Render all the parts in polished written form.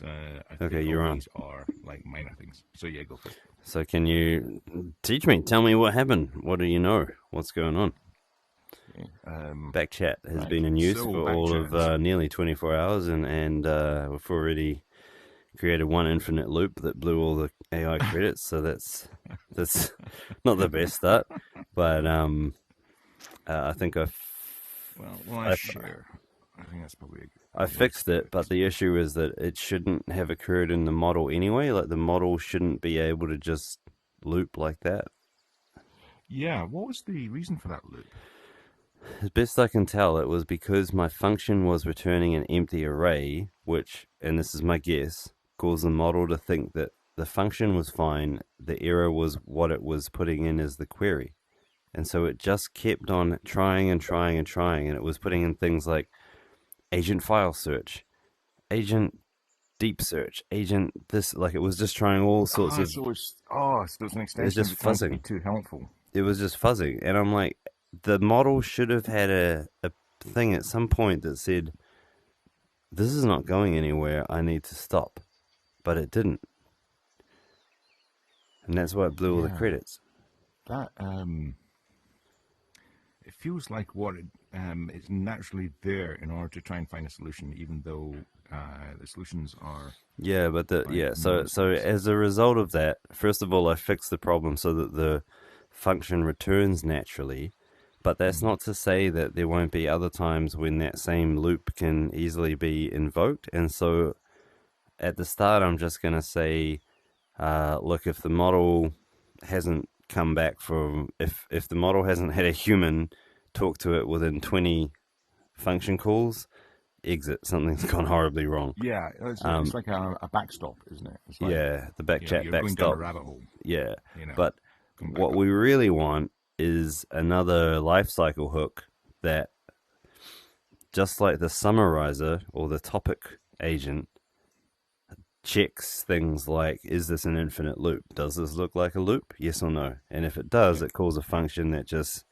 but I Okay, think you're all on. these are like minor things. So yeah, go for it. So can you teach me? Tell me what happened. What do you know? What's going on? Okay. Backchat has Right. been in use So for all of backchat. nearly 24 hours, and we've already created one infinite loop that blew all the AI credits. So that's not the best start, but I think Well, I I share. I think that's probably I a way to fixed do it, it. but the issue is that it shouldn't have occurred in the model anyway. Like the model shouldn't be able to just loop like that. Yeah. What was the reason for that loop? As best I can tell, it was because my function was returning an empty array, which, and this is my guess, caused the model to think that the function was fine, the error was what it was putting in as the query. And so it just kept on trying and trying and trying, and it was putting in things like agent file search, agent deep search, agent this, like it was just trying all sorts Ah, of, so it's an it was extension of just it trying to be fuzzing. too helpful. It was just fuzzing. And I'm like, the model should have had a thing at some point that said, this is not going anywhere, I need to stop. But it didn't. And that's why it blew all the Yeah. credits. That it feels like what is naturally there in order to try and find a solution, even though the solutions are Yeah, but like so nonsense. as a result of that, first of all I fixed the problem so that the function returns naturally. But that's Mm. not to say that there won't be other times when that same loop can easily be invoked. And so at the start, I'm just going to say, look, if the model hasn't come back from, if the model hasn't had a human talk to it within 20 function calls, exit. Something's gone horribly wrong. Yeah, it's like a backstop, isn't it? It's like Yeah, the backchat you're going down a backstop. rabbit hole, Yeah, you know, but come back what up. we really want is another lifecycle hook that, just like the summarizer or the topic agent, checks things like, is this an infinite loop? Does this look like a loop? Yes or no? And if it does, Yep. it calls a function that just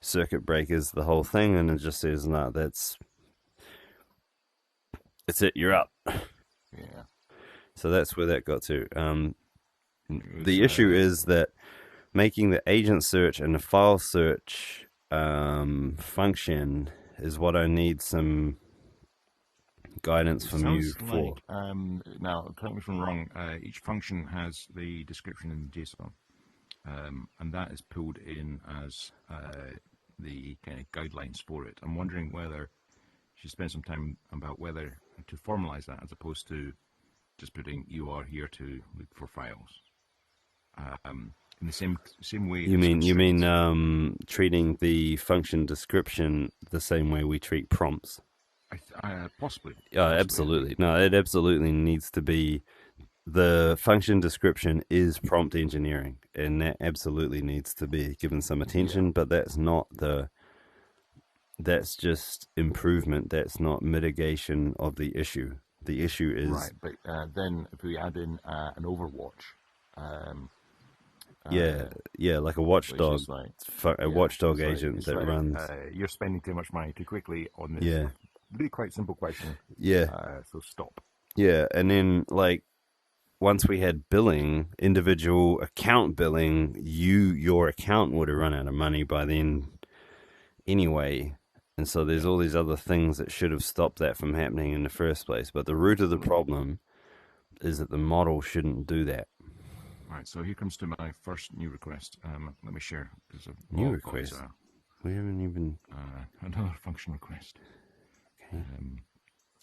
circuit breakers the whole thing, and it just says, no, it's it, you're up. Yeah. So that's where that got to. It was. The issue is that making the agent search and the file search function is what I need some guidance It from you sounds for. like now, correct me if I'm wrong. Each function has the description in JSON, and that is pulled in as the kind of guidelines for it. I'm wondering whether you should spend some time about whether to formalize that as opposed to just putting "you are here to look for files." In the same way You as mean constraints. treating the function description the same way we treat prompts? Possibly, Yeah, possibly. I think. absolutely. No, it absolutely needs to be. The function description is prompt engineering, and that absolutely needs to be given some Yeah. attention. But that's not the. That's just improvement. That's not mitigation of the issue. The issue is, Right, but then if we add in an Overwatch, um, yeah, uh, yeah, like a which watchdog, is like, a yeah, watchdog agent that runs. you're spending too much money too quickly on this Yeah, really quite simple question. yeah, So stop. yeah, and then like once we had billing, individual account billing, your account would have run out of money by then anyway. And so there's Yeah. all these other things that should have stopped that from happening in the first place. But the root of the problem is that the model shouldn't do that. Right. So here comes to my first new request. Let me share because New request. We haven't even. another function request. Okay.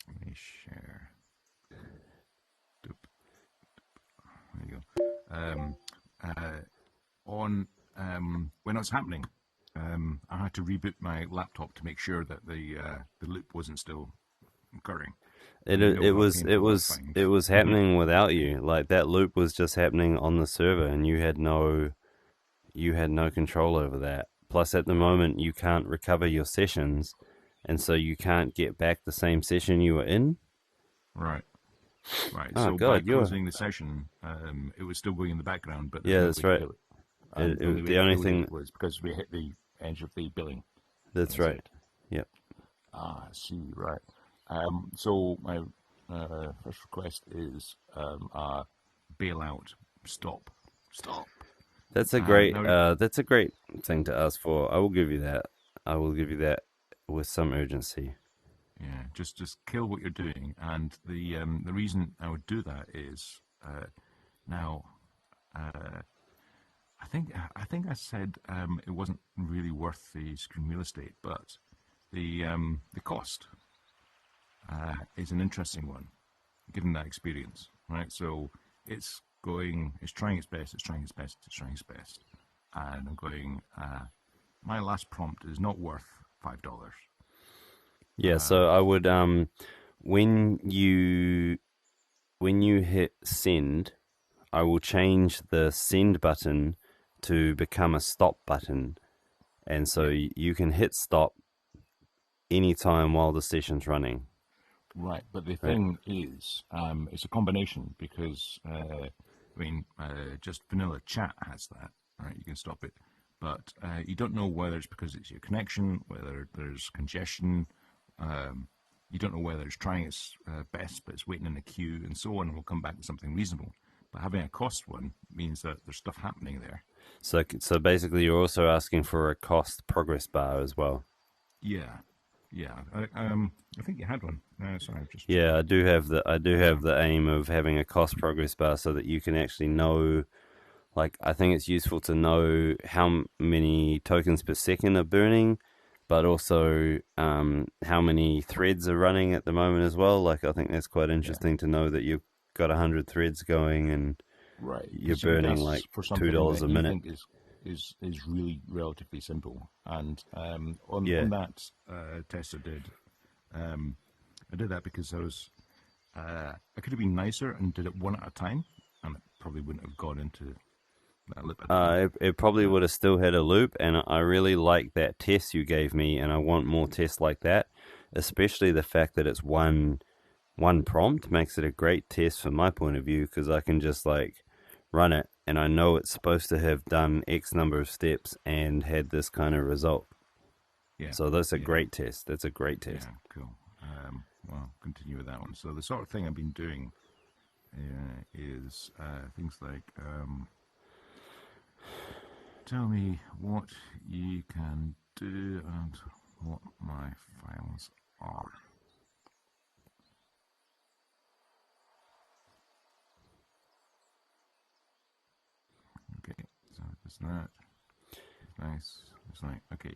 Let me share. Doop. There you go. On when it was happening, I had to reboot my laptop to make sure that the loop wasn't still occurring. It And you know it how was it painful I was find. it was happening without you. Like that loop was just happening on the server, and you had no control over that. Plus, at the moment, you can't recover your sessions, and so you can't get back the same session you were in. Right, right. Oh So by God, you're closing the session, it was still going in the background, but there's yeah, no that's way to right. kill it. And the only way The to only kill thing it was because we hit the edge of the billing. that's That's right. it. Yep. Ah, I see. Right. So my first request is bailout. Stop. That's a Now, great thing to ask for. I will give you that. I will give you that with some urgency. yeah, just kill what you're doing. And the reason I would do that is now. I think I said it wasn't really worth the screen real estate, but the cost is an interesting one, given that experience, right? So it's trying its best, and I'm going. My last prompt is not worth $5. Yeah, so I would when you hit send, I will change the send button to become a stop button, and so you can hit stop anytime while the session's running. Right, but the Right. thing is, it's a combination because just vanilla chat has that, right? You can stop it, but you don't know whether it's because it's your connection, whether there's congestion. You don't know whether it's trying its best, but it's waiting in a queue and so on, and will come back to something reasonable. But having a cost one means that there's stuff happening there. So basically, you're also asking for a cost progress bar as well. Yeah, yeah. I think you had one. Sorry, I've just Yeah, I do have the aim of having a cost progress bar so that you can actually know. Like, I think it's useful to know how many tokens per second are burning, but also how many threads are running at the moment as well. Like, I think that's quite interesting to know that you've got 100 threads going and right. you're So you'd burning ask like for something $2 that a you minute. think is really relatively simple. And Yeah. on that test I did that because I could have been nicer and did it one at a time, and it probably wouldn't have gone into that loop. It probably would have still had a loop, and I really like that test you gave me, and I want more tests like that, especially the fact that it's one prompt makes it a great test from my point of view, because I can just like run it, and I know it's supposed to have done X number of steps and had this kind of result. Yeah. So that's a great test. That's a great test. Yeah, cool. Well, continue with that one. So the sort of thing I've been doing is things like tell me what you can do and what my files are. Okay, so it's that. Nice. It's like, okay.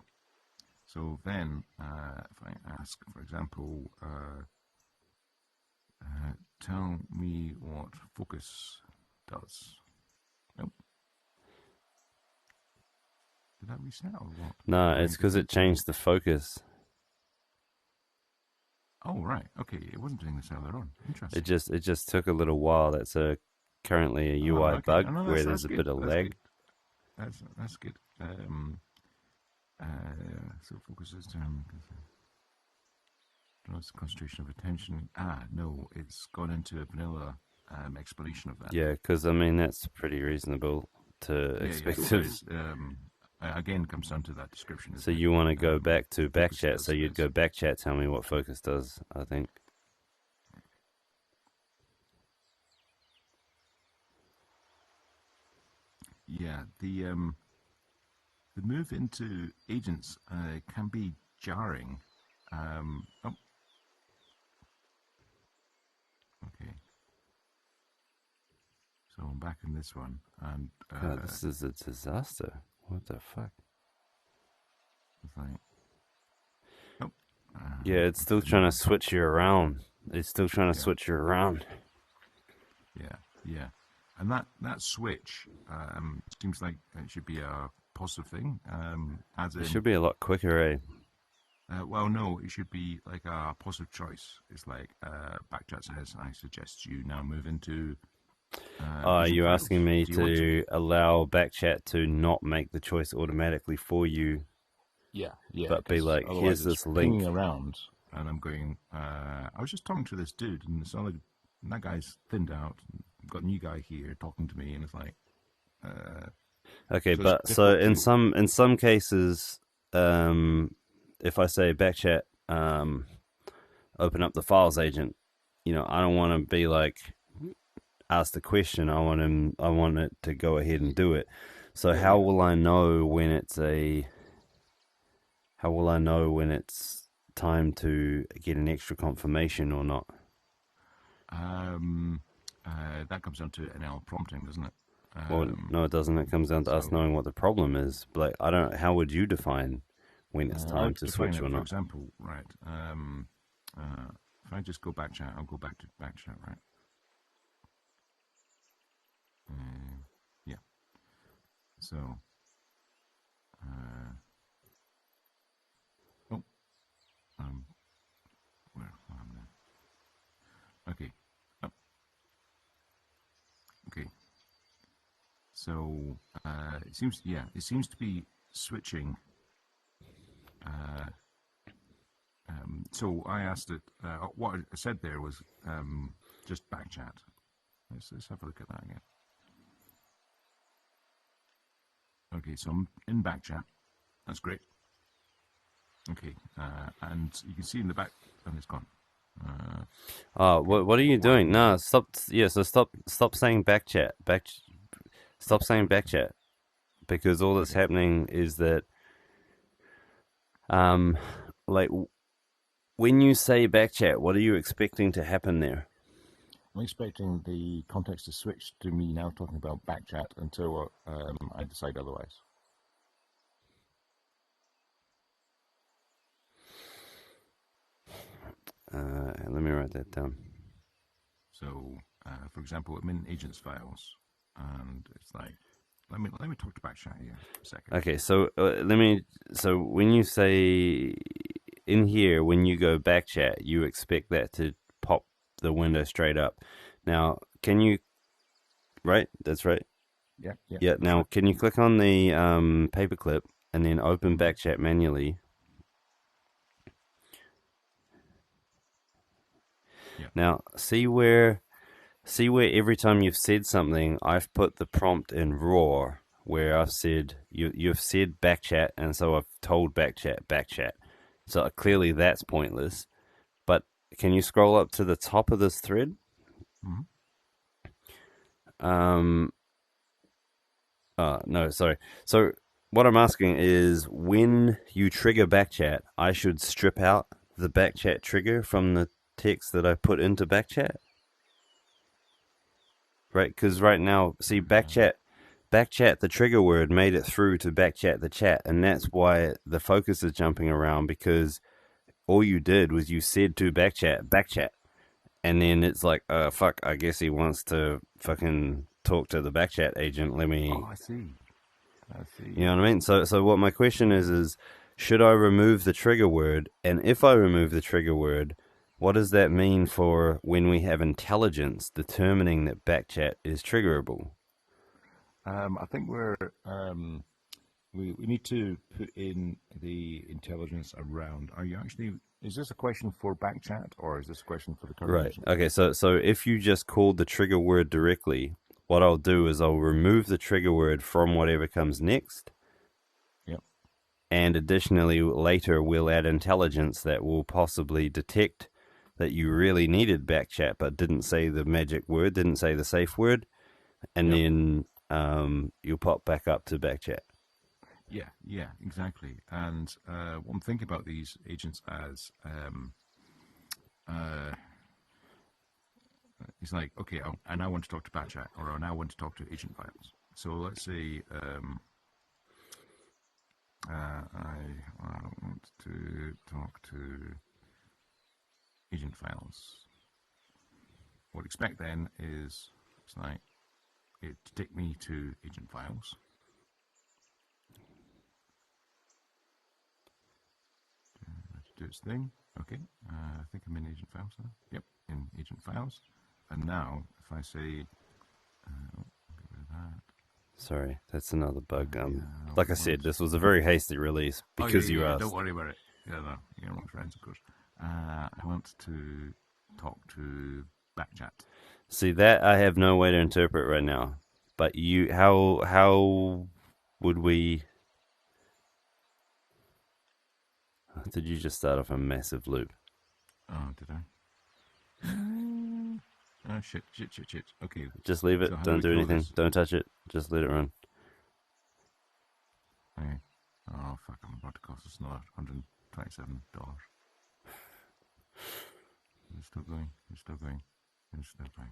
So then, if I ask, for example, tell me what focus does. Nope. Did that reset or what? No, it's because it changed the focus. Oh, right. Okay, it wasn't doing this earlier on. Interesting. It just took a little while. That's currently a UI bug where there's a good. bit of lag. Good. That's good. So focuses down. Draws concentration of attention. No, it's gone into a vanilla explanation of that. Yeah, because I mean that's pretty reasonable to expect. Again, comes down to that description. So you want to go back to backchat. So you'd go backchat. Tell me what focus does. I think. Yeah, the move into agents can be jarring. Okay. So I'm back in this one, and God, this is a disaster. What the fuck? It's like, yeah, it's still trying to switch you around. It's still trying to switch you around. Yeah, and that switch seems like it should be a positive thing. It should be a lot quicker, eh? Well, no, it should be like a positive choice. It's like backchat says, I suggest you now move into. Are you asking me to allow backchat to not make the choice automatically for you? Yeah. But be like, here's this link around, and I'm going. I was just talking to this dude, and that guy's thinned out. Got a new guy here talking to me, and it's like. Okay, but so in some cases, if I say backchat, open up the files agent, I don't want to be like ask the question. I want it to go ahead and do it. So Yeah, yeah. how will I know when it's time to get an extra confirmation or not? Um, that comes down to NL prompting, doesn't it? Well, no, it doesn't. It comes down to us So knowing what the problem is. Like, I don't. How would you define when it's I time would to define switch it, or for not? example, right? If I just go backchat, I'll go back to backchat, right? Yeah. So, uh, oh, um, where am I now? Okay. Oh, okay. So it seems to be switching. Uh, so I asked it. What I said there was just backchat. Let's have a look at that again. Okay, so I'm in backchat. That's great. Okay, and you can see in the back, and it's gone. Oh, Okay, what are you what doing? happened No, there? stop. Yeah, so stop saying backchat. Stop saying backchat because all that's Okay, happening is that um, like when you say backchat, what are you expecting to happen there? I'm expecting the context to switch to me now talking about backchat until I decide otherwise. Let me write that down. So, for example, I'm in agents files, and it's like, let me talk to backchat here a second. Okay, so let me. So when you say in here, when you go backchat, you expect that to pop the window straight up. Now, can you? Right, that's right. Yeah, yeah, Yeah. that's Now, right. can you click on the paperclip and then open Mm-hmm. backchat manually? Yeah. Now, see where every time you've said something, I've put the prompt in raw, where I've said you've said backchat, and so I've told backchat. So clearly that's pointless. But can you scroll up to the top of this thread? Mm-hmm. Um, no, sorry. So what I'm asking is, when you trigger backchat, I should strip out the backchat trigger from the text that I put into backchat, right? Because right now, see, backchat, the trigger word made it through to backchat the chat, and that's why the focus is jumping around, because all you did was you said to backchat, and then it's like, fuck, I guess he wants to fucking talk to the backchat agent. Let Oh, me, I see. I you see. know what I mean? So what my question is should I remove the trigger word? And if I remove the trigger word, what does that mean for when we have intelligence determining that backchat is triggerable? I think we need to put in the intelligence around. Are you actually? Is this a question for backchat or is this a question for the current Right. agent? Okay. So if you just called the trigger word directly, what I'll do is I'll remove the trigger word from whatever comes next, Yep. and additionally later we'll add intelligence that will possibly detect that you really needed backchat but didn't say the magic word, didn't say the safe word, and Yep. then you'll pop back up to backchat. Yeah. Yeah. Exactly. And what I'm thinking about these agents as uh, it's like, okay, I now want to talk to backchat, or I now want to talk to agent files. So let's say I want to talk to agent files. What I expect then is it's like it to take me to agent files. To do its thing. Okay, I think I'm in agent files now. Yep, in agent files. And now if I say, get rid of that. Sorry, that's another bug. Yeah, Like I I said, want. this was a very hasty release Oh yeah, because yeah, you yeah. Don't asked. worry about it. Yeah, no, you're my friends, of course. I want to talk to backchat. See, that I have no way to interpret right now. But how would we? Did you just start off a massive loop? Oh, did I? Oh, shit. Okay. Just leave it. So how Don't we do kill anything. this? Don't touch it. Just let it run. Okay. Oh, fuck. I'm about to cost us another $127. It's still going. It's still going. It's still going.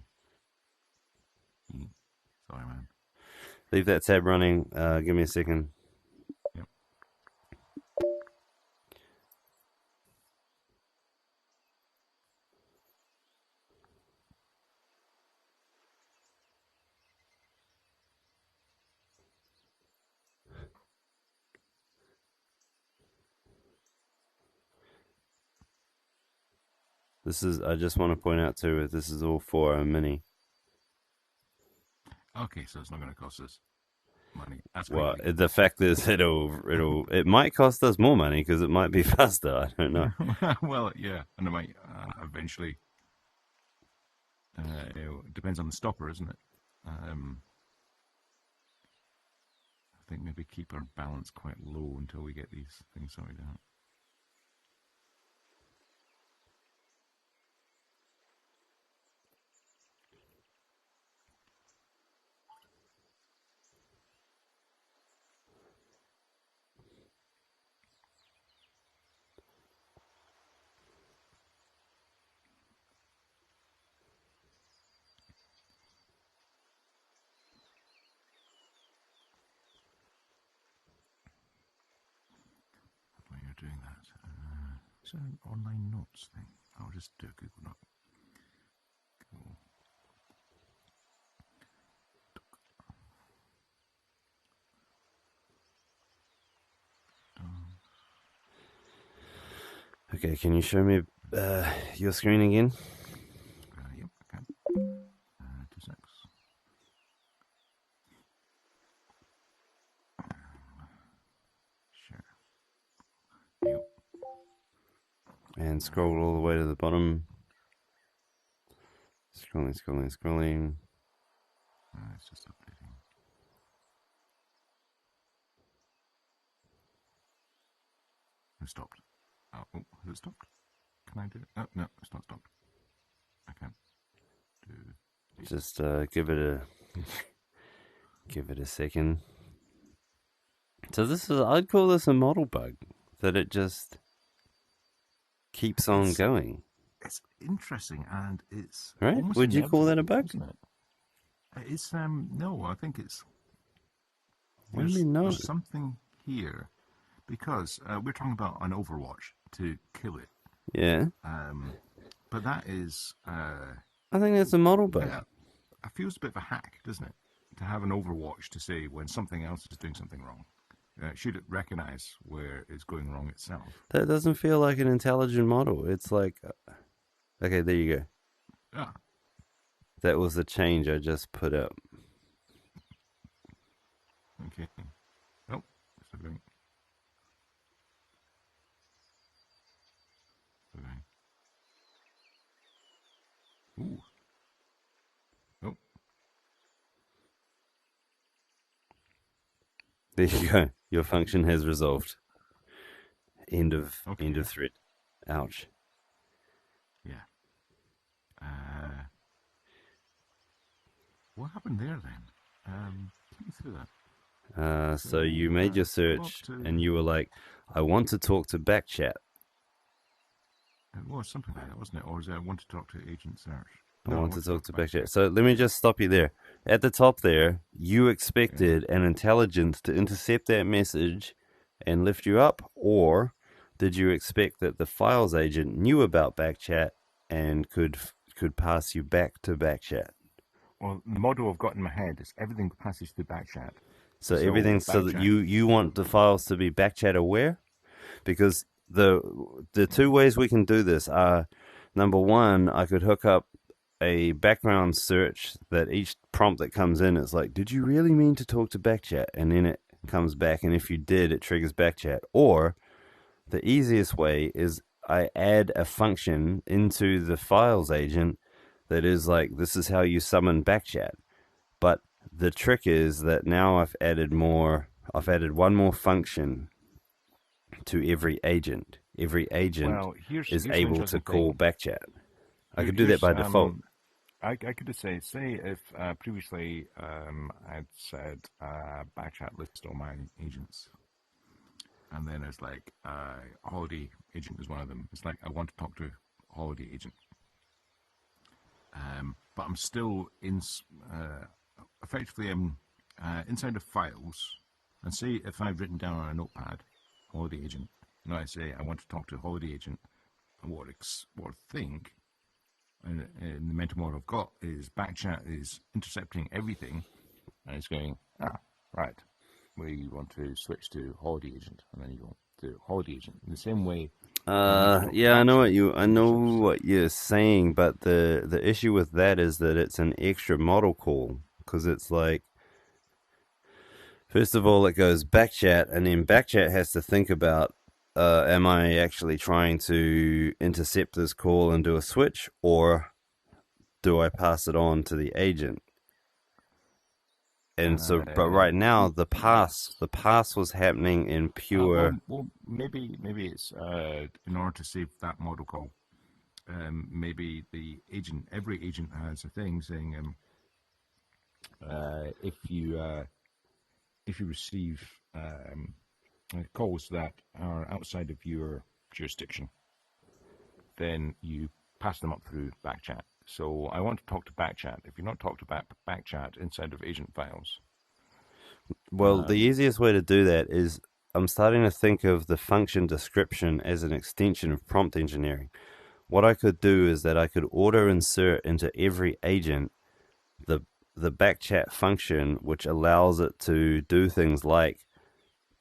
Sorry, man. Leave that tab running. Give me a second. Yep. This is. I just want to point out too. This is all for a mini. Okay, so it's not going to cost us money. That's Well, great. the fact is, it might cost us more money because it might be faster. I don't know. Well, yeah, and it might eventually. It depends on the stopper, isn't it? I think maybe keep our balance quite low until we get these things sorted out. While you're doing that, is there an online notes thing? I'll just do a Google Note. Cool. Okay, can you show me your screen again? Yep, I can. 2 secs. Sure. Yep. And scroll all the way to the bottom. Scrolling. It's just updating. It stopped. Oh, has it stopped? Can I do it? Oh, no, it's not stopped. I can't do it. Just give it a second. So I'd call this a model bug, that it just keeps on going. It's interesting, and it's right. Would you call that a bug? Isn't it? It's no, I think it's. What do you mean no? There's something here, because we're talking about an Overwatch to kill it. Yeah. But that is. I think that's a model bug. Yeah, it feels a bit of a hack, doesn't it? To have an Overwatch to say when something else is doing something wrong. Should it recognize where it's going wrong itself? That doesn't feel like an intelligent model. It's like, okay, there you go. Yeah. That was the change I just put up. Okay. Oh, still going. Still going. Ooh. Oh. There you go. Your function has resolved. End of thread. Ouch. Yeah. What happened there then? Take me through that. So you made your search and you were like, I want to talk to backchat. It was something like that, wasn't it? Or was it I want to talk to agent search? I want to talk to backchat. So let me just stop you there. At the top there, you expected an intelligence to intercept that message and lift you up, or did you expect that the files agent knew about backchat and could pass you back to backchat? Well, the model I've got in my head is everything passes through backchat. So everything, so that you want the files to be backchat aware, because the two ways we can do this are, number one, I could hook up a background search that each prompt that comes in is like, did you really mean to talk to backchat? And then it comes back, and if you did, it triggers backchat. Or the easiest way is I add a function into the files agent that is like, this is how you summon backchat. But the trick is that now I've added one more function to every agent. Every agent is able to call backchat. I could do that Here's by default. I could just say if previously I'd said backchat list all my agents, and then it's like holiday agent is one of them. It's like I want to talk to holiday agent, but I'm still in effectively I'm inside of files, and say if I've written down on a notepad holiday agent, and I say I want to talk to holiday agent, what I think and the mental model I've got is backchat is intercepting everything, and it's going, right, we want to switch to holiday agent, and then you go to holiday agent. In the same way, when you talk to Yeah, backchat, I it know intercepts. what you're saying, but the issue with that is that it's an extra model call because it's like, first of all, it goes backchat, and then backchat has to think about, am I actually trying to intercept this call and do a switch, or do I pass it on to the agent? And so, but right now, Yes. the pass was happening in pure. Well, maybe it's in order to save that model call. Maybe the agent, every agent has a thing saying, uh, if you uh, if you receive calls that are outside of your jurisdiction, then you pass them up through backchat. So I want to talk to backchat. If you're not talk to backchat inside of agent files, Well, the easiest way to do that is I'm starting to think of the function description as an extension of prompt engineering. What I could do is that I could auto insert into every agent the backchat function, which allows it to do things like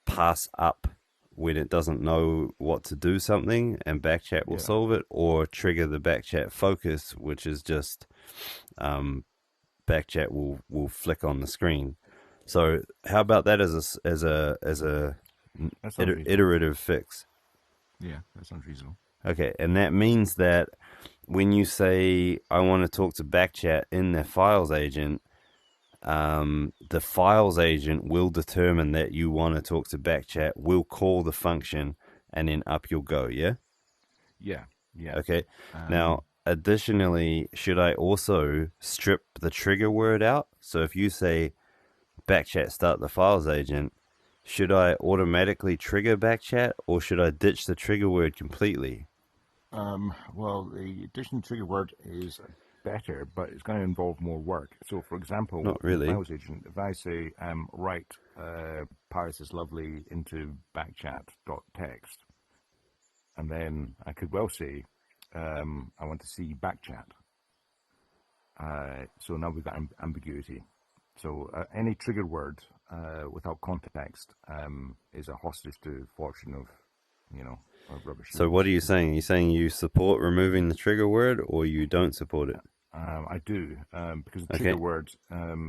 pass up when it doesn't know what to do something, and backchat will yeah, solve it, or trigger the backchat focus, which is just backchat will flick on the screen. So how about that as a that sounds reasonable. iterative fix? Yeah, that sounds reasonable. Okay, and that means that when you say I want to talk to backchat in the files agent, the files agent will determine that you want to talk to backchat, will call the function, and then up you'll go. Yeah. Yeah, yeah. Okay. Um, Now, additionally, should I also strip the trigger word out? So if you say backchat start the files agent, should I automatically trigger backchat, or should I ditch the trigger word completely? well, the addition trigger word is better, but it's going to involve more work. So, for example, Not in the really. files agent, if I say write Paris is lovely into backchat.text, and then I could well say I want to see backchat. So now we've got ambiguity. So any trigger word without context is a hostage to fortune of rubbish So what rules. are you saying? Are you saying you support removing the trigger word, or you don't support it? I do because the trigger Okay. word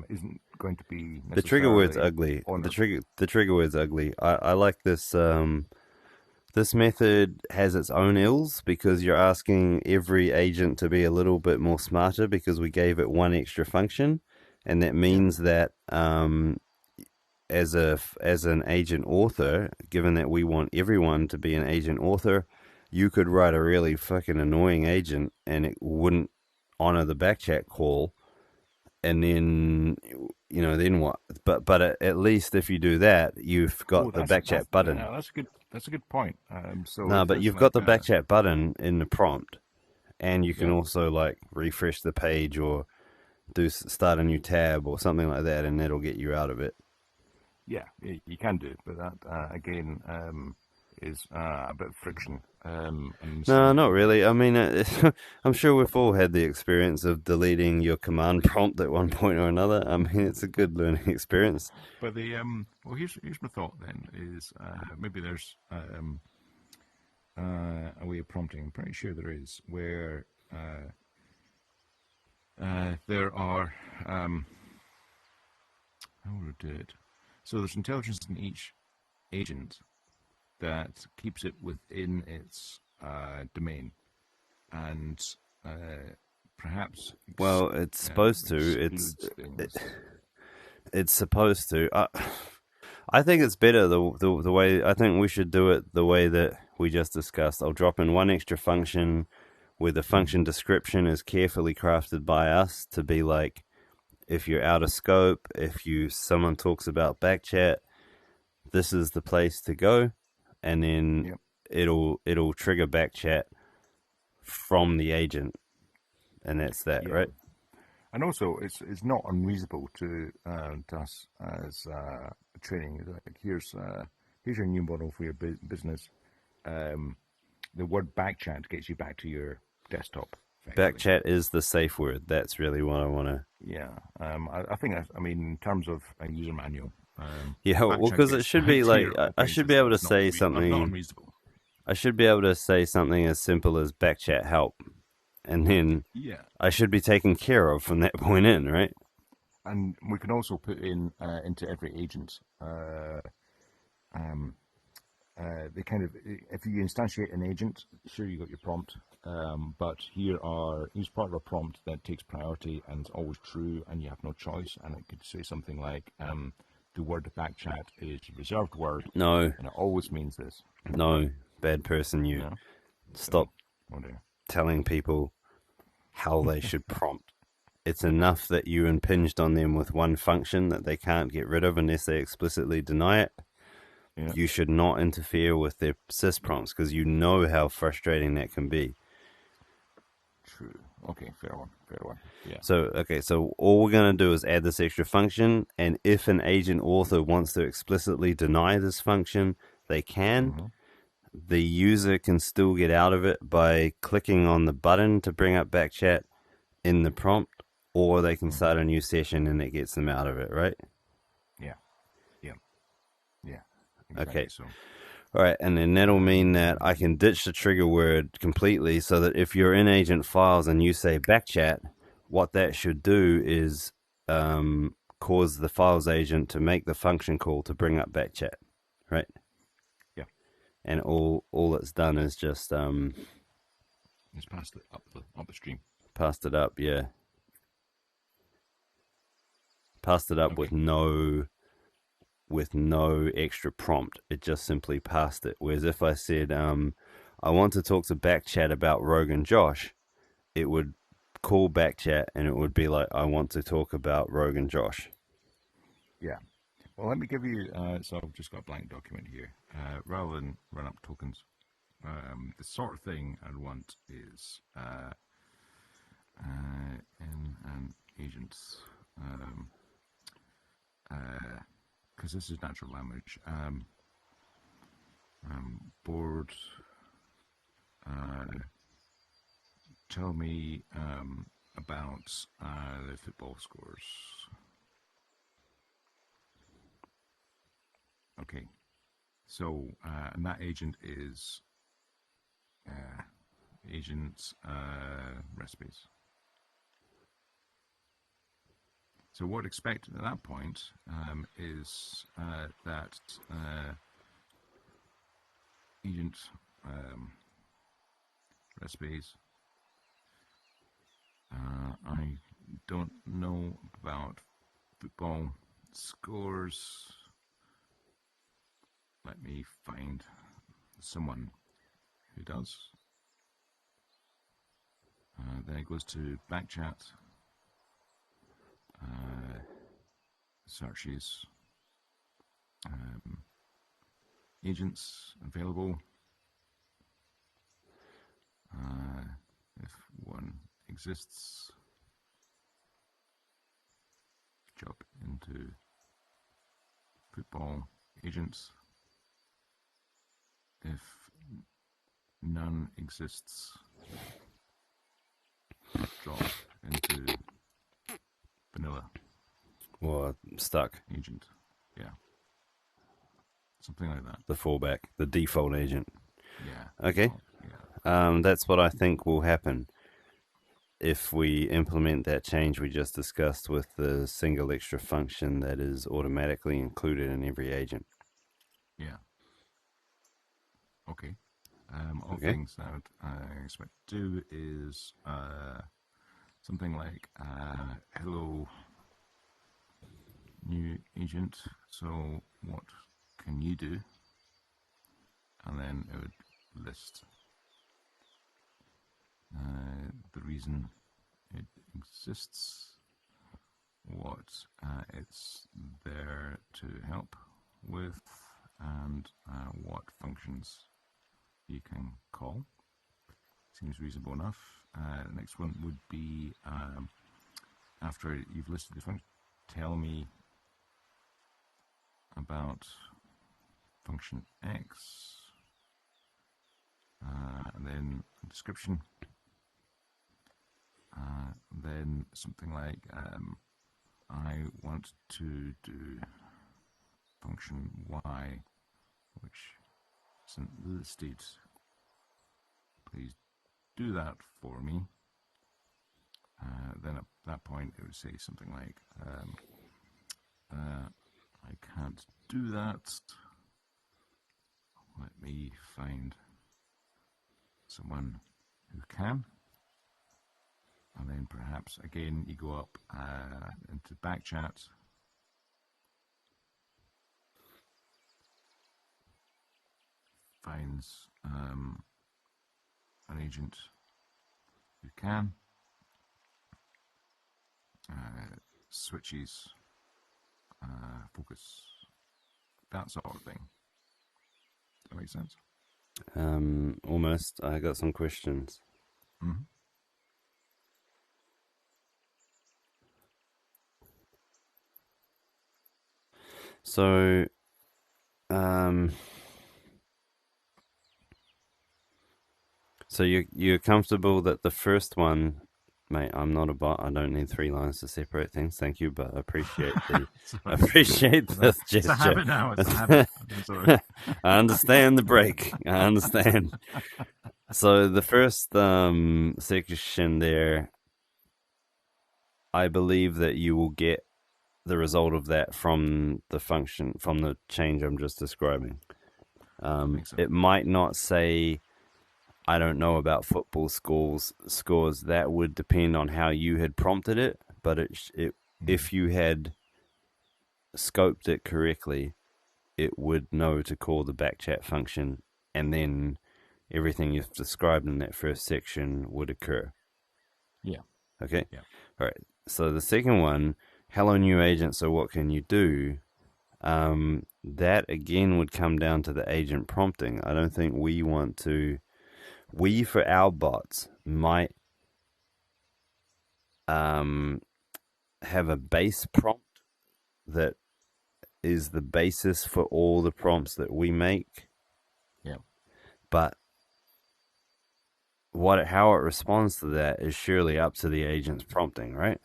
isn't going to be The trigger word's necessarily ugly. honoured. The trigger word's ugly. I like this this method has its own ills because you're asking every agent to be a little bit more smarter because we gave it one extra function, and that Yeah. means that as an agent author, given that we want everyone to be an agent author, you could write a really fucking annoying agent and it wouldn't honor the backchat call, and then then what? But at least if you do that, you've Oh, got the backchat button. that's a good point. So No, if but there's you've got like the backchat button in the prompt, and you can yeah, also like refresh the page or do start a new tab or something like that, and that'll get you out of it. yeah, you can do it, but that again is a bit of friction and No, not misleading. really. I mean, I'm sure we've all had the experience of deleting your command prompt at one point or another. I mean, it's a good learning experience. But the well, here's my thought then is maybe there's a way of prompting. I'm pretty sure there is where there are how would I do it? So there's intelligence in each agent that keeps it within its domain and perhaps Well, it's supposed to. excludes It, things. it's supposed to. I think it's better the way. I think we should do it the way that we just discussed. I'll drop in one extra function where the function description is carefully crafted by us to be like, if you're out of scope, if someone talks about backchat, this is the place to go, and then it'll trigger backchat from the agent, and that's that, right? And also, it's not unreasonable to us as training. Like, here's your new model for your business. The word backchat gets you back to your desktop. Backchat is the safe word. That's really what I want to. Yeah, I think I mean in terms of a user manual. Yeah, well, because it should be like I should be able to say something. Not unreasonable. I should be able to say something as simple as backchat help, and then I should be taken care of from that point in, right? And we can also put in into every agent. They kind of, if you instantiate an agent, sure, you got your prompt, but here's part of a prompt that takes priority and is always true, and you have no choice. And it could say something like, the word backchat is a reserved word. No. And it always means this. No, bad person, you. Yeah. Stop telling people how they should prompt. It's enough that you impinged on them with one function that they can't get rid of unless they explicitly deny it. Yeah. You should not interfere with their sys prompts because you know how frustrating that can be. True. Okay, fair one. Yeah. So all we're going to do is add this extra function, and if an agent author wants to explicitly deny this function, they can. Mm-hmm. The user can still get out of it by clicking on the button to bring up backchat in the prompt, or they can start a new session and it gets them out of it, right? Yeah. Exactly. Okay. So. All right, and then that'll mean that I can ditch the trigger word completely, so that if you're in agent files and you say backchat, what that should do is cause the files agent to make the function call to bring up backchat, right? Yeah. And all it's done is just it's passed it up the stream. Passed it up, yeah. Passed it up with no extra prompt. It just simply passed it. Whereas if I said, I want to talk to backchat about Rogue and Josh, it would call backchat and it would be like, I want to talk about Rogue and Josh. Yeah. Well, let me give you, so I've just got a blank document here. Rather than run up tokens, the sort of thing I'd want is in an agent's, because this is natural language, board, tell me about the football scores. Okay, so and that agent is agent recipes. So what expected at that point is that agent recipes. I don't know about football scores. Let me find someone who does. Then it goes to backchat. Searches agents available. If one exists, jump into football agents. If none exists, drop into vanilla. Or stuck. Agent. Yeah. Something like that. The fallback, the default agent. Yeah. Okay. Yeah. That's what I think will happen if we implement that change we just discussed with the single extra function that is automatically included in every agent. Yeah. Okay. All things that I expect to do is something like hello new agent, so what can you do? And then it would list the reason it exists, what it's there to help with, and what functions you can call. Seems reasonable enough. The next one would be, after you've listed the function, tell me about function X, and then a description, then something like, I want to do function Y, which isn't listed. Please do that for me. Then at that point it would say something like, I can't do that. Let me find someone who can. And then perhaps again you go up into backchat. Finds an agent who can. Switches focus, that sort of thing. Does that make sense? Almost. I got some questions. Mm-hmm. So, so you're comfortable that the first one, mate? I'm not a bot. I don't need 3 lines to separate things. Thank you, but I appreciate the this gesture. It's a habit now. It's a habit. I'm sorry. I understand the break. I understand. So the first section there, I believe that you will get the result of that from the function, from the change I'm just describing. So. It might not say, I don't know about football scores. That would depend on how you had prompted it, but if you had scoped it correctly, it would know to call the backchat function, and then everything you've described in that first section would occur. Yeah. Okay? Yeah. All right. So the second one, hello new agent, so what can you do? That again would come down to the agent prompting. I don't think we want to... We, for our bots, might have a base prompt that is the basis for all the prompts that we make. Yeah. But how it responds to that is surely up to the agent's prompting, right?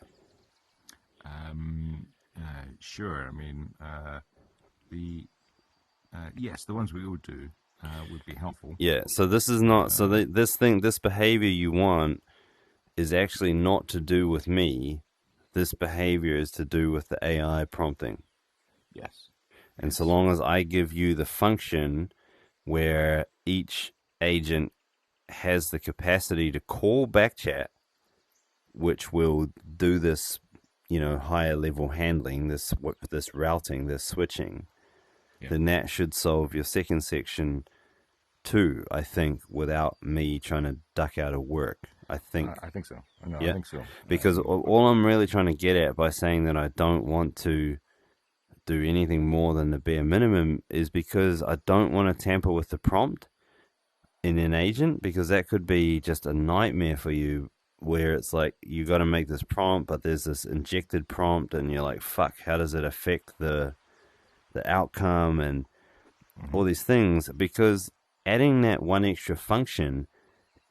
Sure. I mean, yes, the ones we would do would be helpful. Yeah. So this is not. This behavior you want is actually not to do with me. This behavior is to do with the AI prompting. Yes. And so long as I give you the function where each agent has the capacity to call backchat, which will do this, higher level handling, this routing, this switching, then that should solve your second section too, I think, without me trying to duck out of work. I think so. I think so. Because all I'm really trying to get at by saying that I don't want to do anything more than the bare minimum is because I don't want to tamper with the prompt in an agent, because that could be just a nightmare for you, where it's like you got to make this prompt, but there's this injected prompt, and you're like, fuck, how does it affect the outcome and all these things? Because adding that one extra function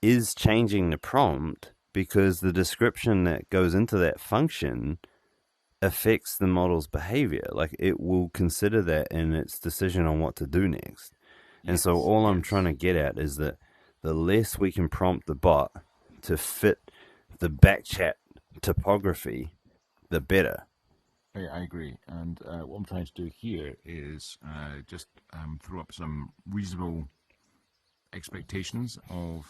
is changing the prompt, because the description that goes into that function affects the model's behavior. Like, it will consider that in its decision on what to do next. And so all I'm trying to get at is that the less we can prompt the bot to fit the backchat topography, the better. I agree. And what I'm trying to do here is just throw up some reasonable expectations of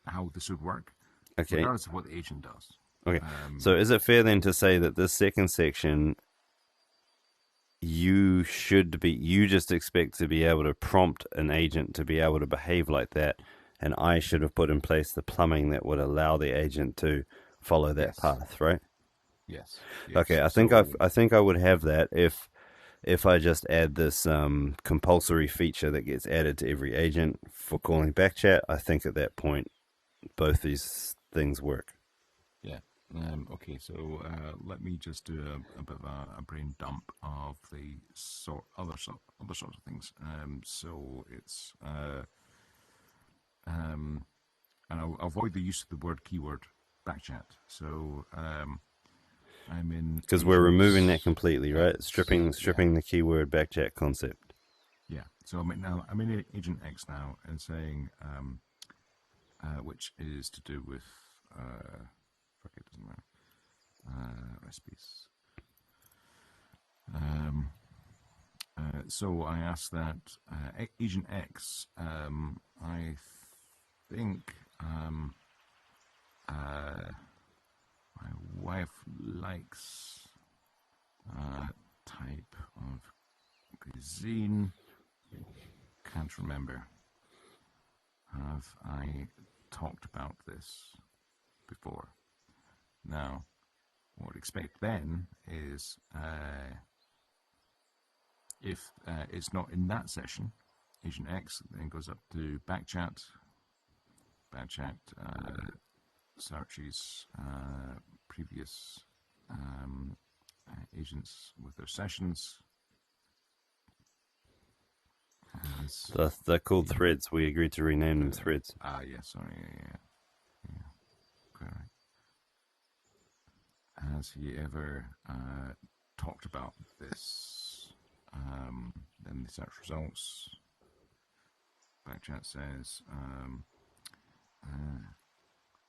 how this would work, regardless of what the agent does. Okay. So is it fair then to say that this second section, you just expect to be able to prompt an agent to be able to behave like that, and I should have put in place the plumbing that would allow the agent to follow that Yes. path, right? Yes. Okay, I think I would have that if I just add this compulsory feature that gets added to every agent for calling backchat. I think at that point both these things work. Yeah. Okay, so let me just do a bit of a brain dump of the other sorts of things. So it's and I'll avoid the use of the word keyword backchat. So I'm in because we're removing that agents completely, right? X. Stripping Yeah. the keyword backchat concept. Yeah. So I'm in agent X now and saying which is to do with fuck it, doesn't matter. Recipes. So I asked that Agent X. I think my wife likes type of cuisine. Can't remember. Have I talked about this before? Now, what I'd expect then is if it's not in that session, Agent X then goes up to backchat, searches previous agents with their sessions. They're called threads. We agreed to rename them threads. Yeah, sorry, yeah. Quite right. Has he ever talked about this? Then the search results. Backchat says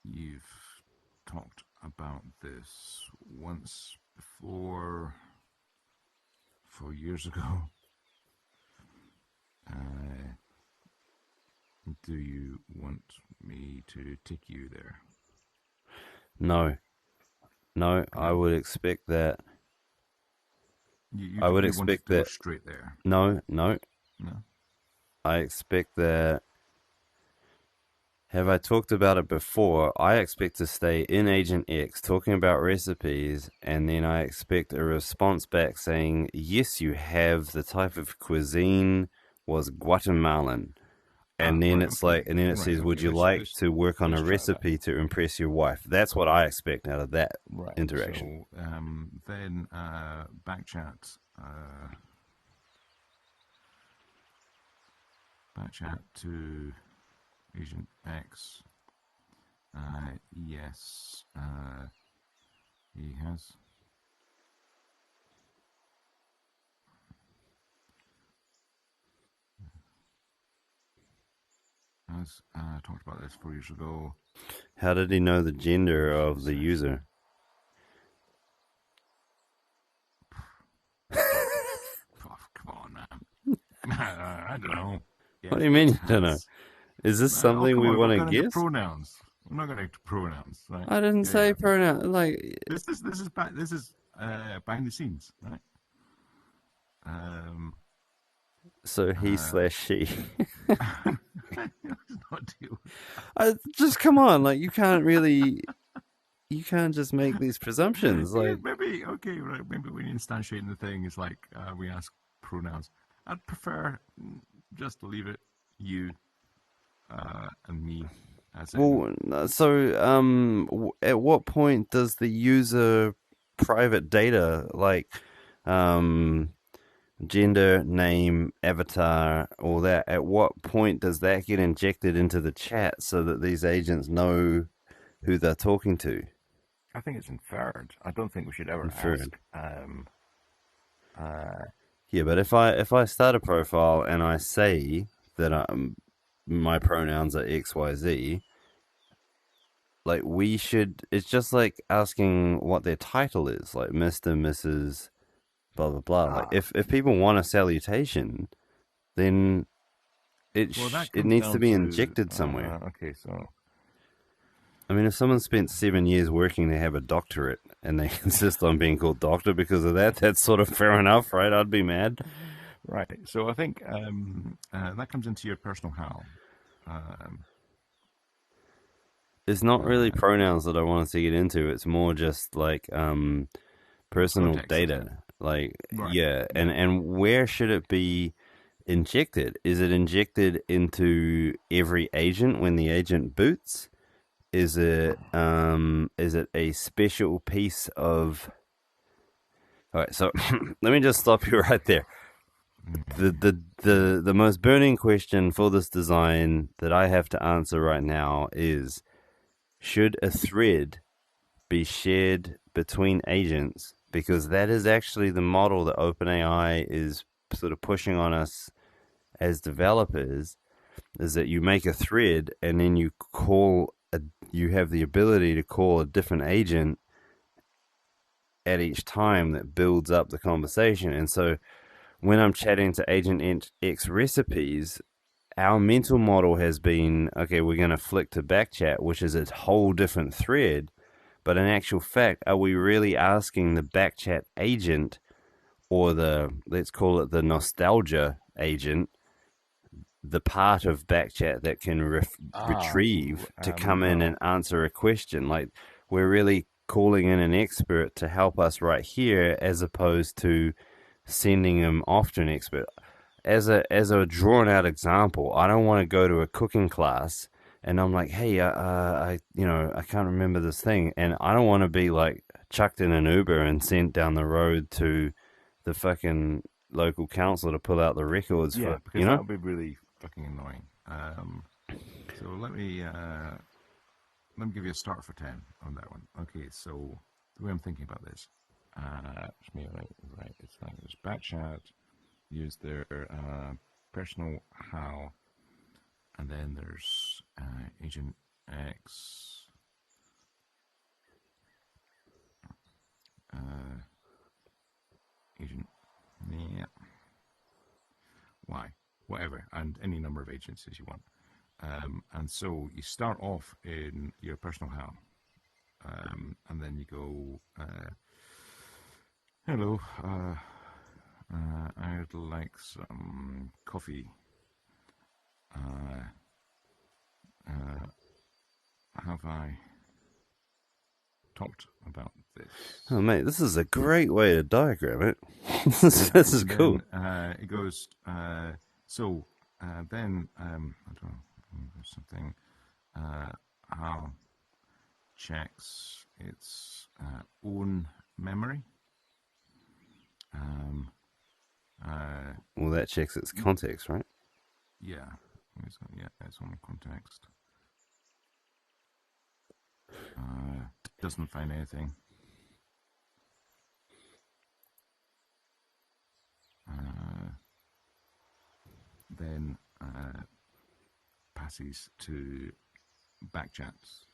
you've talked about this once before, 4 years ago. Do you want me to take you there? No, I would expect that. I would expect to that. Go straight there. No. No. I expect that. Have I talked about it before? I expect to stay in Agent X talking about recipes, and then I expect a response back saying, yes, you have. The type of cuisine was Guatemalan. And then it says, would you like to work on a recipe to impress your wife? That's what I expect out of that interaction. So then backchat to Agent X. Yes, he has. As talked about this 4 years ago. How did he know the gender of the user? Oh, come on, man. I don't know. Yeah, what do you mean you don't know? Is this something we want to guess? Pronouns. I'm not going to pronouns. Right? I didn't say pronouns. Like this is behind the scenes, right? So he / she. Not deal. Just come on, like you can't just make these presumptions. Like maybe right. Maybe when you're instantiating the thing, it's like we ask pronouns. I'd prefer just to leave it you and me. So at what point does the user private data like gender, name, avatar, all that, at what point does that get injected into the chat so that these agents know who they're talking to? I think it's inferred. I don't think we should ever ask. Yeah, but if I start a profile and I say that my pronouns are XYZ, like it's just like asking what their title is, like Mr., Mrs., blah blah blah. Like if people want a salutation, then it needs to be injected somewhere. Okay, so I mean, if someone spent 7 years working to have a doctorate and they insist on being called doctor because of that, that's sort of fair enough, right? I'd be mad. Right. So I think that comes into your personal HAL. it's not really Uh, pronouns that I wanted to get into. It's more just like personal Context. data. Like, Right. yeah, Yeah. and where should it be injected? Is it injected into every agent when the agent boots? Is it a special piece of? All right, so let me just stop you right there. The most burning question for this design that I have to answer right now is: should a thread be shared between agents? Because that is actually the model that OpenAI is sort of pushing on us as developers, is that you make a thread and then you have the ability to call a different agent at each time that builds up the conversation. And so when I'm chatting to Agent X recipes, our mental model has been, okay, we're going to flick to backchat, which is a whole different thread. But in actual fact, are we really asking the backchat agent, or let's call it the nostalgia agent, the part of backchat that can retrieve, to come in and Well, answer a question? Like, we're really calling in an expert to help us right here, as opposed to sending them off to an expert. As a drawn out example, I don't want to go to a cooking class and I'm like, hey, I can't remember this thing, and I don't want to be like chucked in an Uber and sent down the road to the fucking local council to pull out the records yeah, for, because that would be really fucking annoying. So let me give you a start for 10 on that one. Okay, so the way I'm thinking about this, right, it's like there's backchat, use their personal how, and then there's Agent X, uh, Agent yeah, Y, whatever, and any number of agents as you want. And so you start off in your personal how, and then you go, hello, I'd like some coffee. Uh, uh, have I talked about oh this? mate, this is a great way to diagram it. This is And cool. then it goes, then, I don't know, something, how checks its own memory. Um, uh, Well, that checks its context, right? yeah, it's on context. Doesn't find anything. Then passes to backchats.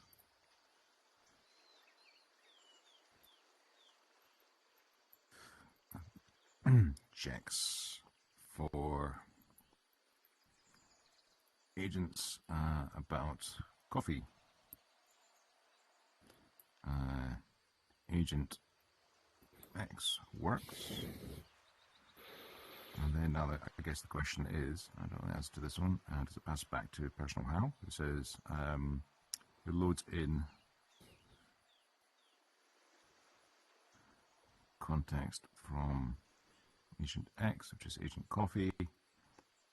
Checks for agents about coffee. Agent X works. And then now I guess the question is, I don't know the answer to this one, does it pass back to personal how? It says it loads in context from Agent X, which is Agent Coffee,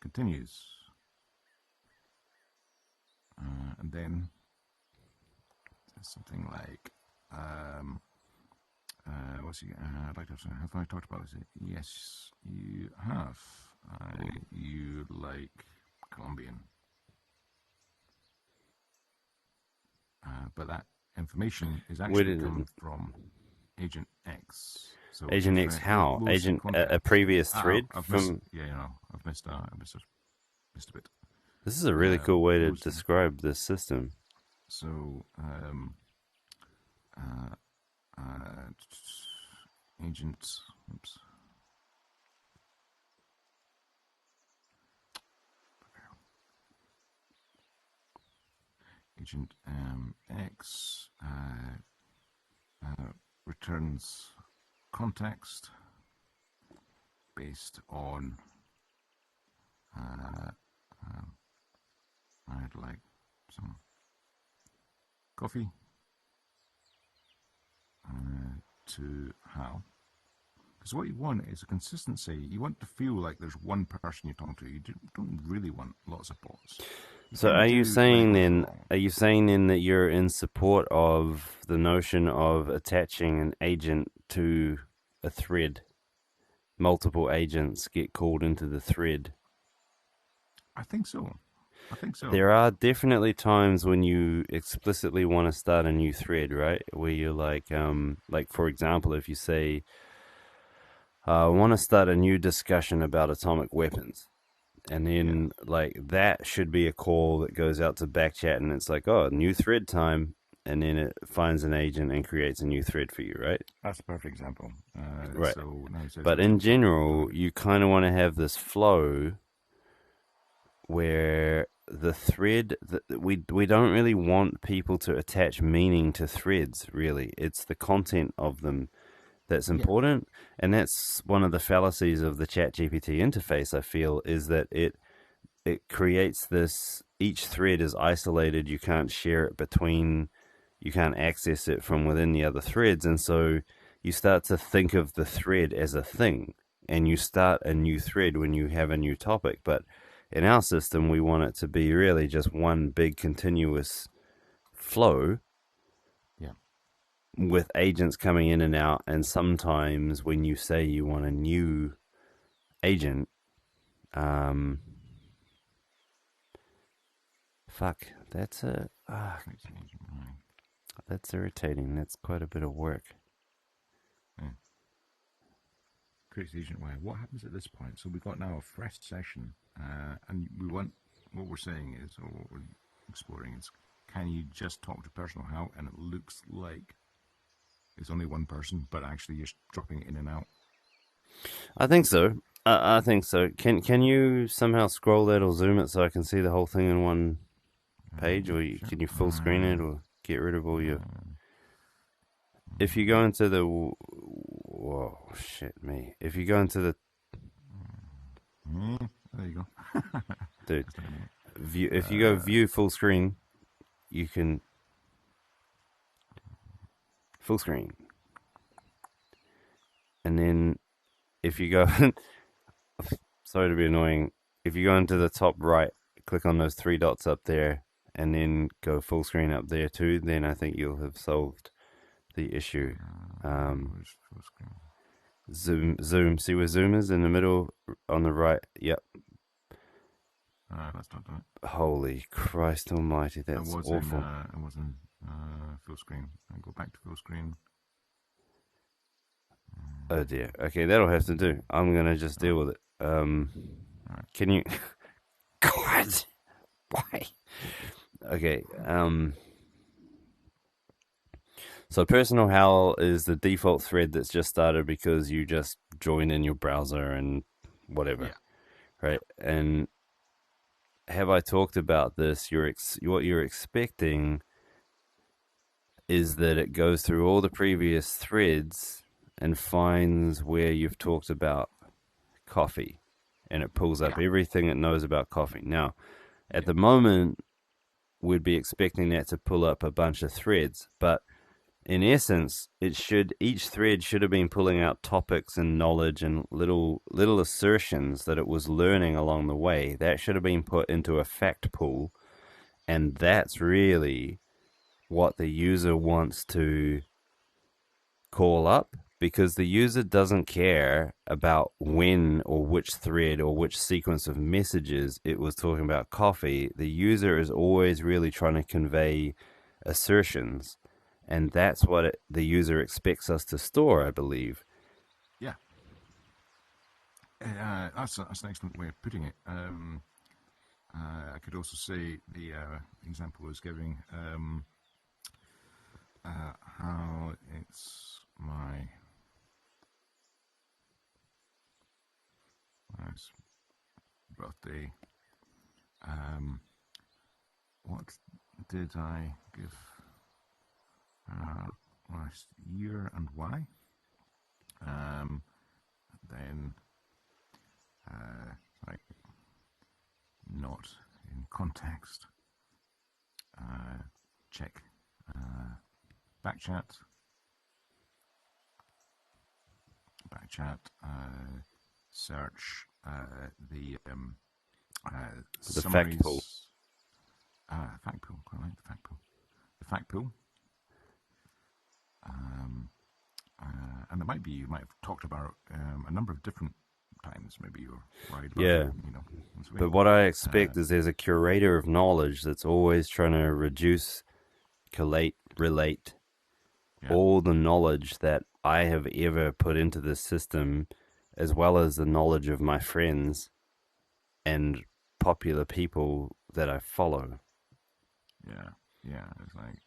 continues. And then says something like, I'd like to have some, have I talked about this? Yes, you have. You like Colombian. But that information is Where actually did it, come from Agent X. So Agent X how? loads in Agent a context. previous thread I've missed. from. Yeah, I've missed a bit. This is a really cool way to Loads in. describe this system. So uh, uh, Agent. Oops. Agent X returns context based on I'd like some coffee to Hal. Because what you want is a consistency. You want to feel like there's one person you're talking to. You don't really want lots of bots. So are you saying then that you're in support of the notion of attaching an agent to a thread? Multiple agents get called into the thread. I think so. There are definitely times when you explicitly want to start a new thread, right? Where you're like for example, if you say, I want to start a new discussion about atomic weapons. And then, that should be a call that goes out to backchat, and it's like, oh, new thread time. And then it finds an agent and creates a new thread for you, right? That's a perfect example. Right. So, but in general, you kind of want to have this flow where the thread, we don't really want people to attach meaning to threads, really. It's the content of them that's important, and that's one of the fallacies of the ChatGPT interface, I feel, is that it creates this, each thread is isolated, you can't share it between, you can't access it from within the other threads, and so you start to think of the thread as a thing, and you start a new thread when you have a new topic. But in our system, we want it to be really just one big continuous flow, with agents coming in and out. And sometimes when you say you want a new agent, that's irritating. That's quite a bit of work. Creates the agent wire. What happens at this point? So we've got now a fresh session, and we want, what we're saying is, or what we're exploring is, can you just talk to personal Hal and it looks like it's only one person, but actually you're dropping it in and out? I think so. I think so. Can you somehow scroll that or zoom it so I can see the whole thing in one page, or can you full screen it, or get rid of all your... If you go into the... Whoa, shit me. If you go into the... There you go. Dude, if you go view full screen, you can... Full screen. And then if you go... Sorry to be annoying. If you go into the top right, click on those three dots up there, and then go full screen up there too, then I think you'll have solved the issue. Zoom. See where zoom is in the middle on the right? Yep. That's not done it. Holy Christ almighty, that's awful. It was in full screen. I'll go back to full screen. Oh dear. Okay, that'll have to do. I'm going to just deal with it. Can you... God! Why? Okay, so personal Hal is the default thread that's just started because you just join in your browser and whatever, right? And have I talked about this? What you're expecting is that it goes through all the previous threads and finds where you've talked about coffee, and it pulls up everything it knows about coffee. Now, at the moment, we'd be expecting that to pull up a bunch of threads, but in essence, each thread should have been pulling out topics and knowledge and little assertions that it was learning along the way. That should have been put into a fact pool, and that's really what the user wants to call up, because the user doesn't care about when or which thread or which sequence of messages it was talking about coffee. The user is always really trying to convey assertions. And that's what the user expects us to store, I believe. Yeah. That's an excellent way of putting it. I could also say the example I was giving, how it's my birthday. What did I give last year and why? Then, like, not in context. Check backchat, search the The fact pool. summaries. Fact pool. Quite like the fact pool. The fact pool. And it might be you might have talked about a number of different times. Maybe you're worried about Yeah. But what I expect is there's a curator of knowledge that's always trying to reduce, collate, relate all the knowledge that I have ever put into this system, as well as the knowledge of my friends and popular people that I follow. Yeah. It's like,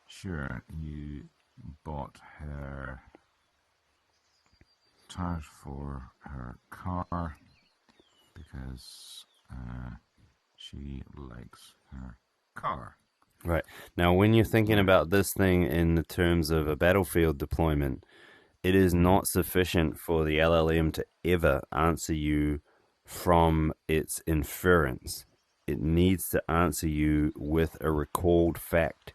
sure, you bought her tires for her car because she likes her car. Right. Now, when you're thinking about this thing in the terms of a battlefield deployment, it is not sufficient for the LLM to ever answer you from its inference. It needs to answer you with a recalled fact.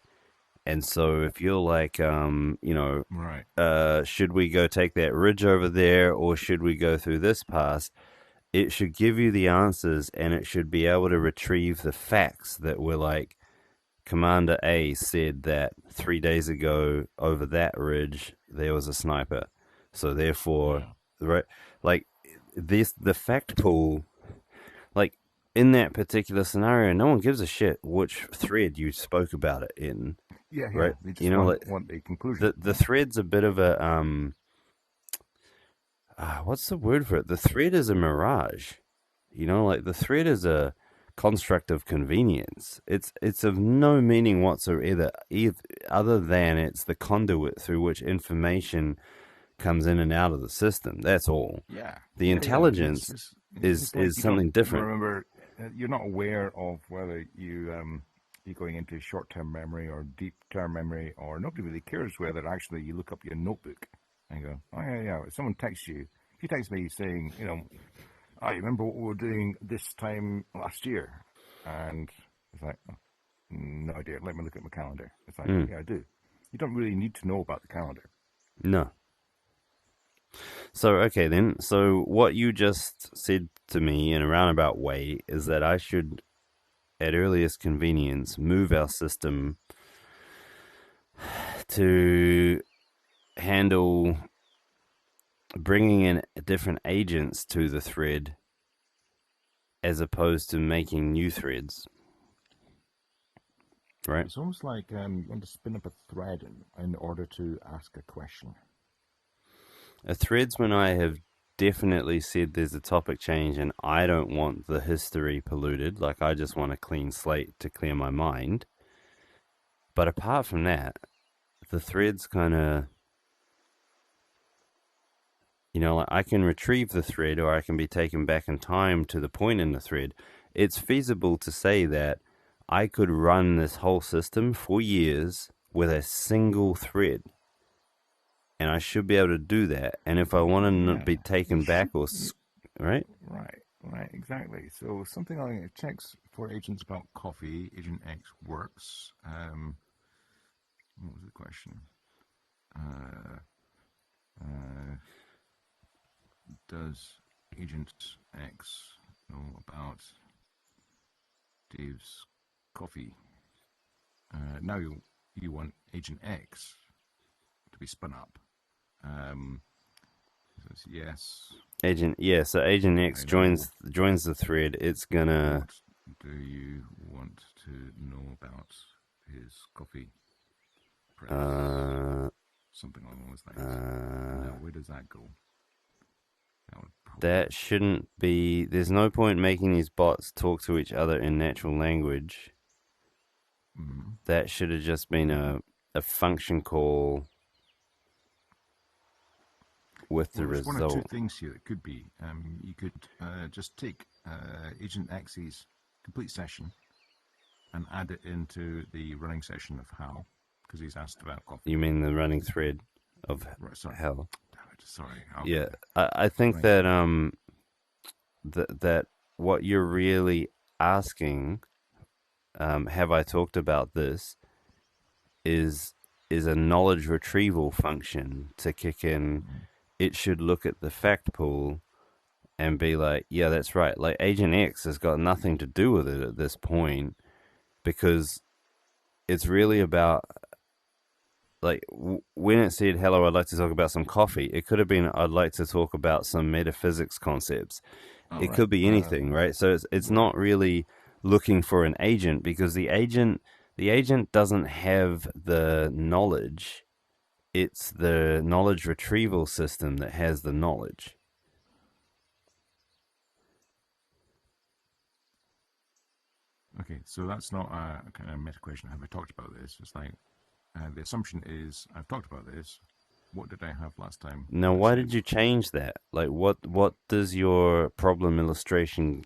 And so if you're like, should we go take that ridge over there, or should we go through this pass? It should give you the answers, and it should be able to retrieve the facts that were like, Commander A said that 3 days ago over that ridge there was a sniper. So therefore, right, like the fact pool, like in that particular scenario, no one gives a shit which thread you spoke about it in. Yeah, right. They just want a conclusion. The thread's a bit of a what's the word for it? The thread is a mirage. Like the thread is a construct of convenience. It's of no meaning whatsoever, other than it's the conduit through which information comes in and out of the system. That's all. Yeah. The intelligence is something different. Remember, you're not aware of whether you're going into short-term memory or deep-term memory, or nobody really cares whether actually you look up your notebook and go, oh yeah. If someone texts you, if you text me saying, I remember what we were doing this time last year, and it's like, oh, no idea. Let me look at my calendar. It's like, yeah, I do. You don't really need to know about the calendar. No. So, okay then. So what you just said to me in a roundabout way is that I should, at earliest convenience, move our system to handle bringing in different agents to the thread as opposed to making new threads. Right? It's almost like you want to spin up a thread in order to ask a question. A thread's when I have definitely said there's a topic change and I don't want the history polluted. Like, I just want a clean slate to clear my mind. But apart from that, the thread's kind of, like I can retrieve the thread, or I can be taken back in time to the point in the thread. It's feasible to say that I could run this whole system for years with a single thread. And I should be able to do that. And if I want to not be taken back or... Right? Right, exactly. So something like it checks for agents about coffee. Agent X works. What was the question? Does Agent X know about Dave's coffee? Now you want Agent X to be spun up. Says yes. So Agent X joins the thread. It's gonna. What do you want to know about his coffee press? Something along those lines. Now, where does that go? That shouldn't be. There's no point making these bots talk to each other in natural language. Mm-hmm. That should have just been a function call with the result. There's one or two things here. It could be you could just take Agent X's complete session and add it into the running session of Hal, because he's asked about coffee. You mean the running thread of Hal? Sorry. Yeah, I think that that what you're really asking have I talked about this is a knowledge retrieval function to kick in. It should look at the fact pool and be like, yeah, that's right. Like Agent X has got nothing to do with it at this point because it's really about like when it said, hello, I'd like to talk about some coffee, it could have been, I'd like to talk about some metaphysics concepts. All It right. could be anything, right? So it's not really looking for an agent because the agent doesn't have the knowledge. It's the knowledge retrieval system that has the knowledge. Okay, so that's not a kind of meta question. Have I talked about this? It's like the assumption is I've talked about this. What did I have last time? Now, That I why said? did you change that? Like, what does your problem illustration?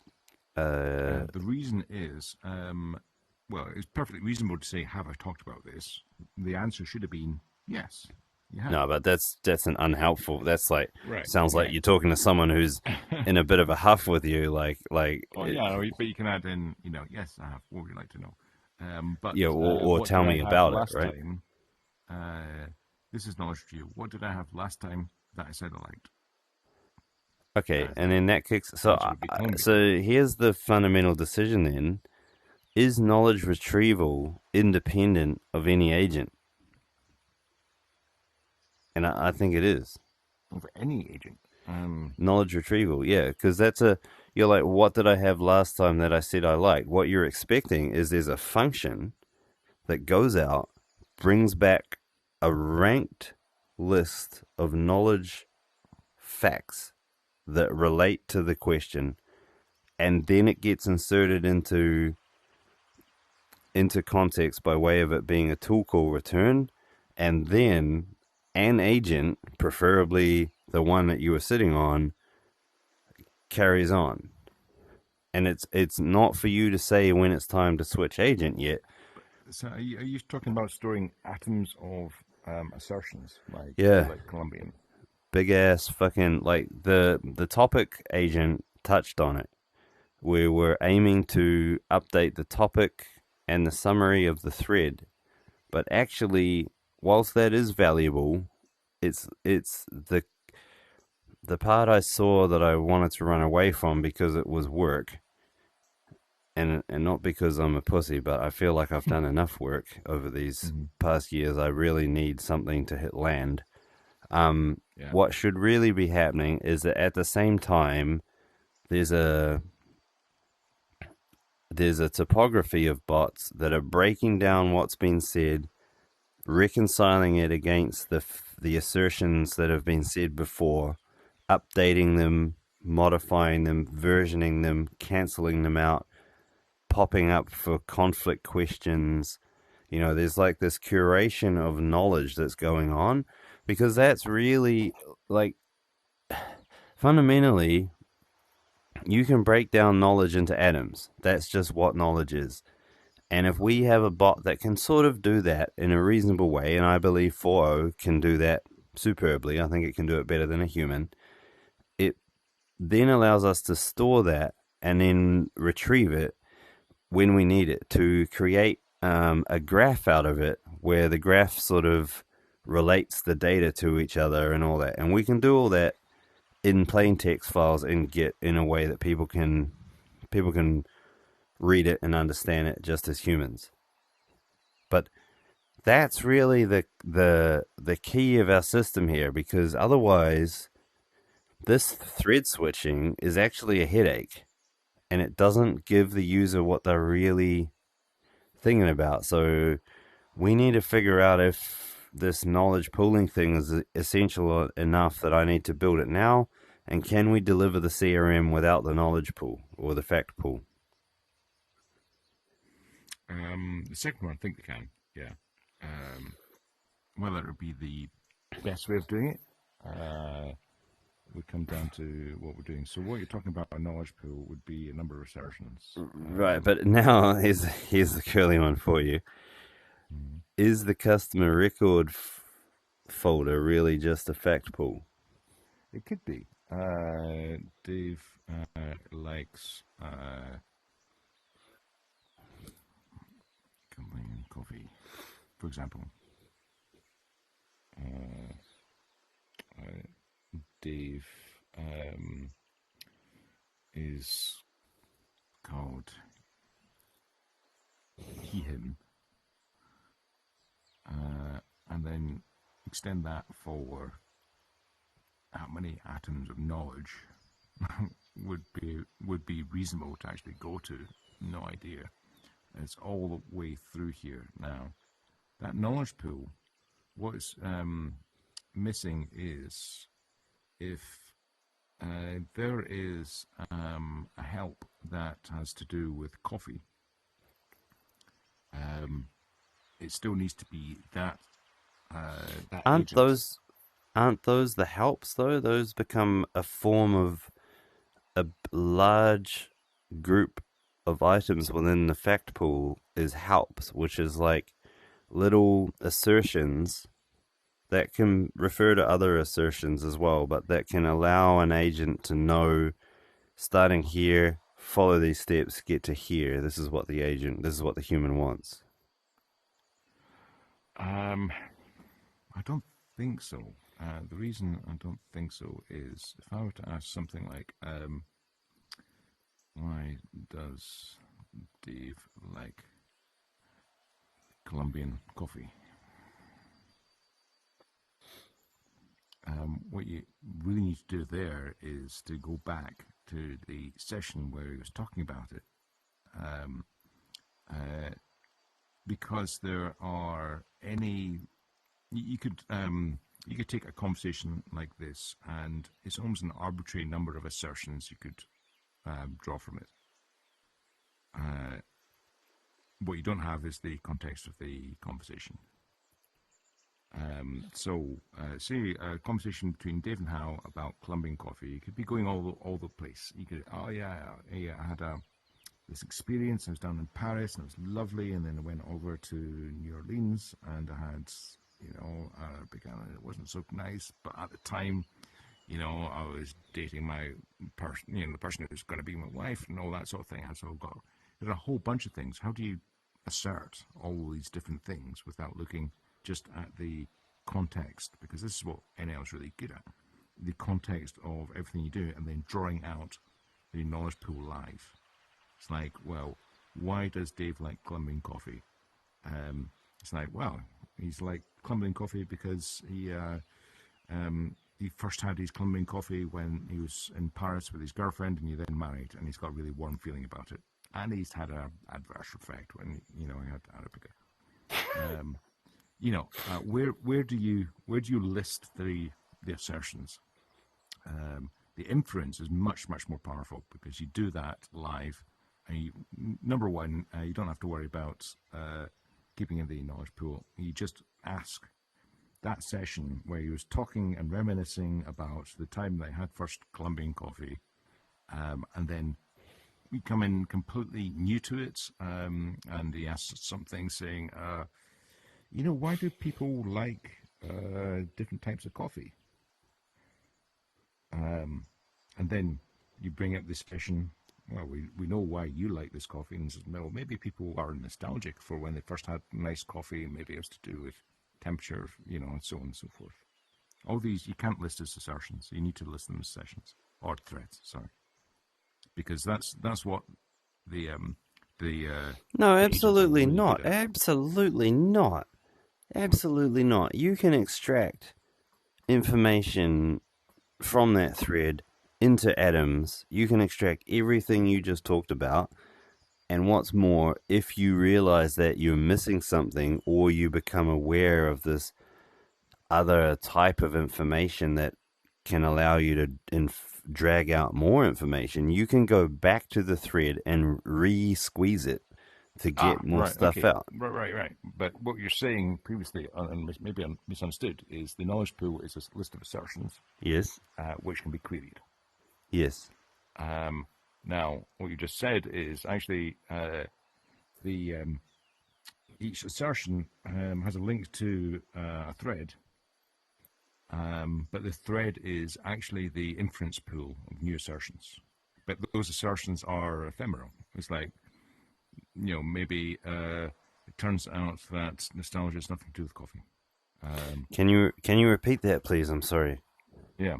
The reason is, well, it's perfectly reasonable to say, have I talked about this? The answer should have been yes. You have. No, but that's an unhelpful. That's like Right. sounds like Right. you're talking to someone who's in a bit of a huff with you. Like Oh yeah, but you can add in, yes, I have. What would you like to know? But yeah, or what tell did I me have about it, last right? time? This is knowledge to you. What did I have last time that I said I liked? Okay, and The then that kicks. answer would be Columbia. So here's the fundamental decision. Then is knowledge retrieval independent of any agent? And I think it is. Of any agent. Knowledge retrieval, yeah, because you're like, what did I have last time that I said I liked? What you're expecting is there's a function that goes out, brings back a ranked list of knowledge facts that relate to the question, and then it gets inserted into context by way of it being a tool call return, and then an agent, preferably the one that you were sitting on, carries on. And it's not for you to say when it's time to switch agent yet. So are you talking about storing atoms of assertions Yeah, like Columbian? big ass fucking like the topic agent touched on it. We were aiming to update the topic and the summary of the thread, but actually, whilst that is valuable, it's the part I saw that I wanted to run away from because it was work, and not because I'm a pussy, but I feel like I've done enough work over these past years. I really need something to hit land. Yeah. What should really be happening is that at the same time, there's a topography of bots that are breaking down what's been said, reconciling it against the assertions that have been said before, updating them, modifying them, versioning them, canceling them out, popping up for conflict questions. There's like this curation of knowledge that's going on, because that's really like fundamentally you can break down knowledge into atoms. That's just what knowledge is. And if we have a bot that can sort of do that in a reasonable way, and I believe 4.0 can do that superbly, I think it can do it better than a human, it then allows us to store that and then retrieve it when we need it to create a graph out of it, where the graph sort of relates the data to each other and all that. And we can do all that in plain text files in Git in a way that people can read it and understand it just as humans. But that's really the key of our system here, because otherwise this thread switching is actually a headache, and it doesn't give the user what they're really thinking about. So we need to figure out if this knowledge pooling thing is essential enough that I need to build it now, and can we deliver the CRM without the knowledge pool or the fact pool? The second one, I think they can. Yeah. Whether it would be the best way of doing it would come down to what we're doing. So what you're talking about, a knowledge pool, would be a number of assertions. Right, but now here's the curly one for you. Is the customer record folder really just a fact pool? It could be. Dave likes Combine coffee, for example. Dave is called he, him, and then extend that for how many atoms of knowledge would be reasonable to actually go to. No idea. It's all the way through here now. That knowledge pool, what's missing is if there is a help that has to do with coffee, it still needs to be that that Aren't agent. those the helps though? Those become a form of a large group of items within the fact pool is helps, which is like little assertions that can refer to other assertions as well, but that can allow an agent to know, starting here, follow these steps, get to here. This is what the human wants. I don't think so. The reason I don't think so is if I were to ask something like, why does Dave like Colombian coffee? What you really need to do there is to go back to the session where he was talking about it, because there are any you could take a conversation like this, and it's almost an arbitrary number of assertions you could draw from it. What you don't have is the context of the conversation. Say a conversation between Dave and Hal about Colombian coffee. You could be going all the place. You could, oh yeah, I had this experience. I was down in Paris and it was lovely, and then I went over to New Orleans and I had, Arabic, and it wasn't so nice. But at the time, I was dating my person, the person who's going to be my wife and all that sort of thing. And so there's a whole bunch of things. How do you assert all these different things without looking just at the context? Because this is what NL is really good at, the context of everything you do, and then drawing out the knowledge pool live. It's like, well, why does Dave like Colombian coffee? It's like, well, he's like Colombian coffee because he first had his Colombian coffee when he was in Paris with his girlfriend, and he then married, and he's got a really warm feeling about it. And he's had an adverse effect when he had Arabica. Where do you list the assertions? The inference is much more powerful because you do that live. And number one, you don't have to worry about keeping in the knowledge pool. You just ask that session where he was talking and reminiscing about the time they had first Colombian coffee, and then we come in completely new to it, and he asks something saying, why do people like different types of coffee? And then you bring up this session. Well, we know why you like this coffee, and says, well, maybe people are nostalgic for when they first had nice coffee, and maybe it was to do with temperature, and so on and so forth. All these you can't list as assertions. You need to list them as sessions or threads. Sorry, because that's what the No, the agents are absolutely really good not. at. Absolutely not. Absolutely not. You can extract information from that thread into atoms. You can extract everything you just talked about. And what's more, if you realize that you're missing something, or you become aware of this other type of information that can allow you to drag out more information, you can go back to the thread and re-squeeze it to get more Right, stuff okay, out. right. But what you're saying previously, and maybe I misunderstood, is the knowledge pool is a list of assertions, Yes. which can be queried. Yes. Now, what you just said is actually the each assertion has a link to a thread, but the thread is actually the inference pool of new assertions. But those assertions are ephemeral. It's like, maybe it turns out that nostalgia has nothing to do with coffee. Can you repeat that, please? I'm sorry. Yeah,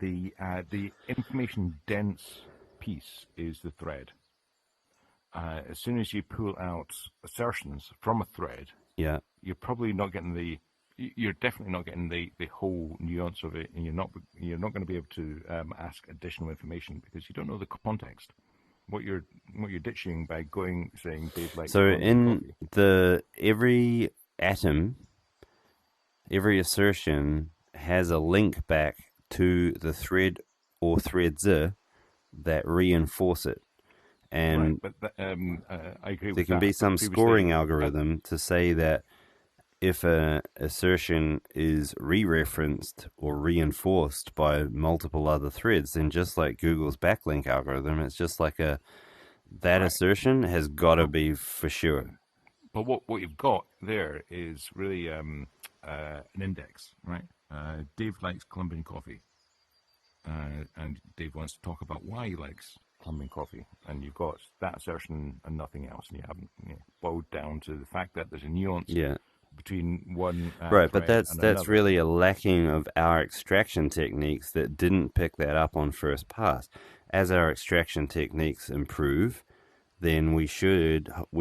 the information dense piece is the thread. As soon as you pull out assertions from a thread, Yeah. you're probably not getting you're definitely not getting the whole nuance of it, and you're not going to be able to ask additional information because you don't know the context. What you're ditching by saying Dave likes So Colombian coffee. every atom, every assertion has a link back to the thread or threads that reinforce it. And right, but I agree there with can that. be some But scoring previously, algorithm to say that if an assertion is re-referenced or reinforced by multiple other threads, then just like Google's backlink algorithm, it's just like that right. assertion has got to But, be for sure. but what you've got there is really an index, right? Dave likes Colombian coffee, and Dave wants to talk about why he likes Colombian coffee, and you've got that assertion and nothing else, and you haven't boiled down to the fact that there's a nuance Yeah. between one Right, but thread and that's another. really a lacking of our extraction techniques that didn't pick that up on first pass. As our extraction techniques improve, then we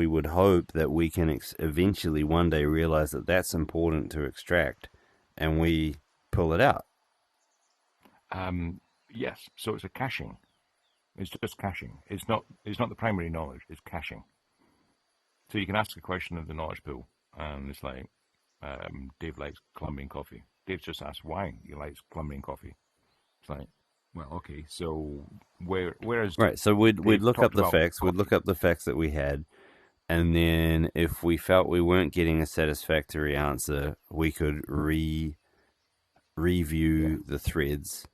would hope that we can eventually one day realize that that's important to extract, and we pull it out. Yes, so it's a caching. It's just caching. It's not the primary knowledge. It's caching. So you can ask a question of the knowledge pool, and it's like, Dave likes Colombian coffee. Dave just asked why he likes Colombian coffee. It's like, well, okay, so whereas Right, so we'd Dave look up talked the about facts. We'd look coffee, up the facts that we had, and then if we felt we weren't getting a satisfactory answer, we could yeah, review the threads,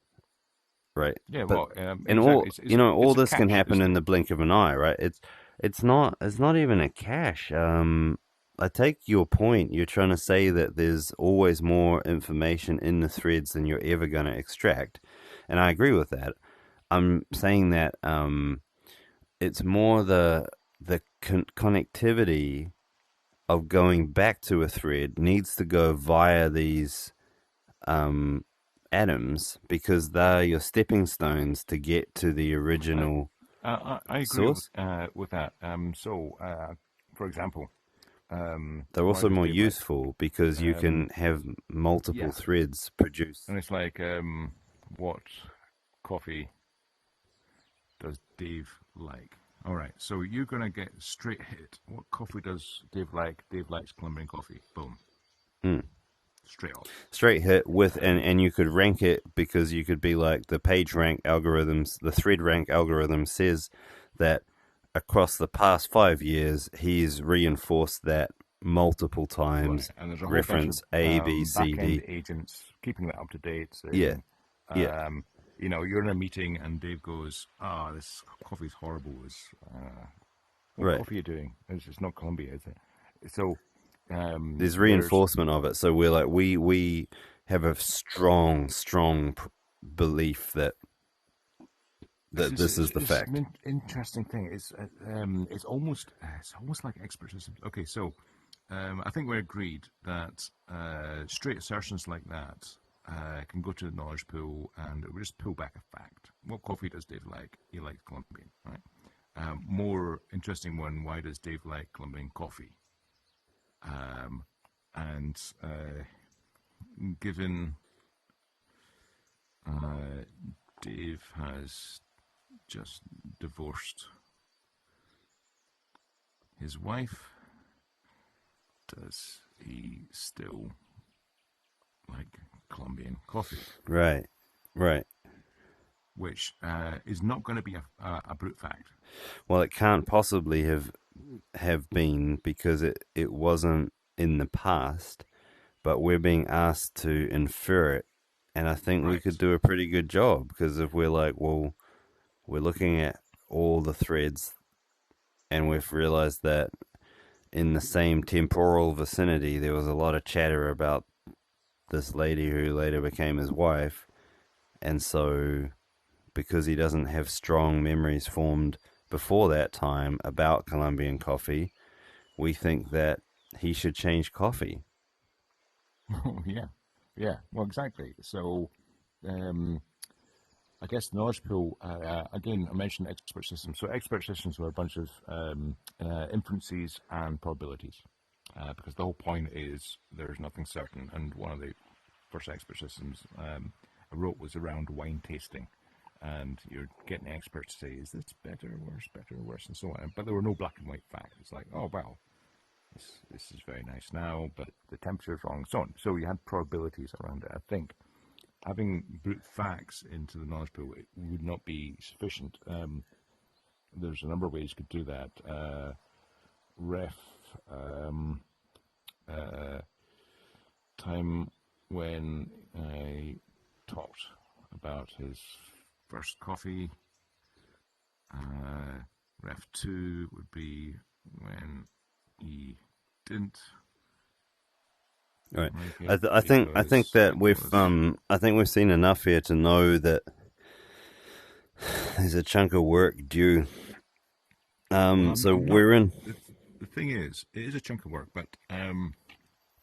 right? yeah, But well, and exactly. all It's a this can cache. happen in the blink of an eye, right? It's not even a cache. I take your point. You're trying to say that there's always more information in the threads than you're ever going to extract, and I agree with that. I'm saying that it's more the connectivity of going back to a thread needs to go via these um, atoms because they're your stepping stones to get to the Uh, original I agree source. with that. For example, They're why also does more Dave like? useful because you Um, can have multiple yeah, threads produce. and it's like, what coffee does Dave like? All right, so you're gonna get straight hit. What coffee does Dave like? Dave likes Colombian coffee. Boom, Hmm. straight off. Straight hit with Um, and you could rank it because you could be like the page rank algorithms, the thread rank algorithm says that across the past 5 years he's reinforced that multiple right, times, and there's a whole bunch of reference A, B, C, back end D. agents keeping that up to date. Yeah, Saying, yeah, um, you're in a meeting and Dave goes, "Ah, this coffee's horrible." What right. coffee are you doing? It's not Colombia, is it? So There's there's reinforcement of it, so we're like we have a strong belief that this is the it's fact. an interesting thing. It's almost like expert systems. Okay, so I think we're agreed that straight assertions like that can go to the knowledge pool and it will just pull back a fact. What coffee does Dave like? He likes Colombian, right? More interesting one. Why does Dave like Colombian coffee? And given Dave has just divorced his wife, does he still like Colombian coffee? Right, right. Which is not going to be a brute fact. Well, it can't possibly have been because it wasn't in the past, but we're being asked to infer it, and I think we could Right. do a pretty good job because if we're like, well, we're looking at all the threads, and we've realized that in the same temporal vicinity there was a lot of chatter about this lady who later became his wife, and so because he doesn't have strong memories formed before that time about Colombian coffee, we think that he should change coffee. Oh, yeah, yeah. Well, exactly. So, um, I guess the knowledge pool, again, I mentioned expert systems. So expert systems were a bunch of inferences and probabilities, because the whole point is there's nothing certain. And one of the first expert systems I wrote was around wine tasting. And you're getting experts to say, is this better or worse, and so on. But there were no black and white facts. It's like, oh, well, this is very nice now, but the temperature is wrong, and so on. So you had probabilities around it. I think having brute facts into the knowledge pool, it would not be sufficient. There's a number of ways you could do that. Ref time when I talked about his first coffee. Ref 2 would be when he didn't. Right. I think that we've seen enough here to know that there's a chunk of work due. We're in. The thing is, it is a chunk of work, but I'm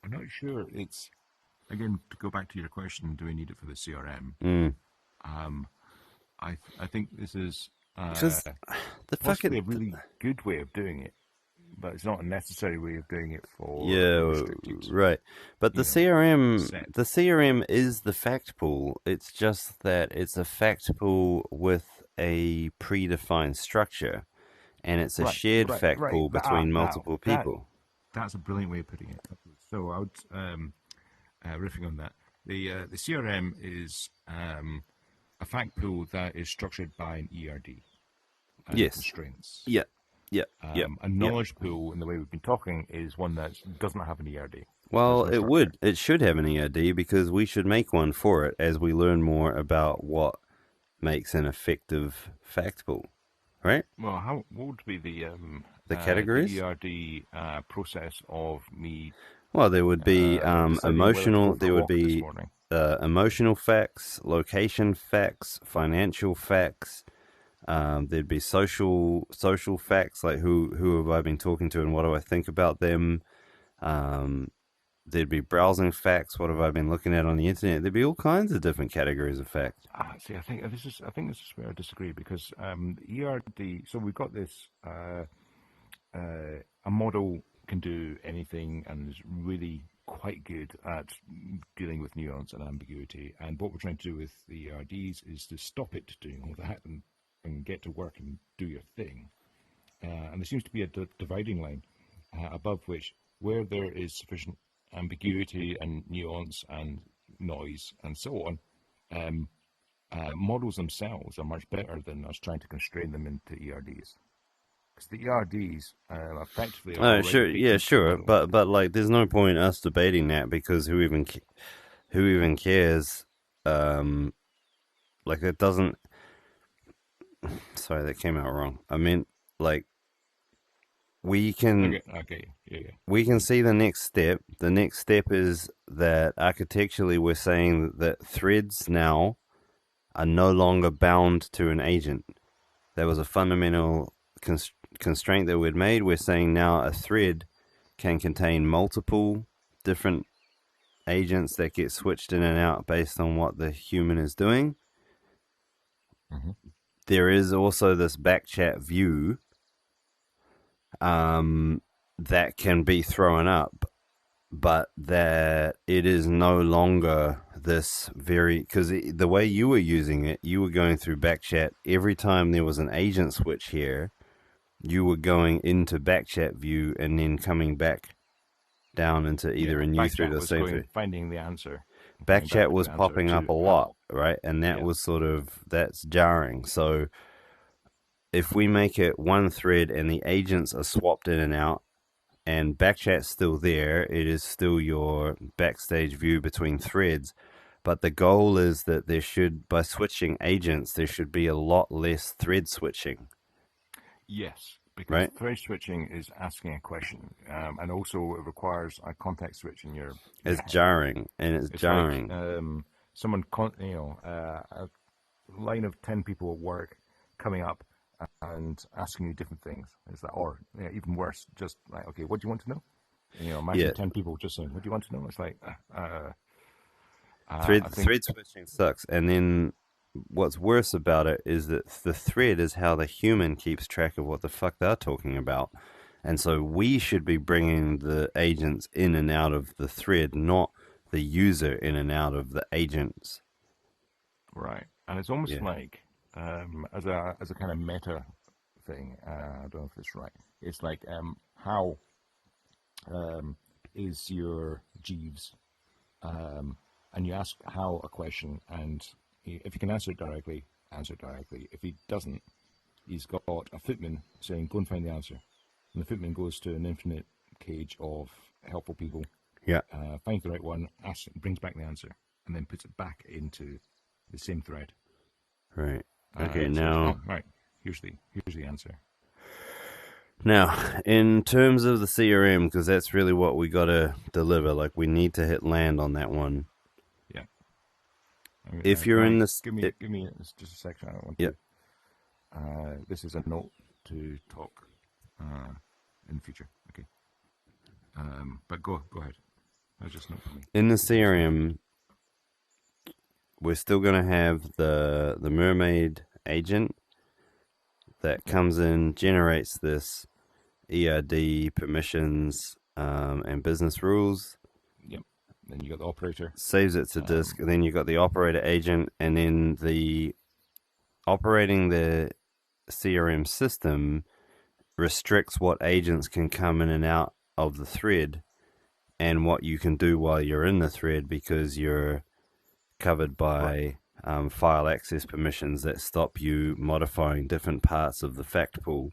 not sure it's. Again, to go back to your question, do we need it for the CRM? I think this is possibly a really good way of doing it, but it's not a necessary way of doing it for right. But the CRM is the fact pool. It's just that it's a fact pool with a predefined structure, and it's a shared fact pool between multiple people. That's a brilliant way of putting it. So I would riffing on that. The CRM is a fact pool that is structured by an ERD. Constraints. Yeah. A knowledge pool, in the way we've been talking, is one that doesn't have an ERD. Well, it should have an ERD, because we should make one for it as we learn more about what makes an effective fact pool, right? Well, what would be the categories? The ERD process of me? Well, there would be emotional. There would be emotional facts, location facts, financial facts. There'd be social facts, like who have I been talking to and what do I think about them. There'd be browsing facts. What have I been looking at on the internet? There'd be all kinds of different categories of facts. See, I think this is where I disagree, because ERD. So we've got this a model can do anything and is really quite good at dealing with nuance and ambiguity. And what we're trying to do with the ERDs is to stop it doing all that and get to work and do your thing. And there seems to be a dividing line above which, where there is sufficient ambiguity and nuance and noise and so on, models themselves are much better than us trying to constrain them into ERDs. Because the ERDs effectively are sure, but like, there's no point us debating that, because who even cares? Like, it doesn't. Sorry, that came out wrong. I mean, like, we can we can see the next step. The next step is that architecturally we're saying that threads now are no longer bound to an agent. That was a fundamental constraint that we'd made. We're saying now a thread can contain multiple different agents that get switched in and out based on what the human is doing. Mm-hmm. There is also this backchat view that can be thrown up, but that it is no longer this very, because the way you were using it, you were going through backchat every time there was an agent switch here. You were going into backchat view and then coming back down into either a new thread or the same thread. Finding the answer. Backchat was popping up a lot, right? And that was that's jarring. So if we make it one thread and the agents are swapped in and out, and backchat's still there, it is still your backstage view between threads. But the goal is that by switching agents, there should be a lot less thread switching. Yes, because thread switching is asking a question, and also it requires a context switch in your. It's jarring, and it's jarring. Like, a line of 10 people at work coming up and asking you different things. It's like, or even worse, just like, okay, what do you want to know? Imagine Yeah. 10 people just saying, what do you want to know? It's like, I think, Thread switching sucks. And then what's worse about it is that the thread is how the human keeps track of what the fuck they're talking about. And so we should be bringing the agents in and out of the thread, not the user in and out of the agents. right. And it's almost Yeah. like, as a kind of meta thing, I don't know if it's right. It's like, how is your Jeeves? And you ask how a question, and if he can answer it directly, answer it directly. If he doesn't, he's got a footman saying, go and find the answer. And the footman goes to an infinite cage of helpful people, Yeah. finds the right one, brings back the answer, and then puts it back into the same thread. Right. Okay. And says, Now, oh, right, here's the answer. now, in terms of the CRM, because that's really what we got to deliver. Like, we need to hit land on that one. Yeah. If you're in this, give me just a section. I want yeah. to. This is a note to talk in the future. Okay. But go ahead. That's just not for me. In the CRM, we're still going to have the mermaid agent that comes in, generates this ERD permissions and business rules. Yep. Then you got the operator. Saves it to disk, and then you got the operator agent, and then the operating the CRM system restricts what agents can come in and out of the thread and what you can do while you're in the thread, because you're covered by file access permissions that stop you modifying different parts of the fact pool.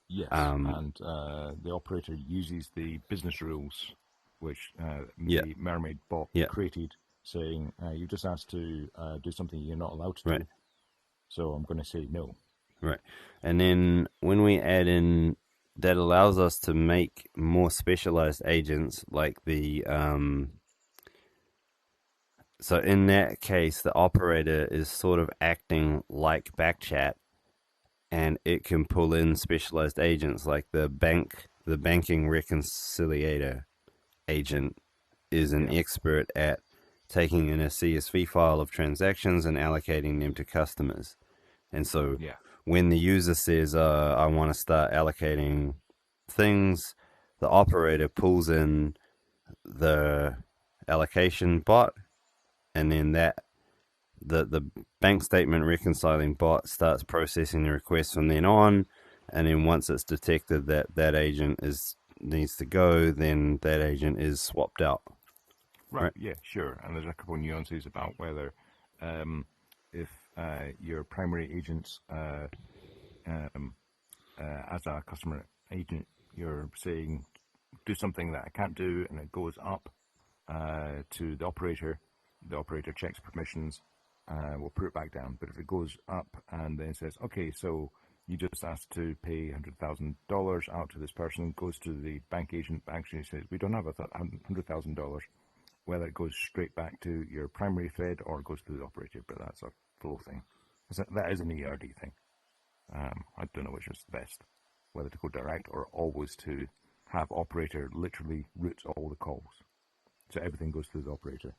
Yes, and the operator uses the business rules, which the mermaid bot created, saying you just asked to do something you're not allowed to do. So I'm going to say no. Right. And then when we add in, that allows us to make more specialized agents, like the so in that case, the operator is sort of acting like backchat, and it can pull in specialized agents like the banking reconciliator agent is an expert at taking in a CSV file of transactions and allocating them to customers. And so when the user says, I want to start allocating things, the operator pulls in the allocation bot, and then the bank statement reconciling bot starts processing the request from then on. And then once it's detected that agent needs to go, then that agent is swapped out. Right. Yeah, sure. And there's a couple of nuances about whether if your primary agents, as a customer agent, you're saying do something that I can't do, and it goes up to the operator checks permissions, we'll put it back down. But if it goes up and then says, okay, so you just asked to pay $100,000 out to this person, goes to the bank agent, actually says, we don't have $100,000, whether it goes straight back to your primary thread or it goes to the operator, but that's a flow thing. That is an ERD thing. I don't know which is the best, whether to go direct or always to have operator literally routes all the calls. So everything goes through the operator.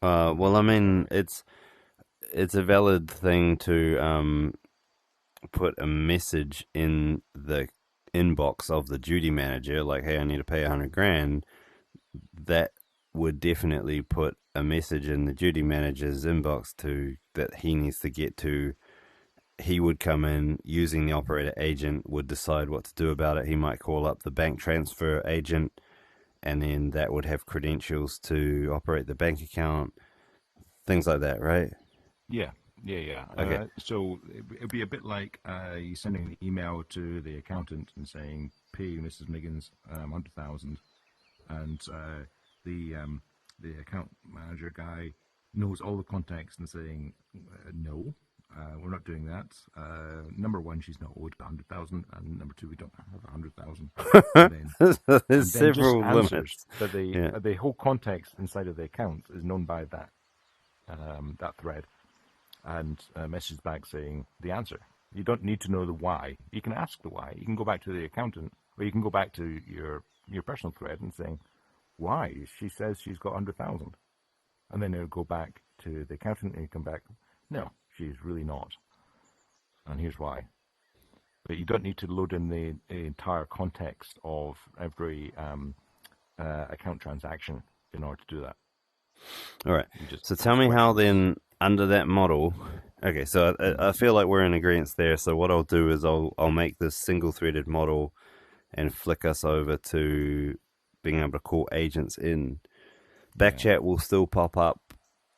Well, I mean, it's a valid thing to put a message in the inbox of the duty manager, like, hey, I need to pay $100,000. That would definitely put a message in the duty manager's inbox that he needs to get to. He would come in using the operator agent, would decide what to do about it. He might call up the bank transfer agent, and then that would have credentials to operate the bank account, things like that, right? Yeah. Okay. So it'd be a bit like you sending an email to the accountant and saying, pay Mrs. Miggins $100,000, and the account manager guy knows all the context and saying, no, we're not doing that. Number one, she's not owed 100,000, and number two, we don't have 100,000. There's several limits. But the whole context inside of the account is known by that thread, and a message back saying the answer. You don't need to know the why. You can ask the why. You can go back to the accountant, or you can go back to your personal thread and saying, why? She says she's got 100,000. And then it'll go back to the accountant and you come back, no, she's really not. And here's why. But you don't need to load in the entire context of every account transaction in order to do that. All right. So tell me how then, under that model, okay, so I feel like we're in agreement there. So what I'll do is I'll make this single-threaded model and flick us over to being able to call agents in. Backchat will still pop up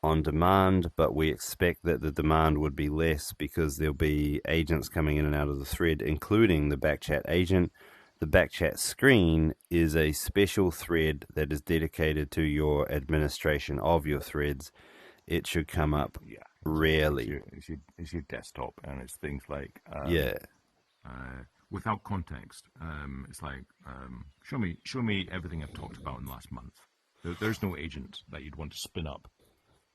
on demand, but we expect that the demand would be less because there'll be agents coming in and out of the thread, including the backchat agent. The backchat screen is a special thread that is dedicated to your administration of your threads. It should come up rarely. It's your desktop, and it's things like without context. It's like show me everything I've talked about in the last month. There's no agent that you'd want to spin up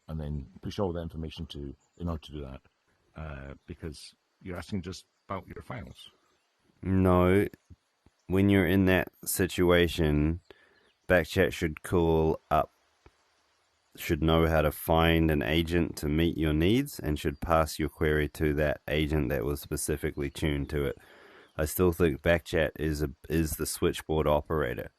and then push all the information to in order to do that, because you're asking just about your files. No. When you're in that situation, backchat should call up, should know how to find an agent to meet your needs, and should pass your query to that agent that was specifically tuned to it. I still think backchat is the switchboard operator,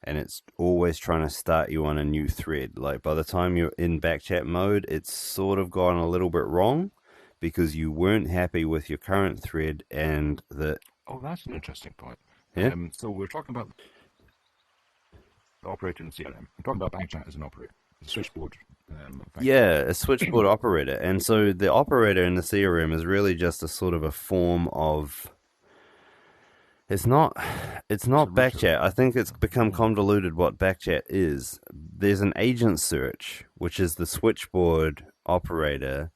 and it's always trying to start you on a new thread. Like by the time you're in backchat mode, it's sort of gone a little bit wrong because you weren't happy with your current thread and the... Oh, that's an interesting point. Yeah? So we're talking about the operator in CRM. I'm talking about backchat as an operator, a switchboard. A switchboard operator. And so the operator in the CRM is really just a sort of a form of... It's not backchat. I think it's become convoluted what backchat is. There's an agent search, which is the switchboard operator,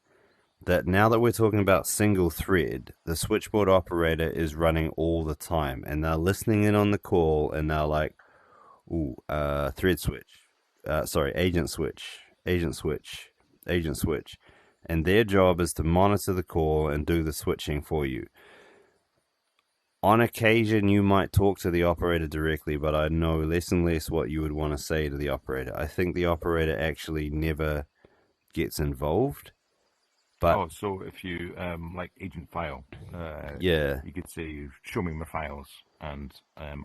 that now that we're talking about single thread, the switchboard operator is running all the time, and they're listening in on the call, and they're like, ooh, thread switch, agent switch, agent switch, agent switch. And their job is to monitor the call and do the switching for you. On occasion, you might talk to the operator directly, but I know less and less what you would want to say to the operator. I think the operator actually never gets involved. But so if you like agent file, you could say, show me my files, and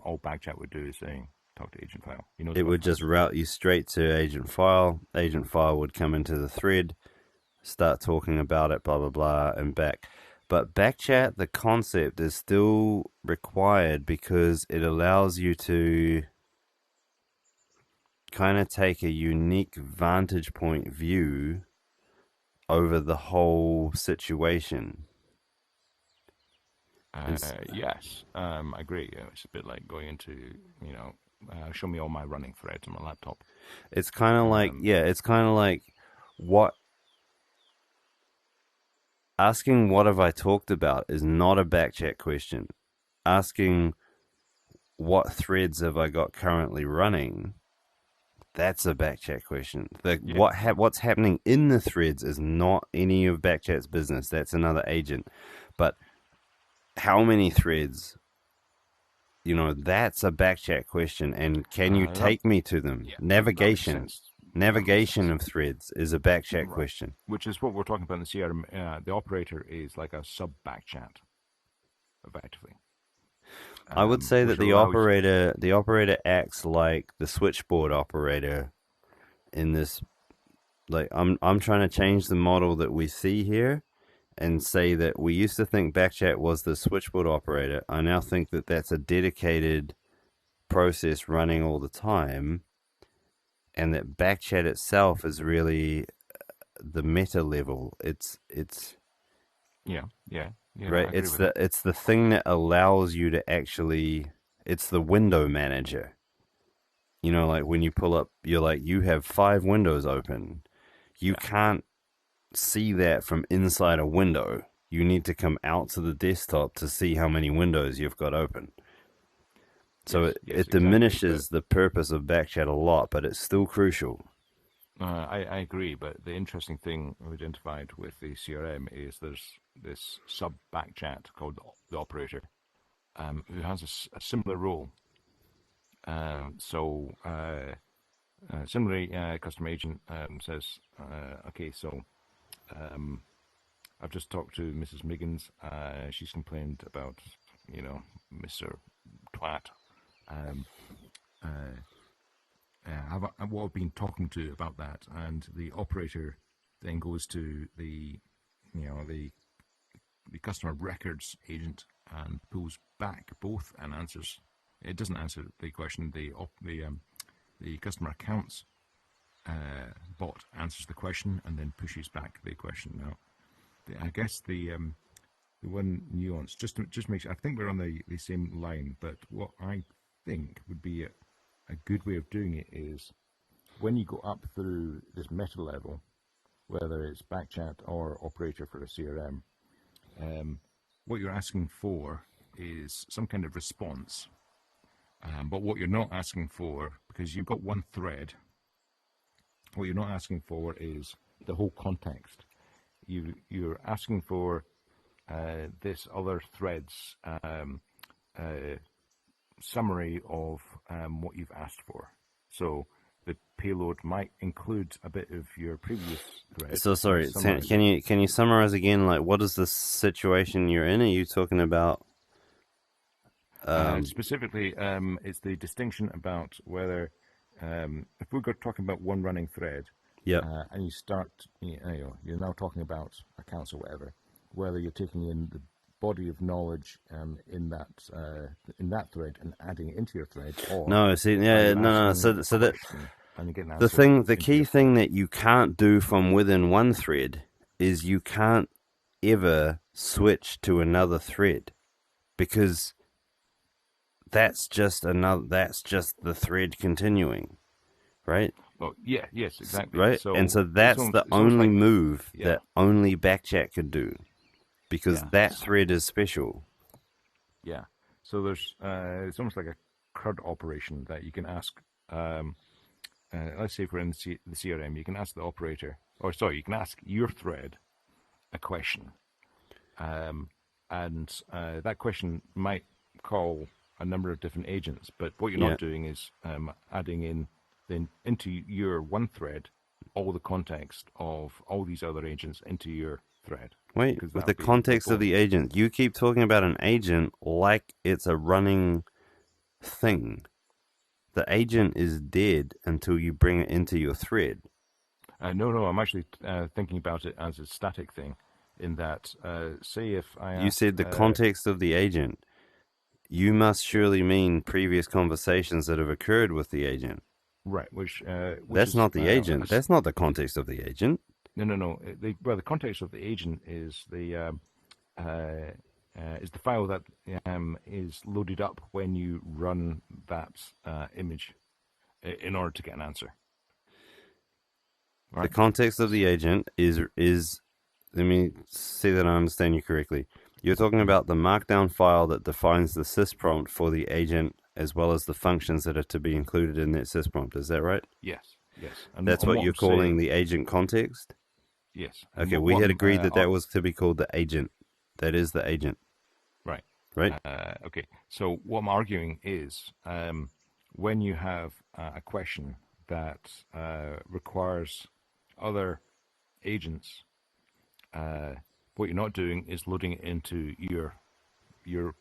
all backchat would do is saying, talk to agent file. It would just route you straight to agent file. Agent file would come into the thread, start talking about it, blah, blah, blah, and back. But backchat, the concept is still required because it allows you to kind of take a unique vantage point view over the whole situation. Yes, I agree. It's a bit like going into, show me all my running threads on my laptop. It's kind of like, asking what have I talked about is not a backchat question. Asking what threads have I got currently running, that's a backchat question. What's happening in the threads is not any of backchat's business. That's another agent. But how many threads, that's a backchat question. And can you take me to them? Navigation of threads is a backchat question. Which is what we're talking about in the CRM. The operator is like a sub-backchat, effectively. I would say that the operator acts like the switchboard operator in this. Like I'm trying to change the model that we see here and say that we used to think backchat was the switchboard operator. I now think that that's a dedicated process running all the time, and that backchat itself is really the meta level. It's right. It's the thing that allows you to actually. It's the window manager. Like when you pull up, you have 5 windows open. You can't see that from inside a window. You need to come out to the desktop to see how many windows you've got open. So it diminishes the purpose of backchat a lot, but it's still crucial. I agree, but the interesting thing we identified with the CRM is there's this sub backchat called the operator, who has a similar role. Similarly, customer agent says, okay, so I've just talked to Mrs. Miggins. She's complained about, Mr. Twat. Um, what I've been talking to about that, and the operator then goes to the customer records agent and pulls back both and answers. It doesn't answer the question. The customer accounts bot answers the question and then pushes back the question. Now, I guess the one nuance just makes. I think we're on the same line, but what I think would be a good way of doing it is when you go up through this meta level, whether it's backchat or operator for a CRM, what you're asking for is some kind of response. But what you're not asking for, because you've got one thread, what you're not asking for is the whole context. You're asking for this other thread's summary of what you've asked for. So the payload might include a bit of your previous thread. So sorry, can you summarize again? Like, what is the situation you're in? Are you talking about? Specifically, it's the distinction about whether, if we're talking about one running thread, and you start, you're now talking about accounts or whatever, whether you're taking in the body of knowledge in that thread and adding it into your thread, or no. So that the key thing that you can't do from within one thread is you can't ever switch to another thread, because that's just the thread continuing, right? Well, yes, exactly. Right, so that's the only move that only backchat could do, because that thread is special. Yeah. So there's it's almost like a CRUD operation that you can ask. Let's say if we're in the CRM, you can ask the operator, you can ask your thread a question, and that question might call a number of different agents, but what you're not doing is adding in then into your one thread all the context of all these other agents into your thread. Wait, with the context of the agent, you keep talking about an agent like it's a running thing. The agent is dead until you bring it into your thread. No, I'm actually thinking about it as a static thing, in that, say if I ask, you said the context of the agent. You must surely mean previous conversations that have occurred with the agent. Right, which that's not the agent. That's not the context of the agent. No. The context of the agent is the file that is loaded up when you run that image in order to get an answer. Right? The context of the agent is. Let me see that I understand you correctly. You're talking about the markdown file that defines the sysprompt for the agent, as well as the functions that are to be included in that sysprompt. Is that right? Yes. And that's what you're calling the agent context? Yes. Okay, we had agreed that was to be called the agent. That is the agent. Right. Okay, so what I'm arguing is when you have a question that requires other agents, what you're not doing is loading it into your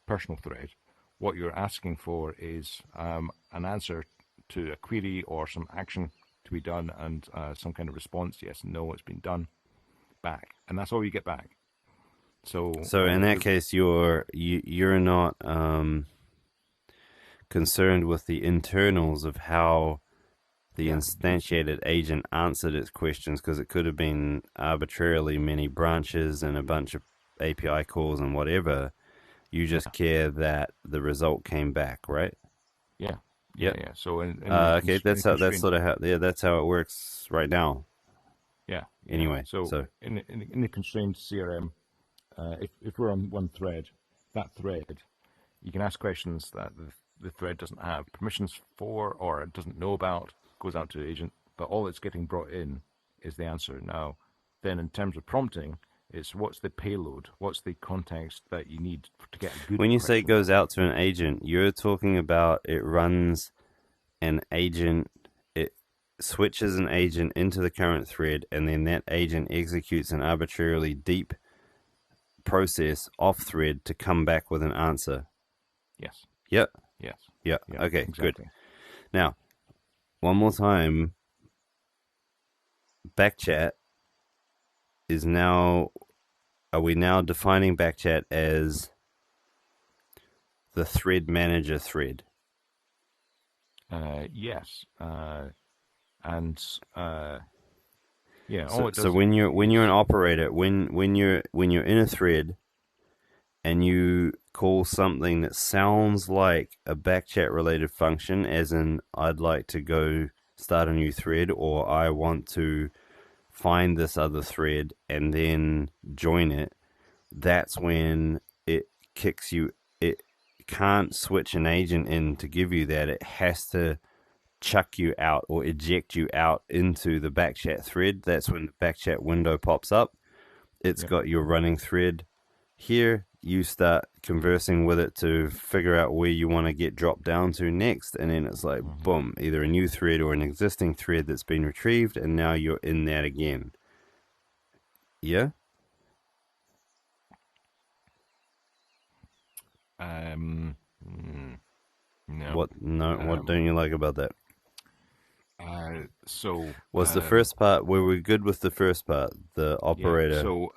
personal thread. What you're asking for is an answer to a query or some action to be done, and some kind of response, yes, no, it's been done, back, and that's all you get back. So in that case, you're not concerned with the internals of how the instantiated agent answered its questions, because it could have been arbitrarily many branches and a bunch of API calls and whatever. You just care that the result came back, right? Yeah. So okay, that's how it works right now. Yeah. Anyway, so in the constrained CRM, if we're on one thread, that thread, you can ask questions that the thread doesn't have permissions for or it doesn't know about. Goes out to the agent, but all that's getting brought in is the answer. Now, then in terms of prompting, it's what's the payload, what's the context that you need to get a good. When you say it goes out to an agent, you're talking about it runs an agent, it switches an agent into the current thread, and then that agent executes an arbitrarily deep process off thread to come back with an answer. Yes. Yep. Yes. Yeah. Okay, exactly. good. Now, one more time, backchat is now, are we now defining backchat as the thread manager thread? Yes. Yeah. So when you're an operator, when you're in a thread and you call something that sounds like a backchat related function, as in I'd like to go start a new thread, or I want to find this other thread and then join it, that's when it kicks you. It can't switch an agent in to give you that. It has to chuck you out or eject you out into the backchat thread. That's when the backchat window pops up. It's got your running thread here. You start conversing with it to figure out where you want to get dropped down to next, and then it's like boom, either a new thread or an existing thread that's been retrieved, and now you're in that again. Yeah. No. What don't you like about that? So was the first part, were we good with the first part, the operator? Yeah, so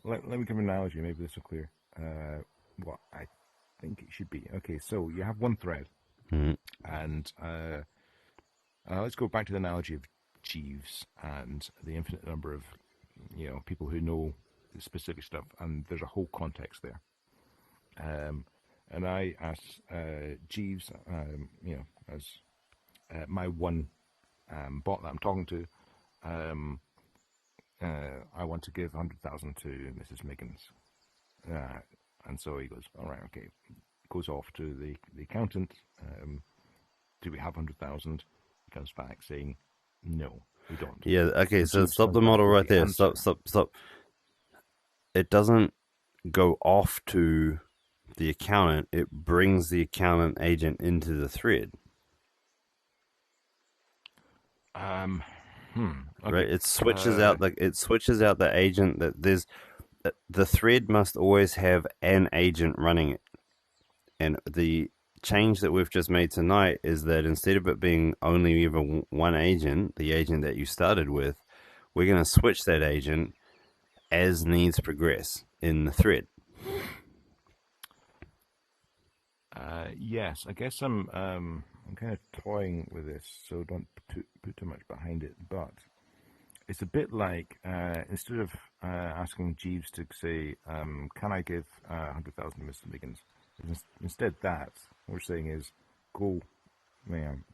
let me give an analogy, maybe this will clear what I think it should be. Okay, so you have one thread, and let's go back to the analogy of Jeeves and the infinite number of people who know specific stuff, and there's a whole context there. And I asked Jeeves, as my one bot that I'm talking to, I want to give 100,000 to Mrs. Miggins. And so he goes, all right, okay. Goes off to the accountant. Do we have 100,000? He comes back saying, no, we don't. Yeah, okay, so stop the model right there. Stop. It doesn't go off to the accountant. It brings the accountant agent into the thread. Okay. Right, it switches out the agent. That there's the thread must always have an agent running it, and the change that we've just made tonight is that instead of it being only ever one agent, the agent that you started with, we're going to switch that agent as needs progress in the thread. Yes, I guess I'm kind of toying with this, so don't put too much behind it. But it's a bit like instead of asking Jeeves to say, "Can I give 100,000 to Mr. Miggins?" Instead, that what we're saying is, "Go,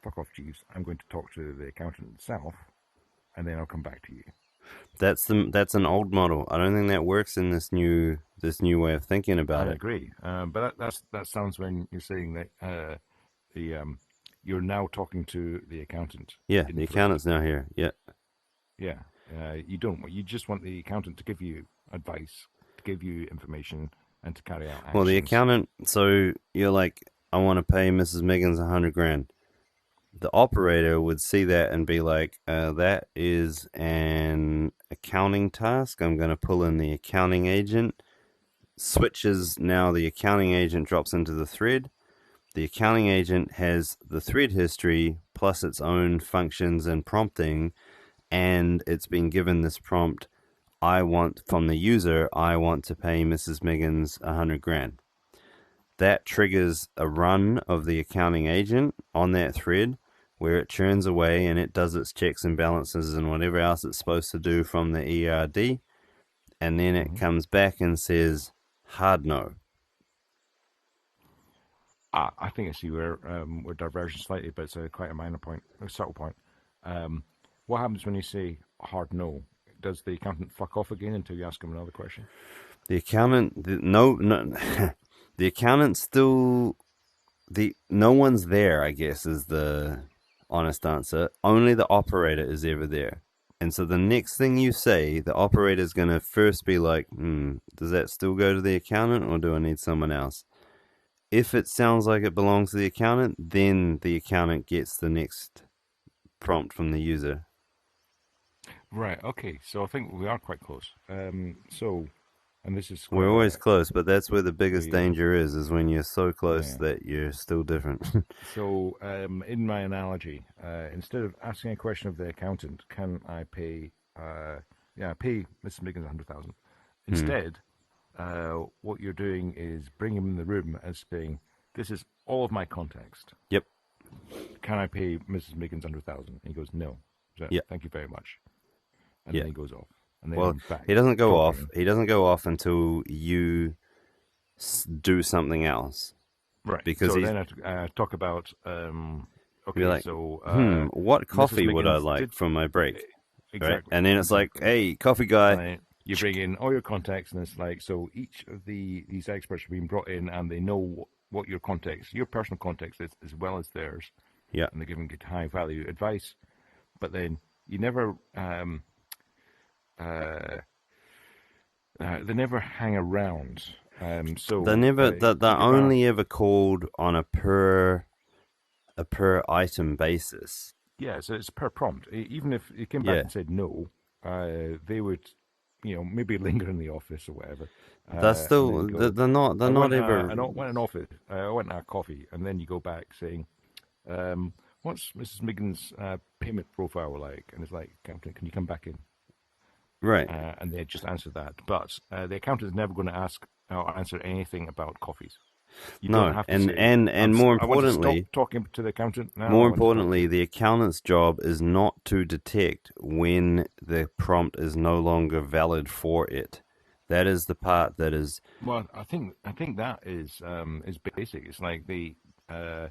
fuck off, Jeeves. I'm going to talk to the accountant itself, and then I'll come back to you." That's an old model. I don't think that works in this new way of thinking about it. I agree, but that sounds when you're saying that you're now talking to the accountant. Yeah, the accountant's now here. Yeah. Yeah, you don't. You just want the accountant to give you advice, to give you information, and to carry out actions. Well, the accountant. So you're like, I want to pay Mrs. Miggins 100 grand. The operator would see that and be like, that is an accounting task. I'm going to pull in the accounting agent. Switches, now the accounting agent drops into the thread. The accounting agent has the thread history plus its own functions and prompting, and it's been given this prompt, from the user, I want to pay Mrs. Miggins 100 grand. That triggers a run of the accounting agent on that thread, where it churns away and it does its checks and balances and whatever else it's supposed to do from the ERD, and then it comes back and says, hard no. I think I see where we're diverging slightly, but it's quite a minor point, a subtle point. What happens when you say hard no? Does the accountant fuck off again until you ask him another question? The accountant, no, the accountant still, no one's there, I guess, is the honest answer. Only the operator is ever there. And so the next thing you say, the operator is going to first be like, does that still go to the accountant or do I need someone else? If it sounds like it belongs to the accountant, then the accountant gets the next prompt from the user. Right. Okay. So I think we are quite close. And this is We're quite always close, but that's where the biggest we, danger is when you're so close yeah. that you're still different. So, in my analogy, instead of asking a question of the accountant, can I pay, pay Mrs. Miggins 100,000? Hmm. Instead, what you're doing is bring him in the room and saying, "This is all of my context. Yep. Can I pay Mrs. Miggins 100,000?" He goes, "No." So, Yep. thank you very much. And Yeah. then he goes off, and then Well, I'm back he doesn't go off. talking. He doesn't go off until you do something else. Right. Because So he's then I talk about, be okay, like, so what Mrs. coffee would I Miggins like did for my break? Right? exactly, And then it's like, exactly. hey, coffee guy. And then you bring in all your contacts, and it's like, so each of these experts are being brought in, and they know what your context, your personal context is, as well as theirs, Yeah. and they're giving good high value advice. But then you never, they never hang around. They're You get asked, only ever called on a per item basis. yeah, so it's per prompt. Even if you came back Yeah. and said no, they would, maybe linger in the office or whatever, They're and then still go. they're not ever. I went an office. I went and a coffee, and then you go back saying, "What's Mrs. Miggins' payment profile like?" And it's like, "Captain, can you come back in?" Right. And they just answer that. But the accountant is never going to ask or answer anything about coffees. You don't No. have to And say, more I want to stop importantly, talking to the accountant now. I want to talk to you. the accountant's job is not to detect when the prompt is no longer valid for it. That is the part that is. Well, I think that is basic. It's like uh,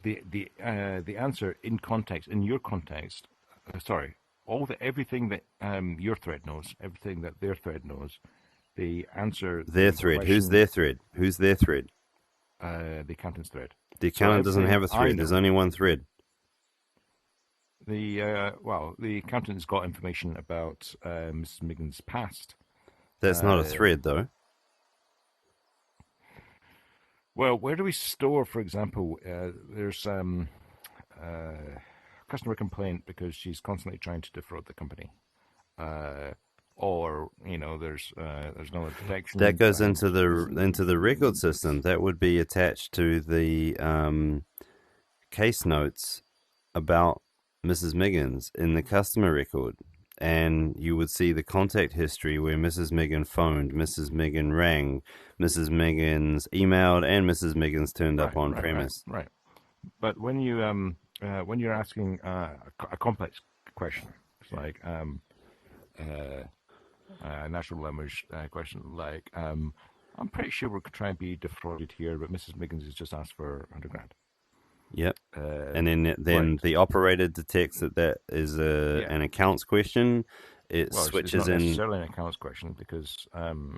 the answer in context, in your context. Sorry, everything that your thread knows, everything that their thread knows. They answer Their the thread. Who's question, their thread? Who's their thread? the accountant's thread. The So accountant doesn't everything have a I thread. There's know, only one thread. the accountant's got information about Mrs. Miggins' past. That's not a Uh, thread, though. well, where do we store, for example, there's customer complaint because she's constantly trying to defraud the company, or there's no That detection. goes into Isn't the record system. That would be attached to the case notes about Mrs. Miggins in the customer record. And you would see the contact history where Mrs. Miggin phoned, Mrs. Miggin rang, Mrs. Miggins emailed, and Mrs. Miggins turned up right, on right, right, premise. right. But when you're asking a complex question, it's like natural language question, like I'm pretty sure we're trying to be defrauded here, but Mrs. Miggins has just asked for 100 grand. Yep. Uh, And then right. the operator detects that is Yeah. an accounts question. It Well, it's switches not in. necessarily an accounts question because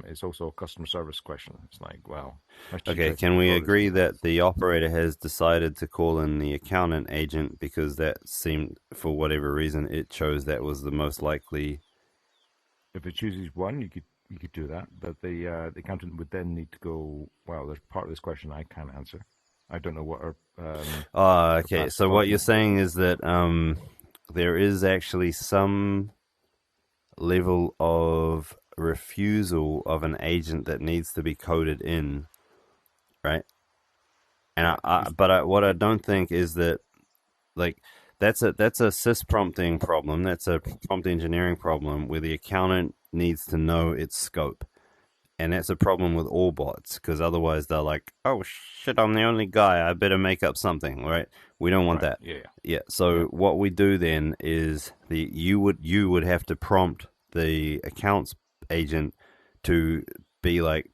it's also a customer service question. It's like, well, how she Okay, tried to can we defraud us agree people. that the operator has decided to call in the accountant agent because that seemed, for whatever reason, it chose that was the most likely. If it chooses one, you could do that, but the accountant would then need to go. Well, there's part of this question I can't answer. I don't know what her Okay. past So what you're contact. saying is that there is actually some level of refusal of an agent that needs to be coded in, right? And Yeah, what I don't think is that, like, that's a sys prompting problem. That's a prompt engineering problem where the accountant needs to know its scope. And that's a problem with all bots because otherwise they're like, oh shit, I'm the only guy. I better make up something, right? We don't want right. that. Yeah, Yeah. yeah, So what we do then is you would have to prompt the accounts agent to be like,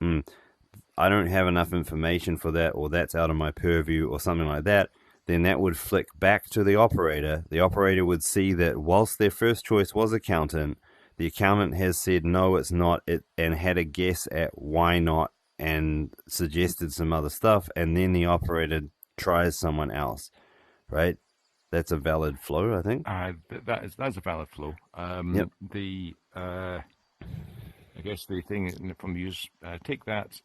I don't have enough information for that, or that's out of my purview, or something like that. Then that would flick back to the operator. The operator would see that whilst their first choice was accountant, the accountant has said no, it's not, and had a guess at why not, and suggested some other stuff, and then the operator tries someone else. right? That's a valid flow, I think. That's a valid flow. Yep. I guess the thing from the use, take that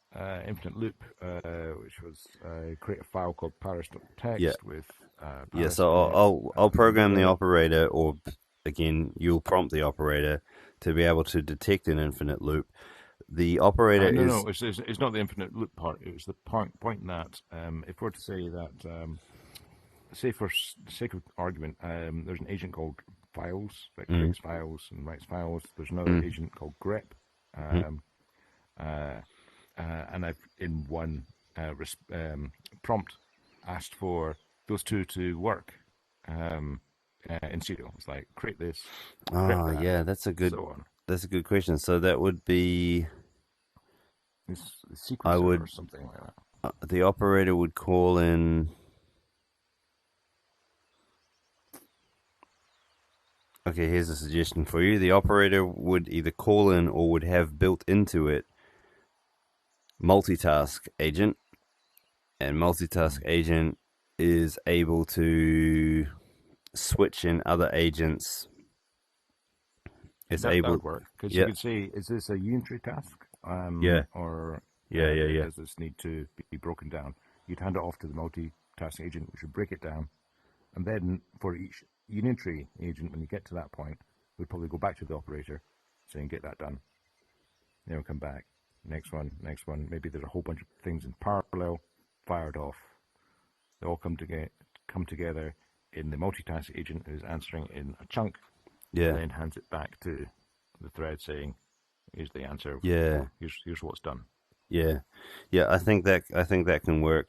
infinite loop, which was create a file called Yeah. paris.text with Yeah. paris So in it. I'll program the Let it. operator, or again, you'll prompt the operator to be able to detect an infinite loop. The operator No, is no, it's not the infinite loop part. It's the point that if we're to say that, say for the sake of argument, there's an agent called files that mm, creates files and writes files. There's another mm, agent called grep. mm. Um, and I've in one prompt asked for those two to work in serial. It's like create this, grep that, Yeah, so on. that's a good question. So that would be, This I sequencer or would something like that. the operator would call in. Okay, here's a suggestion for you. The operator would either call in or would have built into it multitask agent, and multitask Mm. agent is able to switch in other agents. It's That able, would work because you yeah, could say, is this a unitary task, yeah, or yeah, yeah, yeah, does this need to be broken down? You'd hand it off to the multitask agent, which would break it down, and then for each unitary agent, when you get to that point, we'd probably go back to the operator, saying, "Get that done." Then we'll come back. Next one, next one. Maybe there's a whole bunch of things in parallel, fired off. They all come together in the multitask agent who's answering in a chunk, and yeah, then hands it back to the thread saying, "Here's the answer, yeah, or here's what's done." yeah, yeah. I think that can work.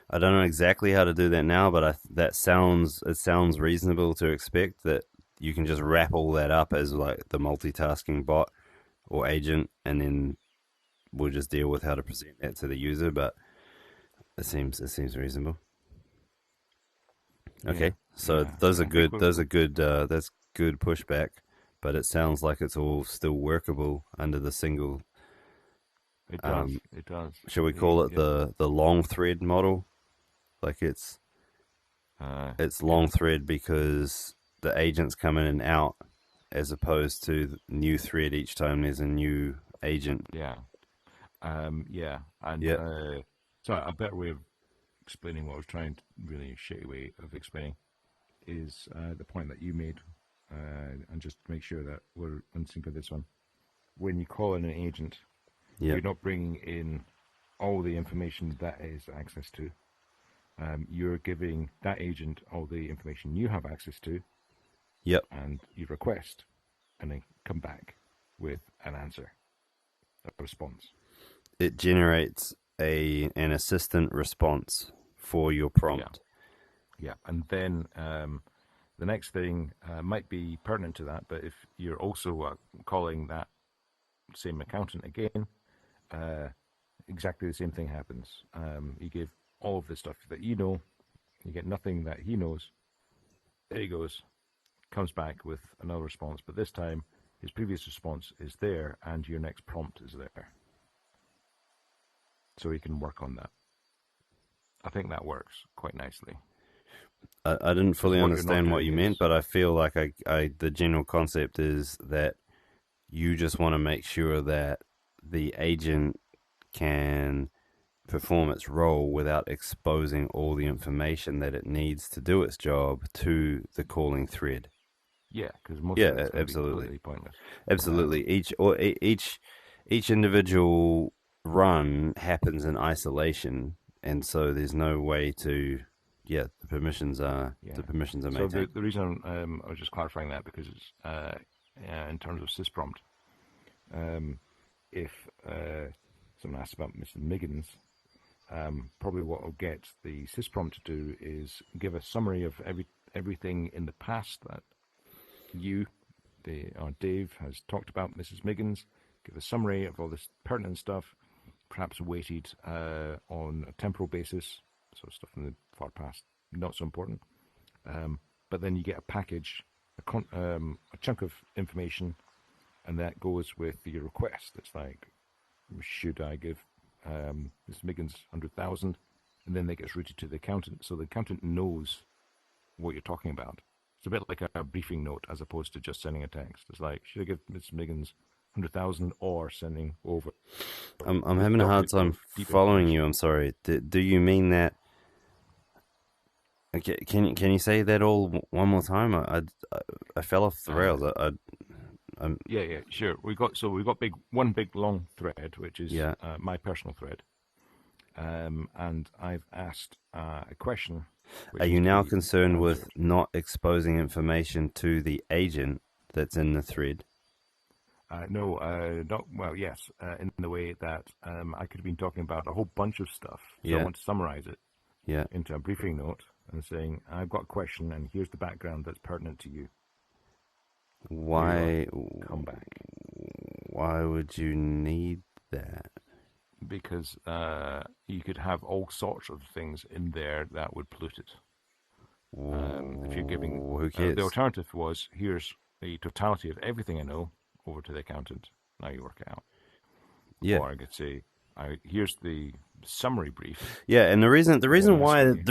I don't know exactly how to do that now, but it sounds reasonable to expect that you can just wrap all that up as like the multitasking bot or agent, and then we'll just deal with how to present that to the user. But it seems reasonable. Yeah, Okay, so yeah. I think those are good. That's good pushback, but it sounds like it's all still workable under the single. it does. Um, It does. shall we call it Yeah. the long thread model? Like it's Yeah. long thread because the agents come in and out, as opposed to new thread each time there's a new agent. Yeah. Yeah. And Yep. so a better way of explaining what I was trying to, really shitty way of explaining, is the point that you made, and just to make sure that we're in sync with this one. When you call in an agent, you're Yep. not bringing in all the information that is access to. You're giving that agent all the information you have access to, Yep. and you request, and then come back with an answer, a response. It generates an assistant response for your Yeah, prompt. yeah. And then the next thing might be pertinent to that, but if you're also calling that same accountant again, exactly the same thing happens. You give all of the stuff that you know, you get nothing that he knows. There he goes, comes back with another response, but this time his previous response is there and your next prompt is there. So he can work on that. I think that works quite nicely. I didn't Because fully what you're not understand what you doing meant, is, but I feel like the general concept is that you just want to make sure that the agent can perform its role without exposing all the information that it needs to do its job to the calling thread. yeah, because most of Yeah, it's going to be absolutely, completely pointless. absolutely. Each individual run happens in isolation, and so there's no way to. Yeah, Yeah. the permissions are So maintained. the reason I was just clarifying that because it's in terms of sysprompt, if someone asks about Mrs. Miggins, probably what I'll get the sysprompt to do is give a summary of everything in the past that you, Dave, has talked about Mrs. Miggins. Give a summary of all this pertinent stuff, perhaps weighted on a temporal basis, so stuff in the far past, not so important. But then you get a package, a chunk of information, and that goes with your request. It's like, should I give Mrs. Miggins 100,000? and then that gets routed to the accountant. So the accountant knows what you're talking about. It's a bit like a briefing note as opposed to just sending a text. It's like, should I give Ms. Miggins 100,000 or sending over? I'm having a hard time deep following you. information. I'm sorry. Do you mean that? Okay, can you say that all one more time? I fell off the rails. I'm Yeah, sure. We've got one big long thread, which is yeah. my personal thread, and I've asked a question, Are which you is to now be concerned with answered. not exposing information to the agent that's in the thread? No, not well. Yes, in the way that I could have been talking about a whole bunch of stuff, so I Yeah, want to summarize it yeah. into a briefing note and saying, I've got a question, and here's the background that's pertinent to you. Here you are. Why Come back. why would you need that? Because you could have all sorts of things in there that would pollute it. If you're giving, Who the cares? alternative was, here's the totality of everything I know over to the accountant. Now you work it out. Yeah. Or I could say, here's the summary brief. Yeah, and the Then reason ask why me.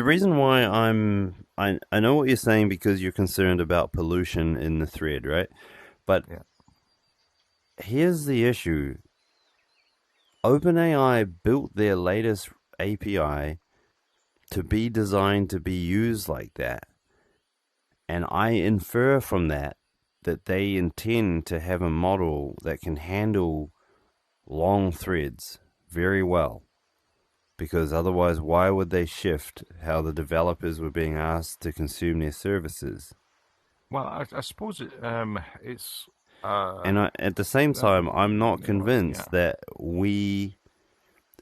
I know what you're saying because you're concerned about pollution in the thread, right? But Yeah. here's the issue. OpenAI built their latest API to be designed to be used like that. And I infer from that they intend to have a model that can handle long threads very well. Because otherwise, why would they shift how the developers were being asked to consume their services? Well, I suppose it's. And at the same time, I'm not Yeah. convinced that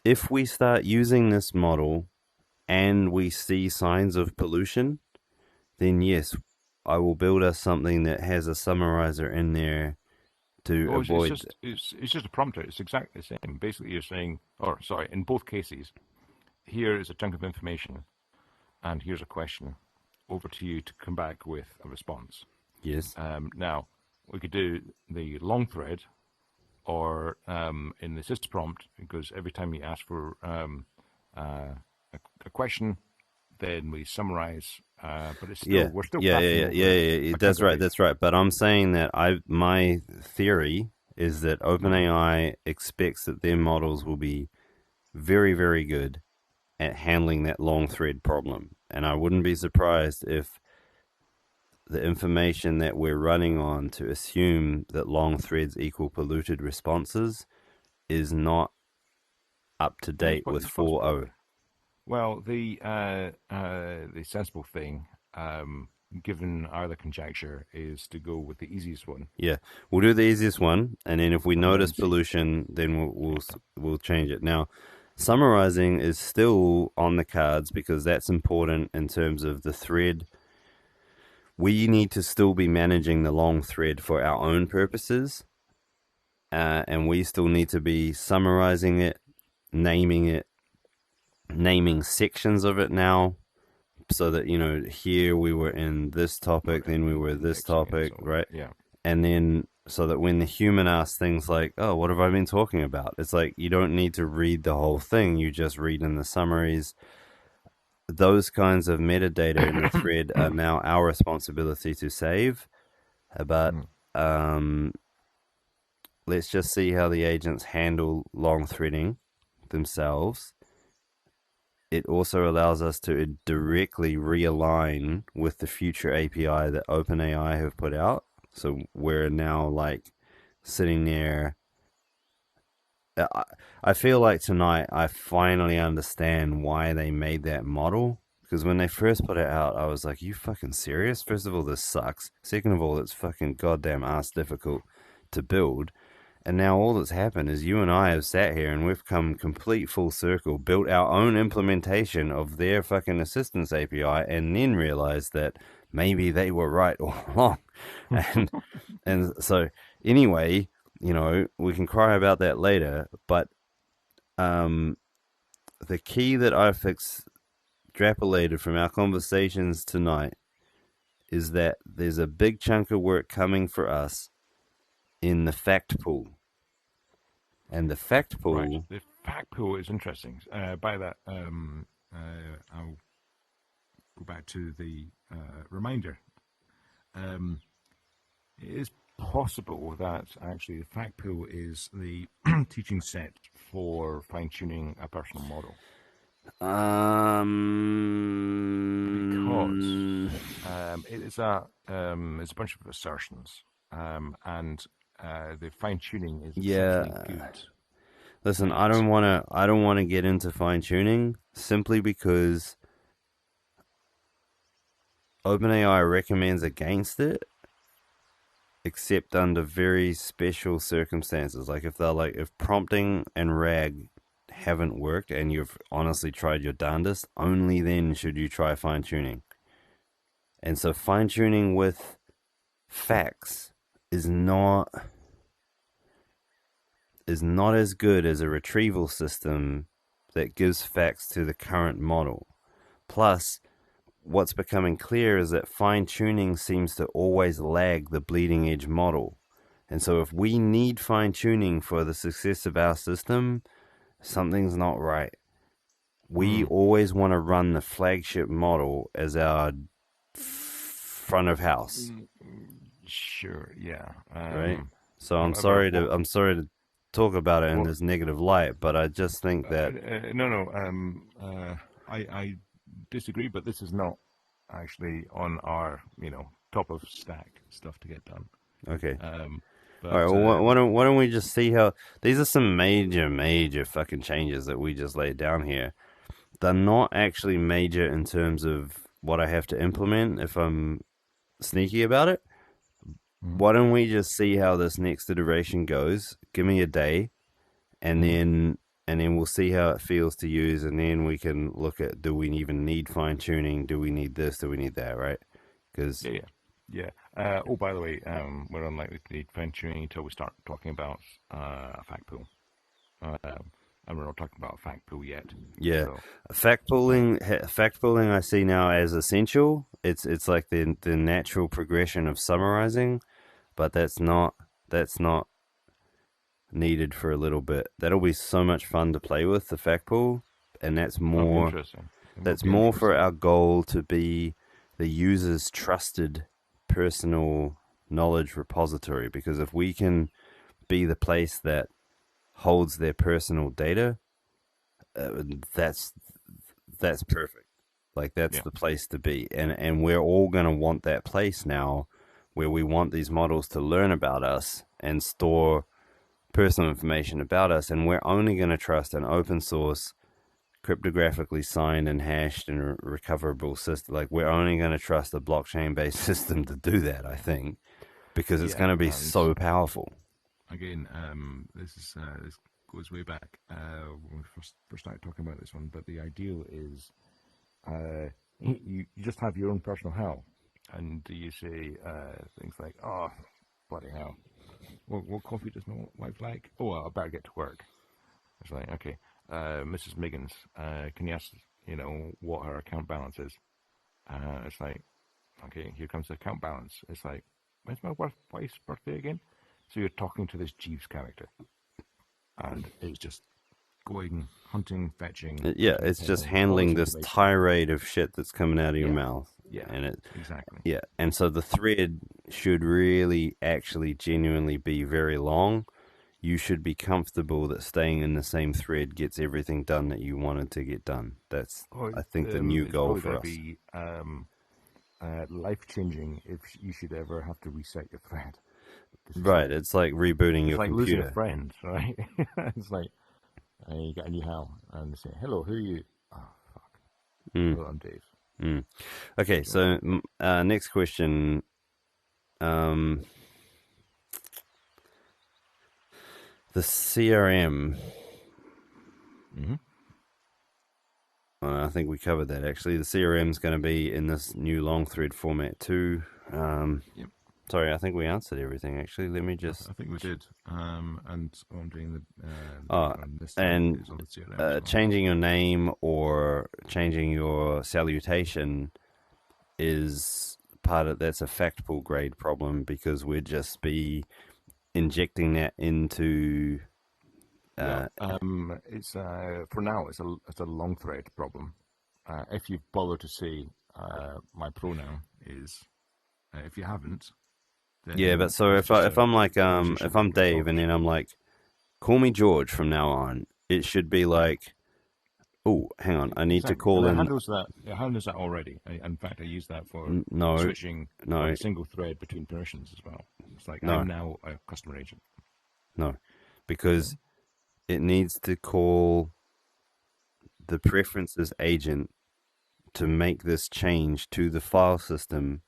if we start using this model and we see signs of pollution, then yes, I will build us something that has a summarizer in there to Oh, avoid. it's just a prompter. It's exactly the same. Basically, you're saying, or sorry, in both cases, here is a chunk of information, and here's a question. Over to you to come back with a response. Yes. Now, we could do the long thread, or in the assist prompt, because every time you ask for a question, then we summarize. But it's still Yeah. we're still Yeah. Yeah. passing Yeah. Yeah. over Yeah. a chunk That's of right. data. That's right. But I'm saying that my theory is that OpenAI expects that their models will be very, very good at handling that long thread problem. And I wouldn't be surprised if the information that we're running on to assume that long threads equal polluted responses is not up to Yeah, date with it's possible. 4.0. Well, the sensible thing, given our other conjecture, is to go with the easiest one, Yeah, we'll do the easiest one, and then if we and then notice see. pollution, then we'll change it. Now, summarizing is still on the cards because that's important in terms of the thread. We need to still be managing the long thread for our own purposes, and we still need to be summarizing it, naming sections of it now, so that here we were in this topic, We're then we were this indexing it. topic, So right? yeah. And then so that when the human asks things like, "Oh, what have I been talking about?" It's like you don't need to read the whole thing; you just read in the summaries. Those kinds of metadata in the thread are now our responsibility to save. But um, let's just see how the agents handle long threading themselves. It also allows us to directly realign with the future API that OpenAI have put out. So we're now like sitting there. I feel like tonight I finally understand why they made that model. Because when they first put it out, I was like, you fucking serious? First of all, this sucks. Second of all, it's fucking goddamn ass difficult to build. And now all that's happened is you and I have sat here and we've come complete full circle, built our own implementation of their fucking assistance API, and then realized that maybe they were right all along. And and so anyway, we can cry about that later, but the key that I've extrapolated from our conversations tonight is that there's a big chunk of work coming for us in the fact pool. And the fact Right. pool, The fact pool is interesting. By that, I'll go back to the reminder. It is possible that actually the fact pool is the teaching set for fine-tuning a personal model. Because it's a bunch of assertions, and the fine-tuning is exceptionally good. Listen, I don't want to get into fine-tuning simply because OpenAI recommends against it, except under very special circumstances. Like if prompting and RAG haven't worked and you've honestly tried your darndest, only then should you try fine-tuning. And so fine-tuning with facts is not as good as a retrieval system that gives facts to the current model. Plus, what's becoming clear is that fine-tuning seems to always lag the bleeding edge model. And so if we need fine-tuning for the success of our system, something's not right. We always want to run the flagship model as our front of house. Sure, yeah. Right? So I'm sorry to talk about it in this negative light, but I just think that I disagree, but this is not actually on our top of stack stuff to get done. Okay. But, all right. Well, why don't we just see how these are some major fucking changes that we just laid down here. They're not actually major in terms of what I have to implement if I'm sneaky about it. Why don't we just see how this next iteration goes? Give me a day, and then we'll see how it feels to use, and then we can look at, do we even need fine tuning? Do we need this? Do we need that? Right? Because yeah. Oh, by the way, we're unlikely to need fine tuning until we start talking about a fact pool. And we're not talking about a fact pool yet. Yeah, so. fact pooling I see now as essential. It's like the natural progression of summarizing, but that's not needed for a little bit. That'll be so much fun to play with, the fact pool, and that's more for our goal to be the user's trusted personal knowledge repository. Because if we can be the place that holds their personal data, that's perfect. Like that's the place to be, and we're all going to want that place now, where we want these models to learn about us and store personal information about us, and we're only going to trust an open source, cryptographically signed and hashed and recoverable system. Like we're only going to trust a blockchain based system to do that, I think, because it's going to be so powerful. Again, this goes way back when we first started talking about this one. But the ideal is you just have your own personal hell, and you say things like, "Oh, bloody hell, what coffee does my wife like? Oh, I better get to work." It's like, okay, Mrs. Miggins, can you ask what her account balance is? It's like, okay, here comes the account balance. It's like, when's my wife's birthday again? So you're talking to this Jeeves character, and it's just going, hunting, fetching. Yeah, it's just handling this tirade of shit that's coming out of your mouth. Yeah, and exactly. Yeah, and so the thread should really, actually, genuinely be very long. You should be comfortable that staying in the same thread gets everything done that you wanted to get done. That's, I think, the new goal for us. Be life-changing if you should ever have to reset your thread. Right, it's like rebooting your computer. It's like losing a friend, right? It's like you get a new hell, and they say, "Hello, who are you?" Oh, fuck. Hello, I'm Dave. Okay, so next question. The CRM. I think we covered that, actually. The CRM is going to be in this new long thread format too. Yep. Sorry, I think we answered everything, actually. Let me just... I think we did. And I'm doing changing your name or changing your salutation is part of... That's a fact pool grade problem, because we'd just be injecting that into... it's for now. It's a long thread problem. if you've bothered to see my pronoun is, if you haven't, then Yeah, but so it's if just I if a I'm like position if I'm for Dave and talkers. then I'm like, call me George from now on, it should be Yeah, like, oh, hang on, I need to exactly. call And it in. handles that. It handles that already. In fact, I use that for No, switching on no, a single thread between permissions as well. It's like no, I'm now a customer agent. no, Okay. because it needs to call the preferences agent to make this change to the file system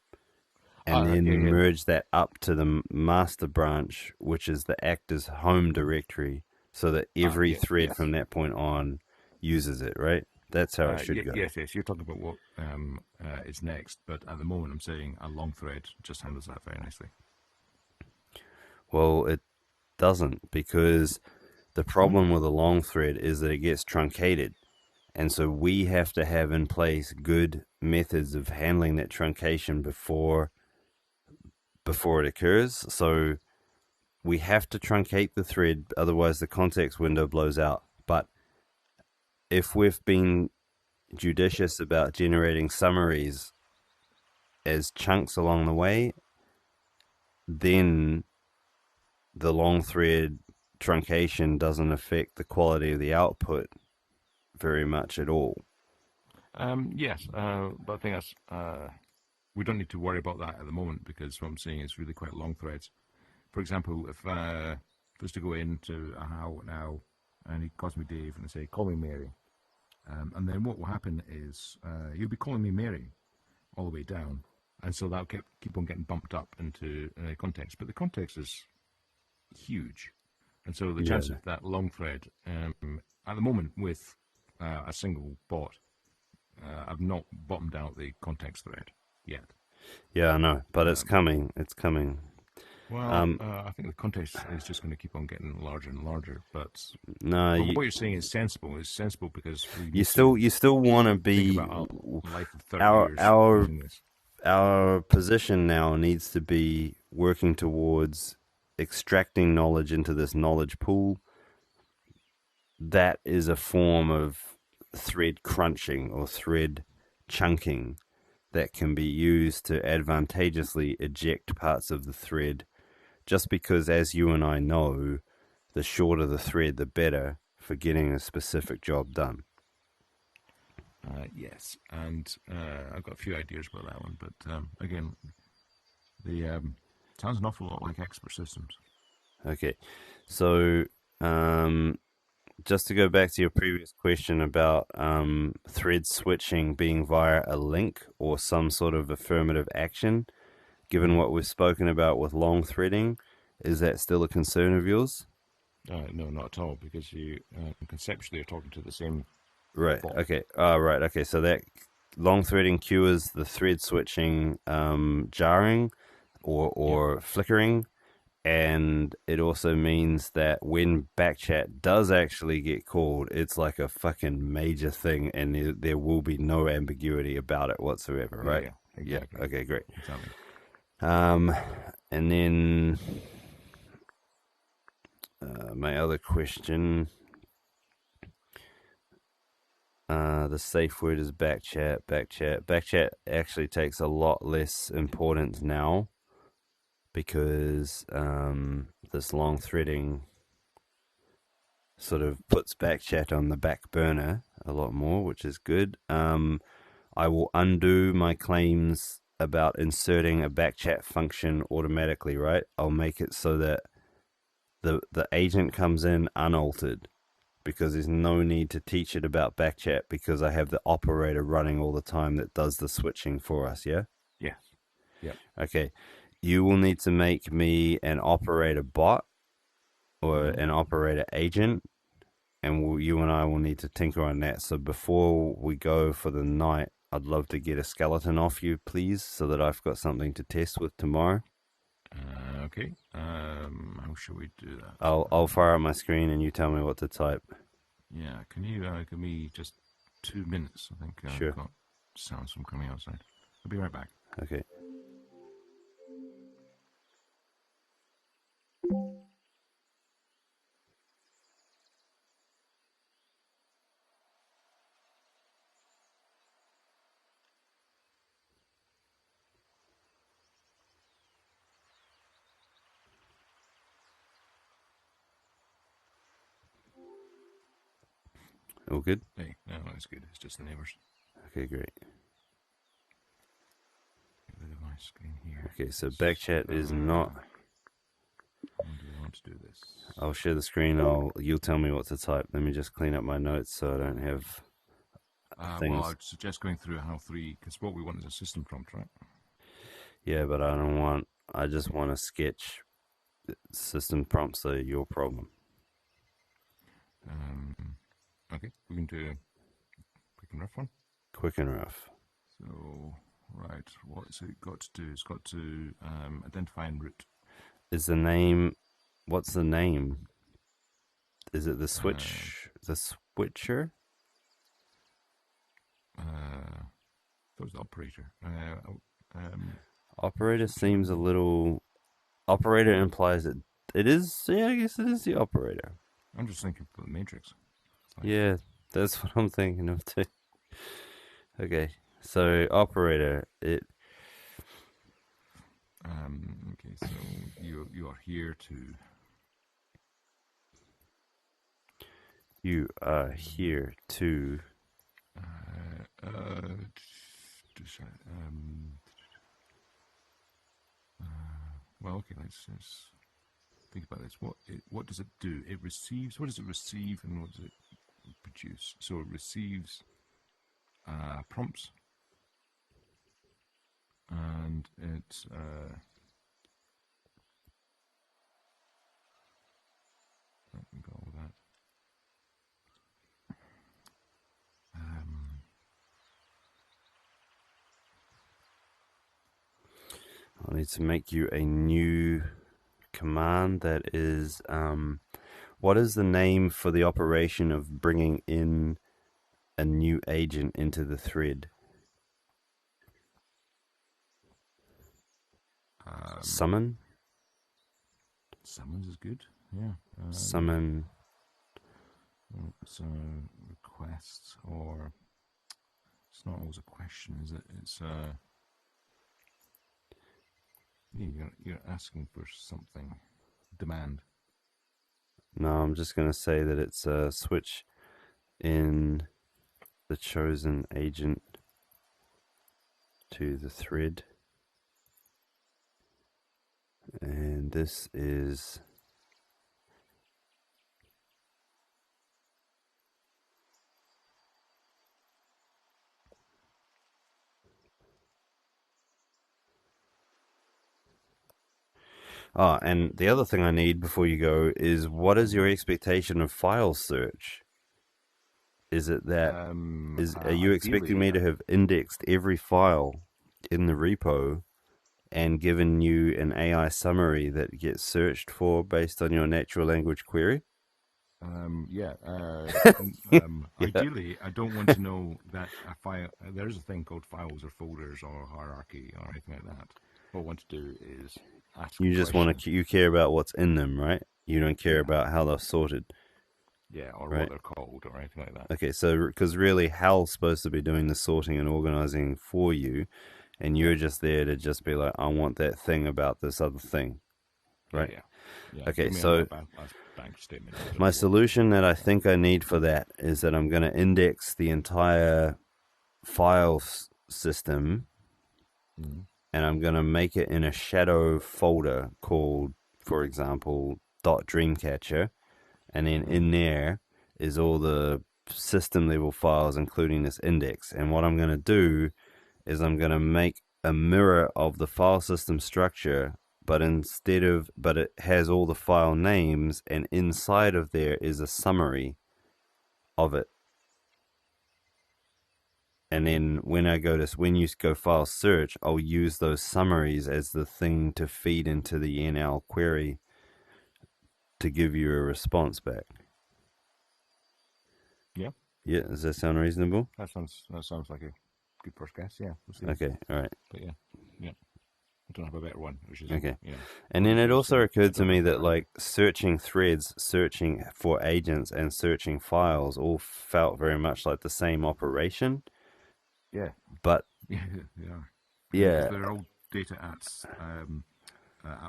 and Ah, then okay, yeah. merge that up to the master branch, which is the actor's home directory, so that every Yes, thread yes. from that point on uses it, right? That's how it should go. Yes, yes. You're talking about what is next, but at the moment, I'm saying a long thread just handles that very nicely. Well, it doesn't, because the problem with a long thread is that it gets truncated. And so we have to have in place good methods of handling that truncation before it occurs. So we have to truncate the thread, otherwise the context window blows out. But if we've been judicious about generating summaries as chunks along the way, then the long thread truncation doesn't affect the quality of the output very much at all. Yes, but I think that's we don't need to worry about that at the moment because what I'm seeing is really quite long threads. For example, if I was to go into a how now and he calls me Dave and I say, call me Mary. And then what will happen is you'll be calling me Mary all the way down. And so that'll keep on getting bumped up into context. But the context is huge. And so the Yeah. chance of that long thread, at the moment with a single bot, I've not bottomed out the context thread yet. Yeah, I know, but it's coming. It's coming. Well, I think the context is just going to keep on getting larger and larger. No, But what you're saying is sensible. It's sensible because we you need to still want to think be about a life of 30 our years our using this. our position now needs to be working towards extracting knowledge into this knowledge pool. That is a form of thread crunching or thread chunking that can be used to advantageously eject parts of the thread, just because, as you and I know, the shorter the thread, the better for getting a specific job done. Yes, and I've got a few ideas about that one. But again, the sounds an awful lot like expert systems. Okay, so just to go back to your previous question about thread switching being via a link or some sort of affirmative action, given what we've spoken about with long threading, is that still a concern of yours? No, not at all, because you conceptually are talking to the same Right. bot. Okay. Right. Okay. So that long threading cures the thread switching jarring Yep. or flickering, and it also means that when backchat does actually get called, it's like a fucking major thing, and there will be no ambiguity about it whatsoever. Yeah, Right? yeah, Yeah. exactly. Okay. Great. Exactly. Um, and then my other question. The safe word is backchat. Backchat actually takes a lot less importance now because this long threading sort of puts backchat on the back burner a lot more, which is good. I will undo my claims about inserting a backchat function automatically, right? I'll make it so that the agent comes in unaltered, because there's no need to teach it about backchat because I have the operator running all the time that does the switching for us, yeah? Yes. Yep. Okay. You will need to make me an operator bot or Mm-hmm. an operator agent, and you and I will need to tinker on that. So before we go for the night, I'd love to get a skeleton off you, please, so that I've got something to test with tomorrow. Okay. How should we do that? I'll fire up my screen and you tell me what to type. Yeah. Can you give me just 2 minutes? I think I've Sure. got sounds from coming outside. I'll be right back. Okay. All good? Hey, no, that's good. It's just the neighbours. Okay, great. Get rid of my screen here. Okay, so backchat is not... How do we want to do this? I'll share the screen. You'll tell me what to type. Let me just clean up my notes so I don't have things. Well, I'd suggest going through HAL 3, because what we want is a system prompt, right? Yeah, but I just want to sketch system prompts are your problem. Okay, we can do a quick and rough one. Quick and rough. So, right, what's it got to do? It's got to identify en route. Is the name... What's the name? Is it the switch? The switcher? That was the operator. Operator seems a little... Operator implies that it is... Yeah, I guess it is the operator. I'm just thinking of the Matrix. Yeah, that's what I'm thinking of too. Okay, so operator, it... Okay, so you are here to... You are here to... well, okay, let's think about this. What does it do? It receives... What does it receive and what does it produce? So it receives prompts and it... let me go with that. I need to make you a new command that is... what is the name for the operation of bringing in a new agent into the thread? Summon? Summons is good, yeah. Summon... So requests, or it's not always a question, is it? It's you're asking for something. Demand. No, I'm just going to say that it's a switch in the chosen agent to the thread. And this is... and the other thing I need before you go is, what is your expectation of file search? Is it that... are you expecting me to have indexed every file in the repo and given you an AI summary that gets searched for based on your natural language query? Yeah. Ideally, I don't want to know that a file... there's a thing called files or folders or hierarchy or anything like that. What I want to do is ask... You just want to... You care about what's in them, right? You don't care about how they're sorted. Yeah, or what they're called or anything like that. Okay, so because really HAL's supposed to be doing the sorting and organizing for you, and you're just there to just be like, I want that thing about this other thing, right? Yeah. Okay, so bank statement. my solution that I think I need for that is that I'm going to index the entire file system, and I'm going to make it in a shadow folder called, for example, .dreamcatcher, and then in there is all the system level files, including this index. And what I'm going to do is I'm going to make a mirror of the file system structure, but it has all the file names, and inside of there is a summary of it. And then when you go file search, I'll use those summaries as the thing to feed into the NL query to give you a response back. Yeah. Yeah, does that sound reasonable? That sounds like a good first guess. Yeah. We'll see. Okay, all right. But yeah. I don't have a better one, which is okay. Yeah. And then it also occurred to me that like searching threads, searching for agents, and searching files all felt very much like the same operation. Yeah. But yeah. Yeah. They're all data at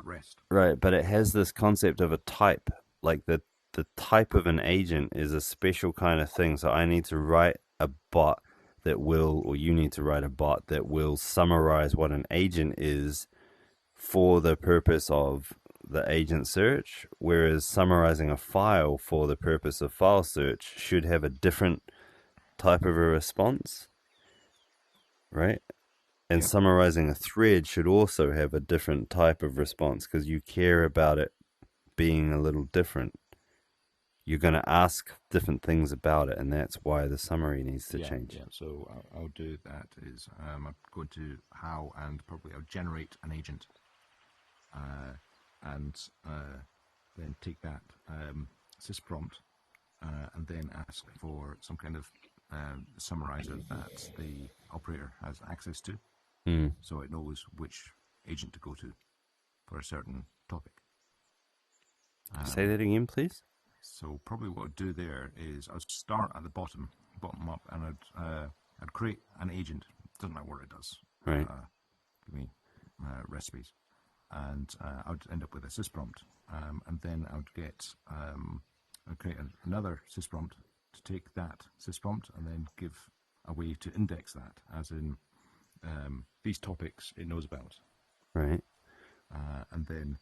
rest. Right, but it has this concept of a type. Like the the type of an agent is a special kind of thing. So I need to write a bot that will, or you need to write a bot that will summarize what an agent is for the purpose of the agent search, whereas summarizing a file for the purpose of file search should have a different type of a response, right? And summarizing a thread should also have a different type of response because you care about it being a little different. You're going to ask different things about it, and that's why the summary needs to change. Yeah, so I'll do that is I'm going to how, and probably I'll generate an agent, and then take that sysprompt and then ask for some kind of summarizer that the operator has access to, so it knows which agent to go to for a certain topic. Say that again, please. So probably what I'd do there is I'll start at the bottom up, and I'd create an agent. Doesn't matter what it does. Right. Give me recipes, and I'd end up with a sysprompt, and then I'd create another sysprompt to take that sysprompt and then give a way to index that, as in these topics it knows about. Right. And then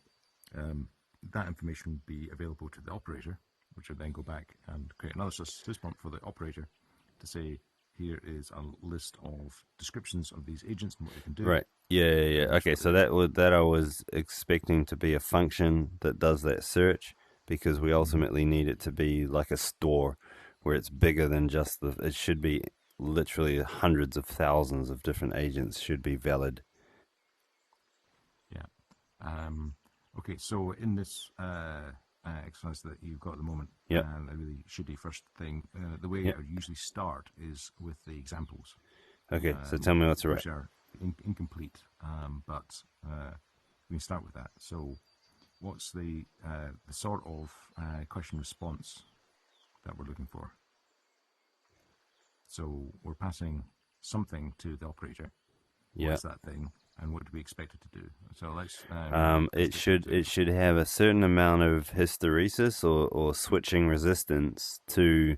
that information would be available to the operator, which would then go back and create another sysprompt for the operator to say, here is a list of descriptions of these agents and what they can do. Right. Yeah. Okay, so that I was expecting to be a function that does that search, because we ultimately need it to be like a store where it's bigger than just it should be literally hundreds of thousands of different agents should be valid. Yeah. Okay, so in this exercise that you've got at the moment, Yep. a really shitty first thing, the way I would usually start is with the examples. Okay, so tell me what's right. Which are incomplete, but we can start with that. So what's the sort of question response that we're looking for? So we're passing something to the operator. Yeah. What is that thing, and what do we expect it to do? So let's. It should have a certain amount of hysteresis or switching resistance to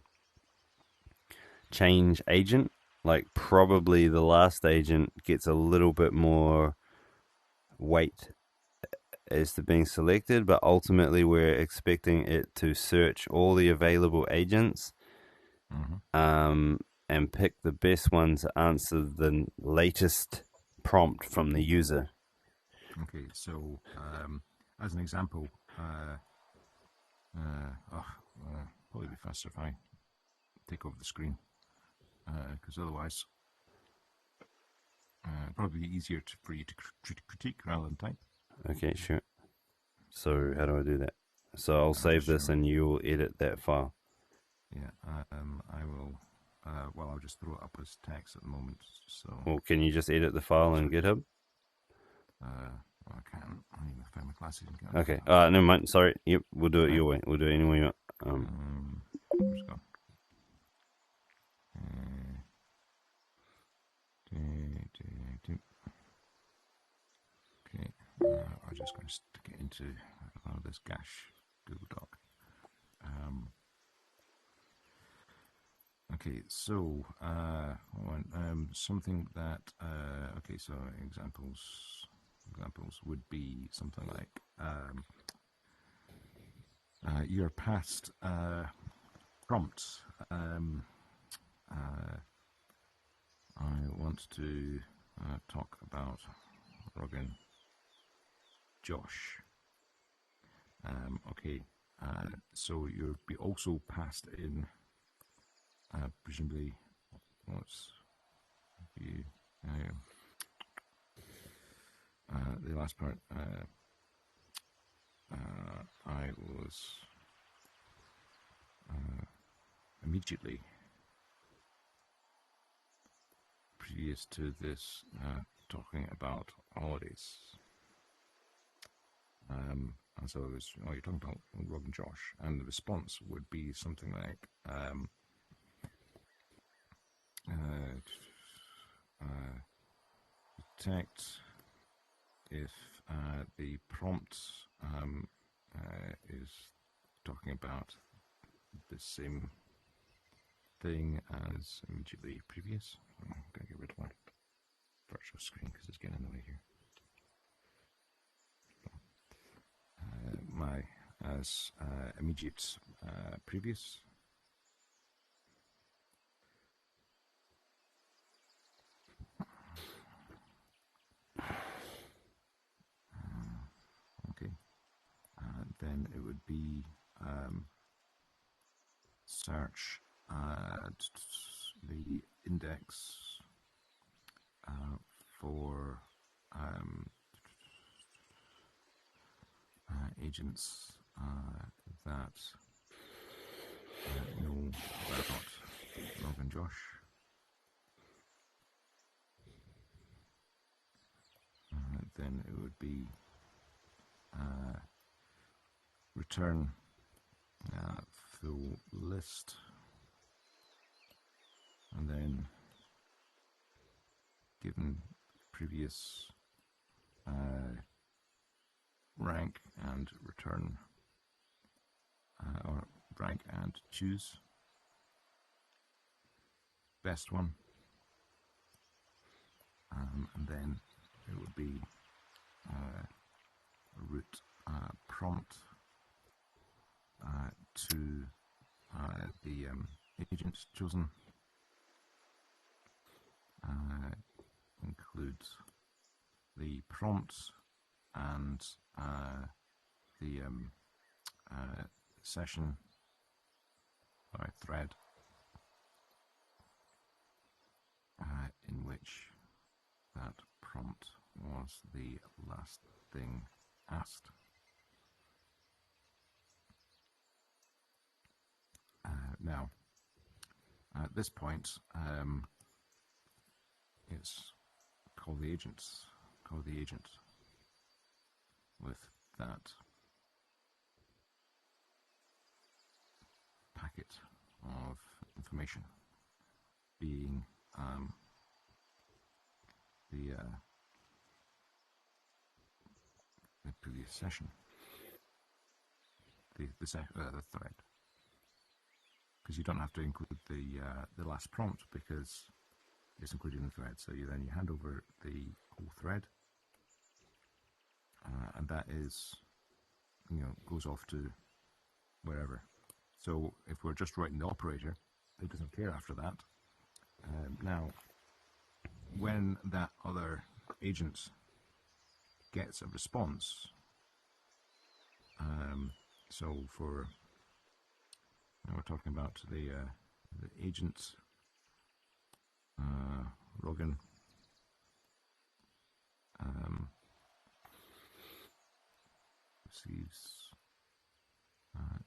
change agent. Like probably the last agent gets a little bit more weight as to being selected, but ultimately we're expecting it to search all the available agents, and pick the best one to answer the latest prompt from the user. Okay, so as an example, probably be faster if I take over the screen, because otherwise probably be easier for you to critique rather than type. Okay, sure. So how do I do that? So I'll save this and you'll edit that file. Yeah, I will. Well, I'll just throw it up as text at the moment. So. Well, can you just edit the file in GitHub? Well, I can't. I need to find my glasses. Okay. Never mind. Sorry. Yep. We'll do it your way. We'll do it any way you want. Where's it gone? Okay. I'm just going to stick it into this Gash Google Doc. Okay, so something that okay, so examples would be something like you're past prompts. I want to talk about Rogan Josh. Okay, so you'll be also passed in. Presumably, what's the last part? I was immediately previous to this talking about holidays. And so it was, you're talking about Rogan Josh, and the response would be something like. Detect if the prompt is talking about the same thing as immediately previous. I'm going to get rid of my virtual screen because it's getting in the way here. Immediate previous. Okay. Then it would be search the index for agents that know about Logan Josh. Then it would be return full list, and then given previous rank and return or rank and choose best one, and then it would be root prompt to the agent chosen, includes the prompts and the session or thread in which that prompt was the last thing asked. Now, at this point, it's call the agent with that packet of information being the previous session, the thread, because you don't have to include the last prompt because it's included in the thread. So you hand over the whole thread, and that is, goes off to wherever. So if we're just writing the operator, it doesn't care after that. Now, when that other agent gets a response, so for now we're talking about the agent login receives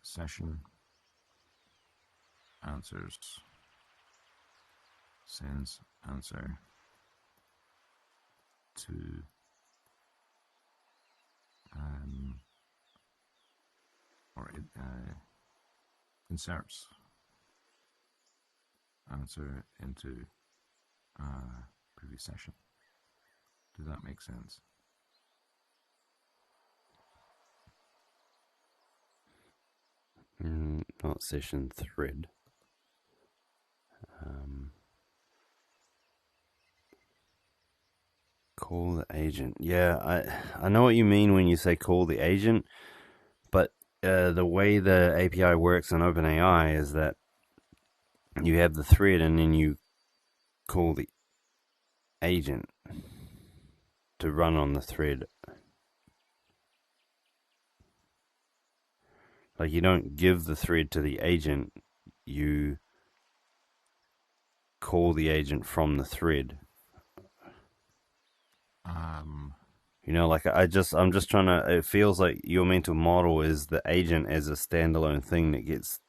session, answers, sends answer to or it inserts answer into previous session. Does that make sense? Not session, thread. Call the agent. Yeah, I know what you mean when you say call the agent, but the way the API works in OpenAI is that you have the thread and then you call the agent to run on the thread. Like, you don't give the thread to the agent, you call the agent from the thread. Like I'm just trying to, it feels like your mental model is the agent as a standalone thing that gets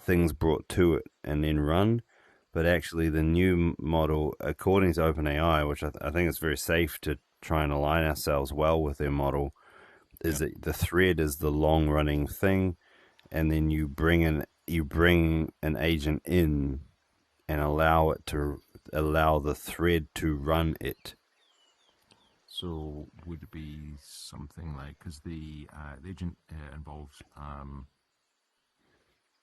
things brought to it and then run. But actually the new model, according to OpenAI, which I think is very safe to try and align ourselves well with their model, is that the thread is the long running thing, and then you bring an agent in and allow the thread to run it. So would it be something like, because the agent involves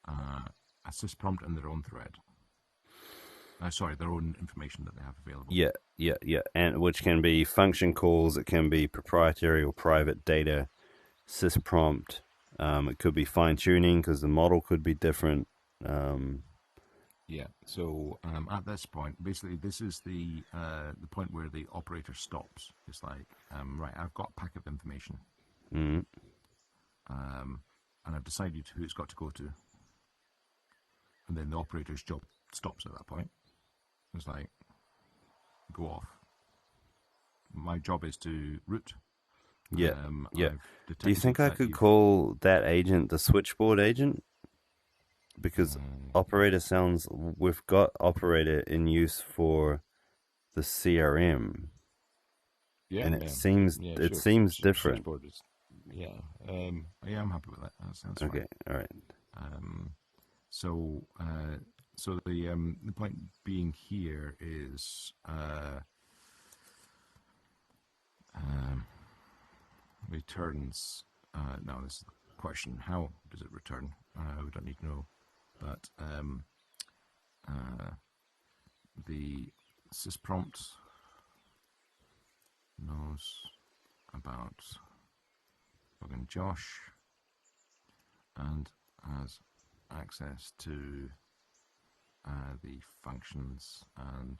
a sysprompt in their own thread. Sorry, their own information that they have available. Yeah, and which can be function calls, it can be proprietary or private data, sysprompt. It could be fine tuning because the model could be different. Yeah. So at this point, basically, this is the point where the operator stops. It's like, right, I've got a packet of information, Mm. and I've decided who it's got to go to, and then the operator's job stops at that point. It's like, go off. My job is to route. Yeah. I've Do you think I detected could you've- call that agent the switchboard agent? Because operator sounds, we've got operator in use for the CRM, Yeah, and it yeah, seems yeah, it sure. seems different. Switchboard is, yeah, yeah, I'm happy with that. That's Okay, fine. all right. So, so the point being here is returns. Now, this is the question: how does it return? We don't need to know, but the sysprompt knows about login Josh and has access to the functions and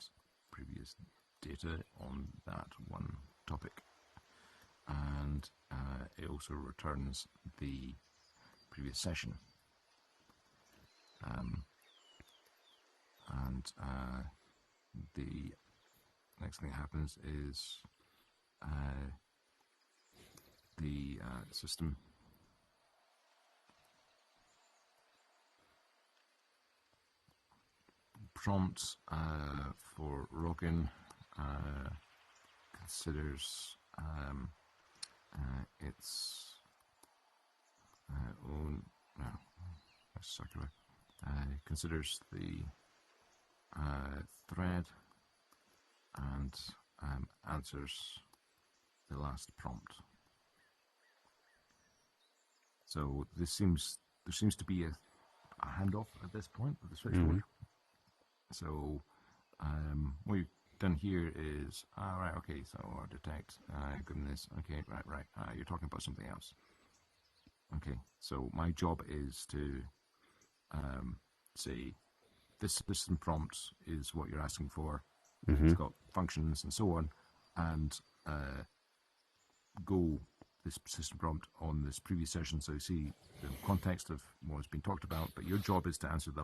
previous data on that one topic, and it also returns the previous session, and the next thing that happens is the system prompt for login considers its own, no, that's circular, considers the thread and answers the last prompt. So there seems to be a handoff at this point with the switchboard. So what you've done here is, right, okay, so our detect, given this, okay, right, you're talking about something else. Okay, so my job is to say, this system prompt is what you're asking for. It's got functions and so on, and go this system prompt on this previous session, so you see the context of what has been talked about, but your job is to answer the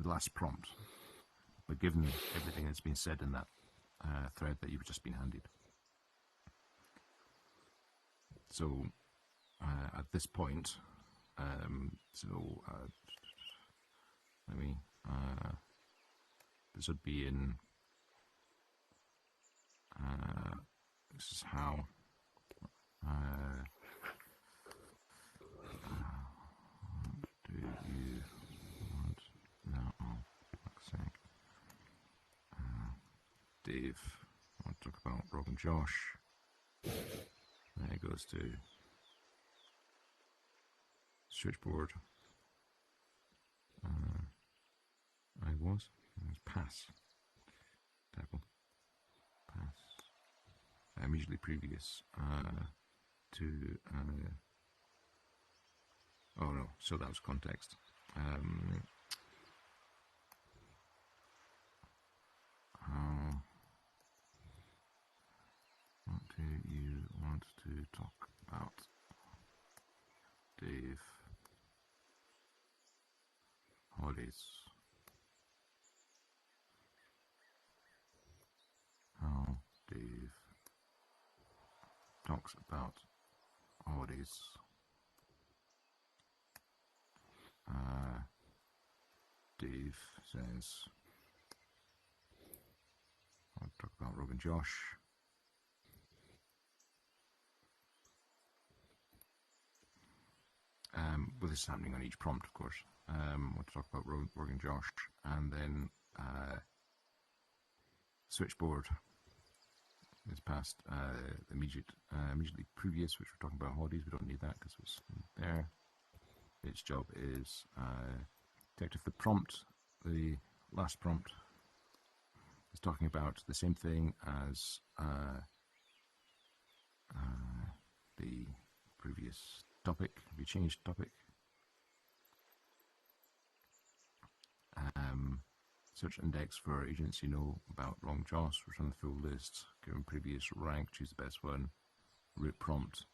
last prompt, but given everything that's been said in that thread that you've just been handed. So at this point, let me, this would be in, this is how, do you want, no, fuck's sake. Dave, I want to talk about Rob and Josh. Then it goes to switchboard. It was pass. Tackle. Pass. Immediately previous to. Oh no, so that was context. How what do you want to talk about, Dave? Holidays. How Dave talks about holidays. Dave says, I'll talk about Rob and Josh. Well, this is happening on each prompt, of course. We'll talk about Rob and Josh, and then switchboard is past immediately previous, which we're talking about holidays. We don't need that because it's there. its job is detect if the prompt, the last prompt, is talking about the same thing as the previous topic. Have you changed topic? Search index for agents you know about long JOS, return the full list, given previous rank, choose the best one, route prompt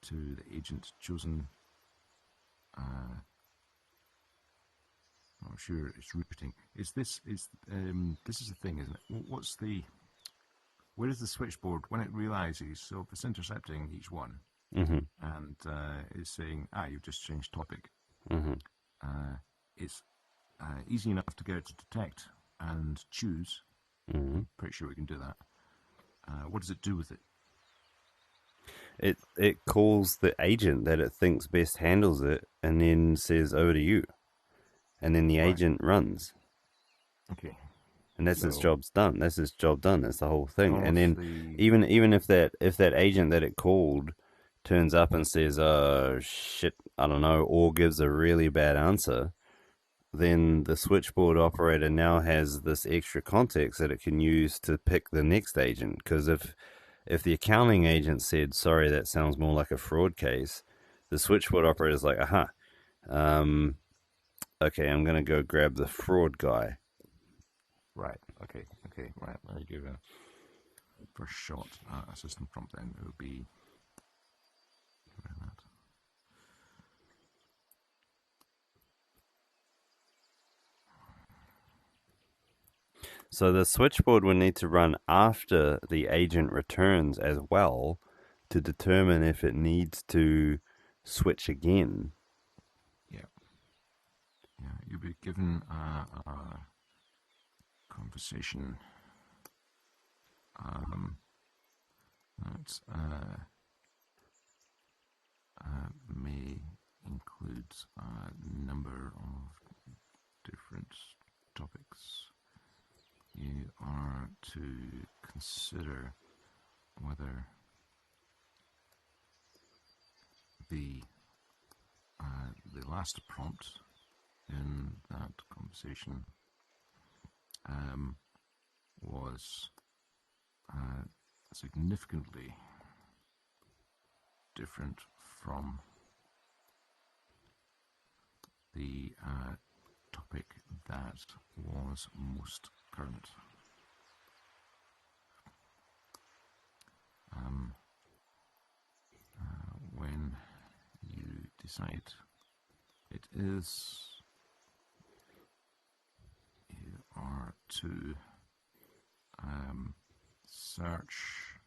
to the agent chosen. I'm sure it's routing. This is the thing, isn't it? Where is the switchboard when it realizes, so if it's intercepting each one and is saying, you've just changed topic, it's easy enough to get it to detect and choose. Pretty sure we can do that. What does it do with it? It calls the agent that it thinks best handles it, and then says over to you, and then the agent runs. Okay. And that's its job's done. That's its job done. That's the whole thing. And then even if that agent that it called turns up and says, "Oh shit, I don't know," or gives a really bad answer, then the switchboard operator now has this extra context that it can use to pick the next agent. Because if the accounting agent said, "Sorry, that sounds more like a fraud case," the switchboard operator is like, "Aha, okay, I'm gonna go grab the fraud guy." Right. Okay. Right. I'll give a first shot at a system prompt. Then it would be that. So the switchboard would need to run after the agent returns as well to determine if it needs to switch again. Yeah. You'll be given a conversation that may include a number of different topics. You are to consider whether the last prompt in that conversation was significantly different from the topic that was most current. When you decide it is, you are to search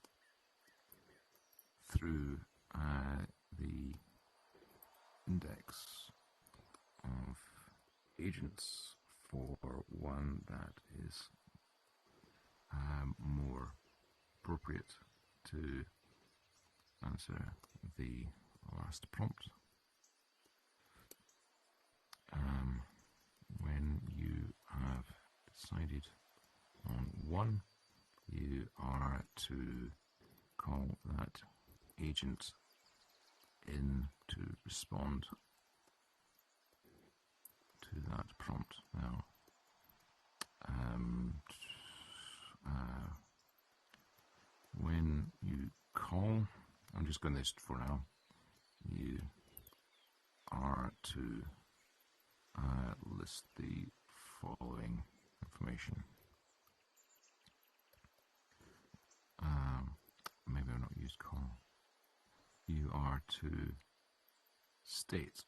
through the index of agents for one that is more appropriate to answer the last prompt. When you have decided on one, you are to call that agent in to respond to that prompt. Now, when you call, I'm just going this for now, you are to list the following information. Maybe I'll not use call. You are to state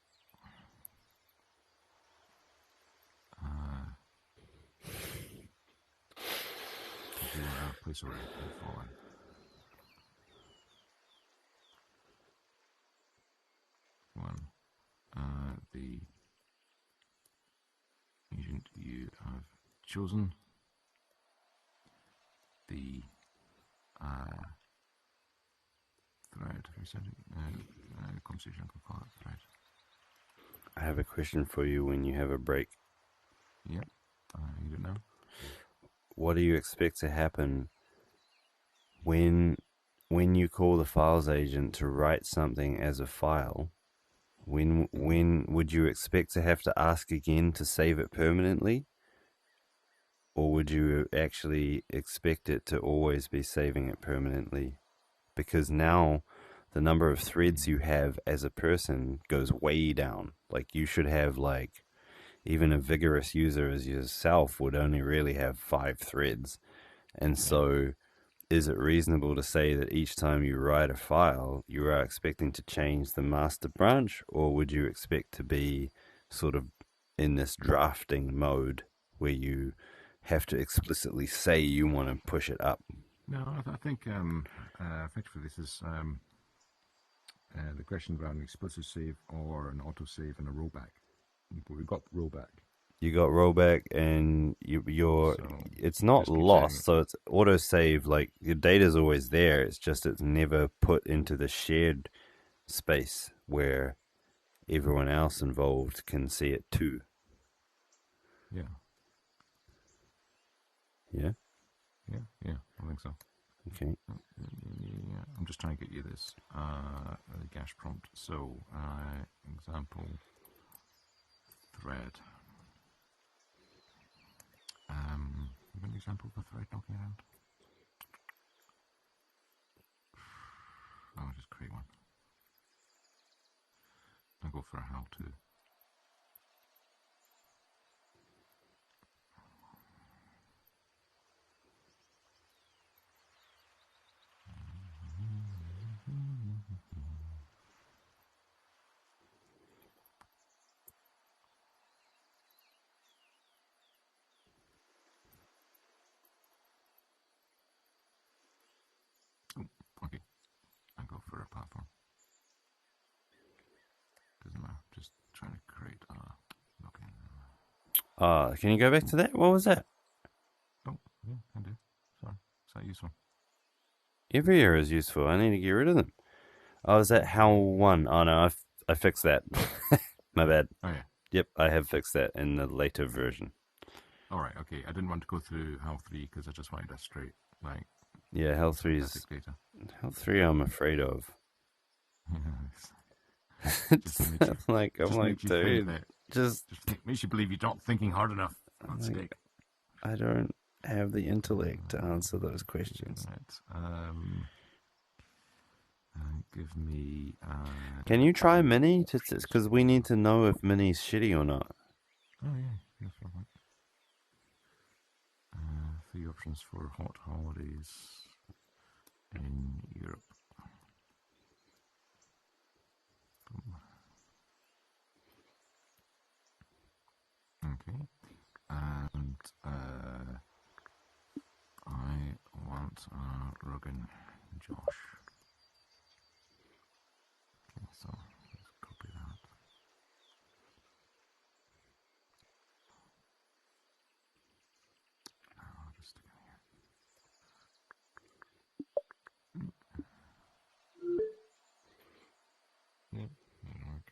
place order the following. One, the agent you have chosen, the thread, conversation, I can call it thread. I have a question for you when you have a break. Yep, you don't know. What do you expect to happen when you call the files agent to write something as a file, When would you expect to have to ask again to save it permanently? Or would you actually expect it to always be saving it permanently? Because now the number of threads you have as a person goes way down. Like you should have like even a vigorous user as yourself would only really have 5 threads. And so is it reasonable to say that each time you write a file, you are expecting to change the master branch, or would you expect to be sort of in this drafting mode where you have to explicitly say you want to push it up? No, I think effectively this is the question about an explicit save or an autosave and a rollback. We've got rollback. You got rollback, and you're So it's not just keep saving lost, it. so it's autosave. Like your data's always there. It's just it's never put into the shared space where everyone else involved can see it too. Yeah, Yeah. yeah, I think so. Okay. Yeah, I'm just trying to get you this gash prompt. So example thread. You got an example of a thread knocking around? I'll just create one. I'll go for a how to. Oh, okay. I'll go for a platform. Doesn't matter. Just trying to create a login. Can you go back to that? What was that? Oh, yeah, can do. Sorry, is that useful? Every error is useful. I need to get rid of them. Oh, is that how one? Oh no, I fixed that. My bad. Oh yeah. Yep, I have fixed that in the later version. All right. Okay. I didn't want to go through health 3 because I just wanted that straight, like Yeah, health 3 is synthetic data. health 3. I'm afraid of. Just makes you, I'm like, think dude, that. just Makes you believe you're not thinking hard enough. I'm That's like, I don't have the intellect to answer those questions. Right. Give me. Can you try Mini? Because we need to know if Mini's shitty or not. Oh yeah, that's right. 3 options for hot holidays in Europe. Okay, and I want Rogan Josh. Okay, so let's copy that. I'll just stick it here. Yep, that'll work.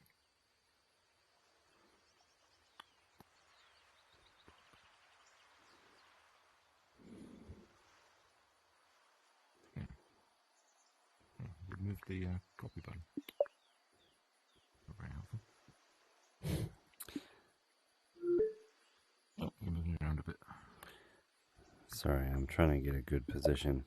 Remove the copy button. Not very helpful. Oh, you're moving around a bit. Sorry, I'm trying to get a good position.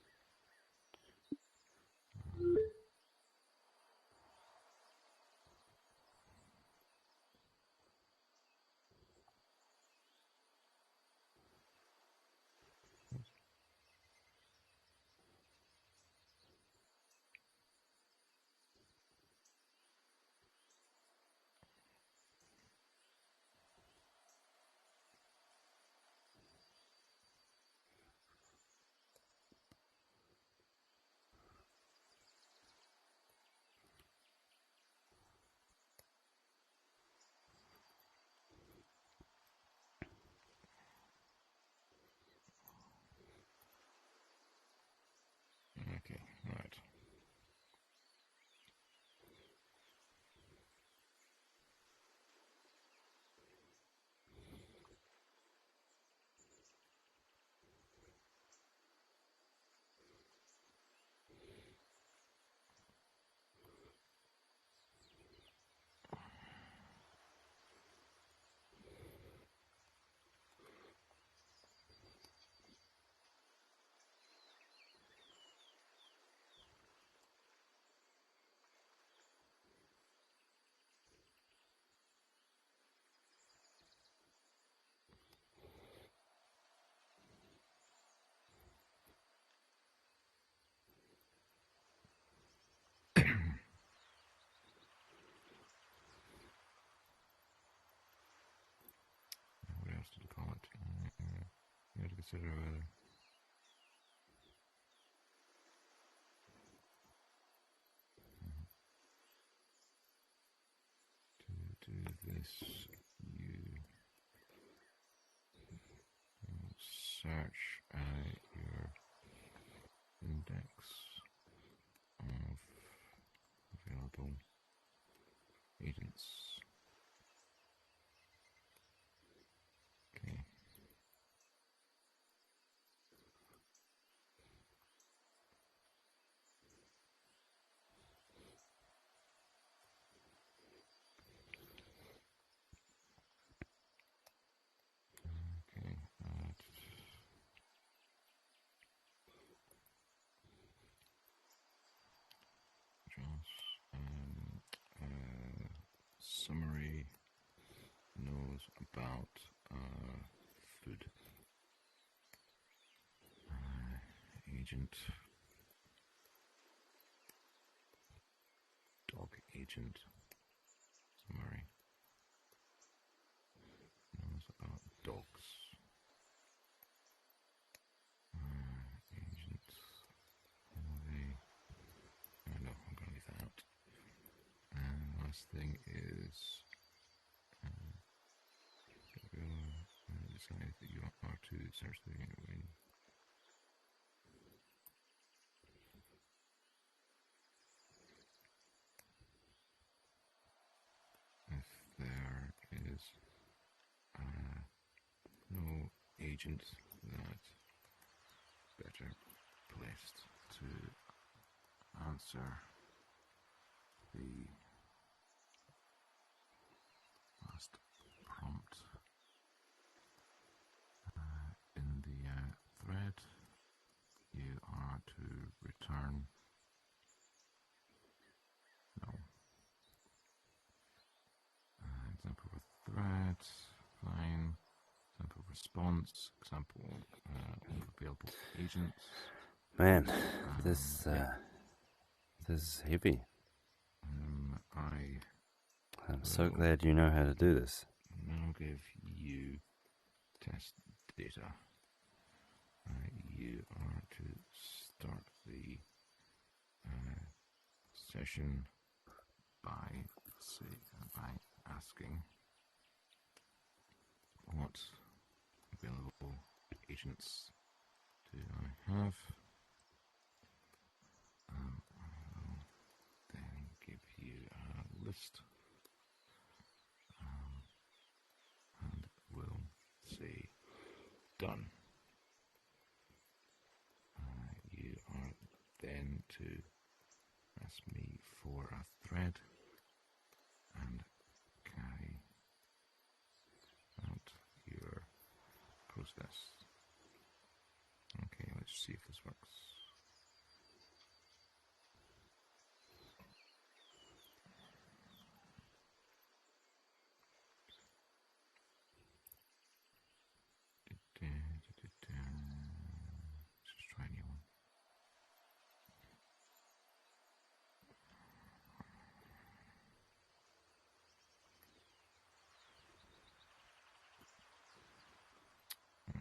Okay, right. consider whether to do this. You search your index of available agents. Okay. Okay. Summary knows about food. Agent. Dog agent. Summary knows about dogs. Agent. No, I'm going to leave that out. And last thing is decide that you are to search the when if there is no agent that better placed to answer the last prompt in the thread, you are to return no. Example of a thread, fine. Example of response, example of available agents. Man, this is heavy. I'm so glad you know how to do this. Now give you test data. You are to start the session by asking what available agents do I have. I will then give you a list and will say done. You are then to ask me for a thread and carry out your process. Okay, let's see if this works. Let's just try a new one.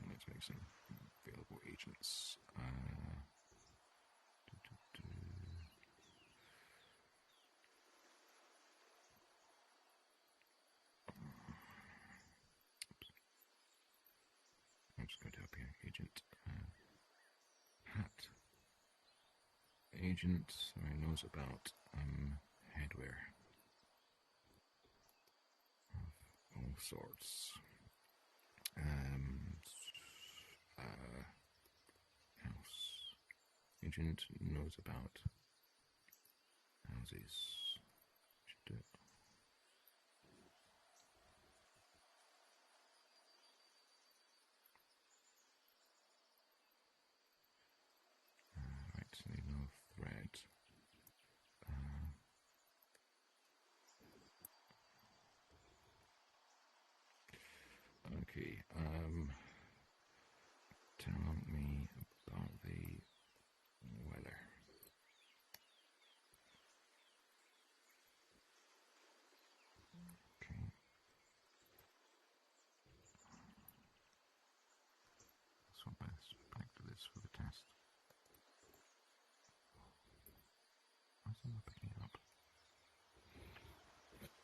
Let's make some available agents. I'm just going to up here, agent hat. Agent knows about headwear of all sorts. House. Agent knows about houses. Should do it. Right, so they know thread. Okay, tell me about the weather. Okay. swap back to this for the test. Why is it not picking it up?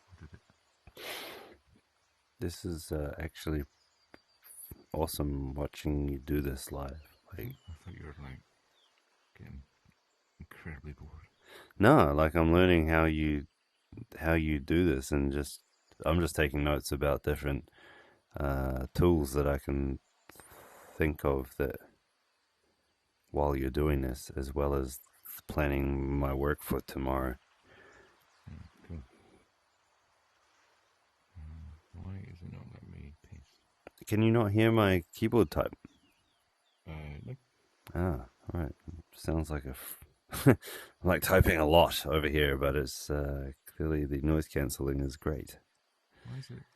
What did it? This is actually awesome watching you do this live. Like, I thought you were like getting incredibly bored. no, like I'm learning how you do this, and I'm just taking notes about different tools that I can think of that while you're doing this, as well as planning my work for tomorrow. Cool. Why is it not letting me paste? Can you not hear my keyboard type? No. Ah, all right. Sounds like I'm like typing a lot over here, but it's clearly the noise cancelling is great. Why is it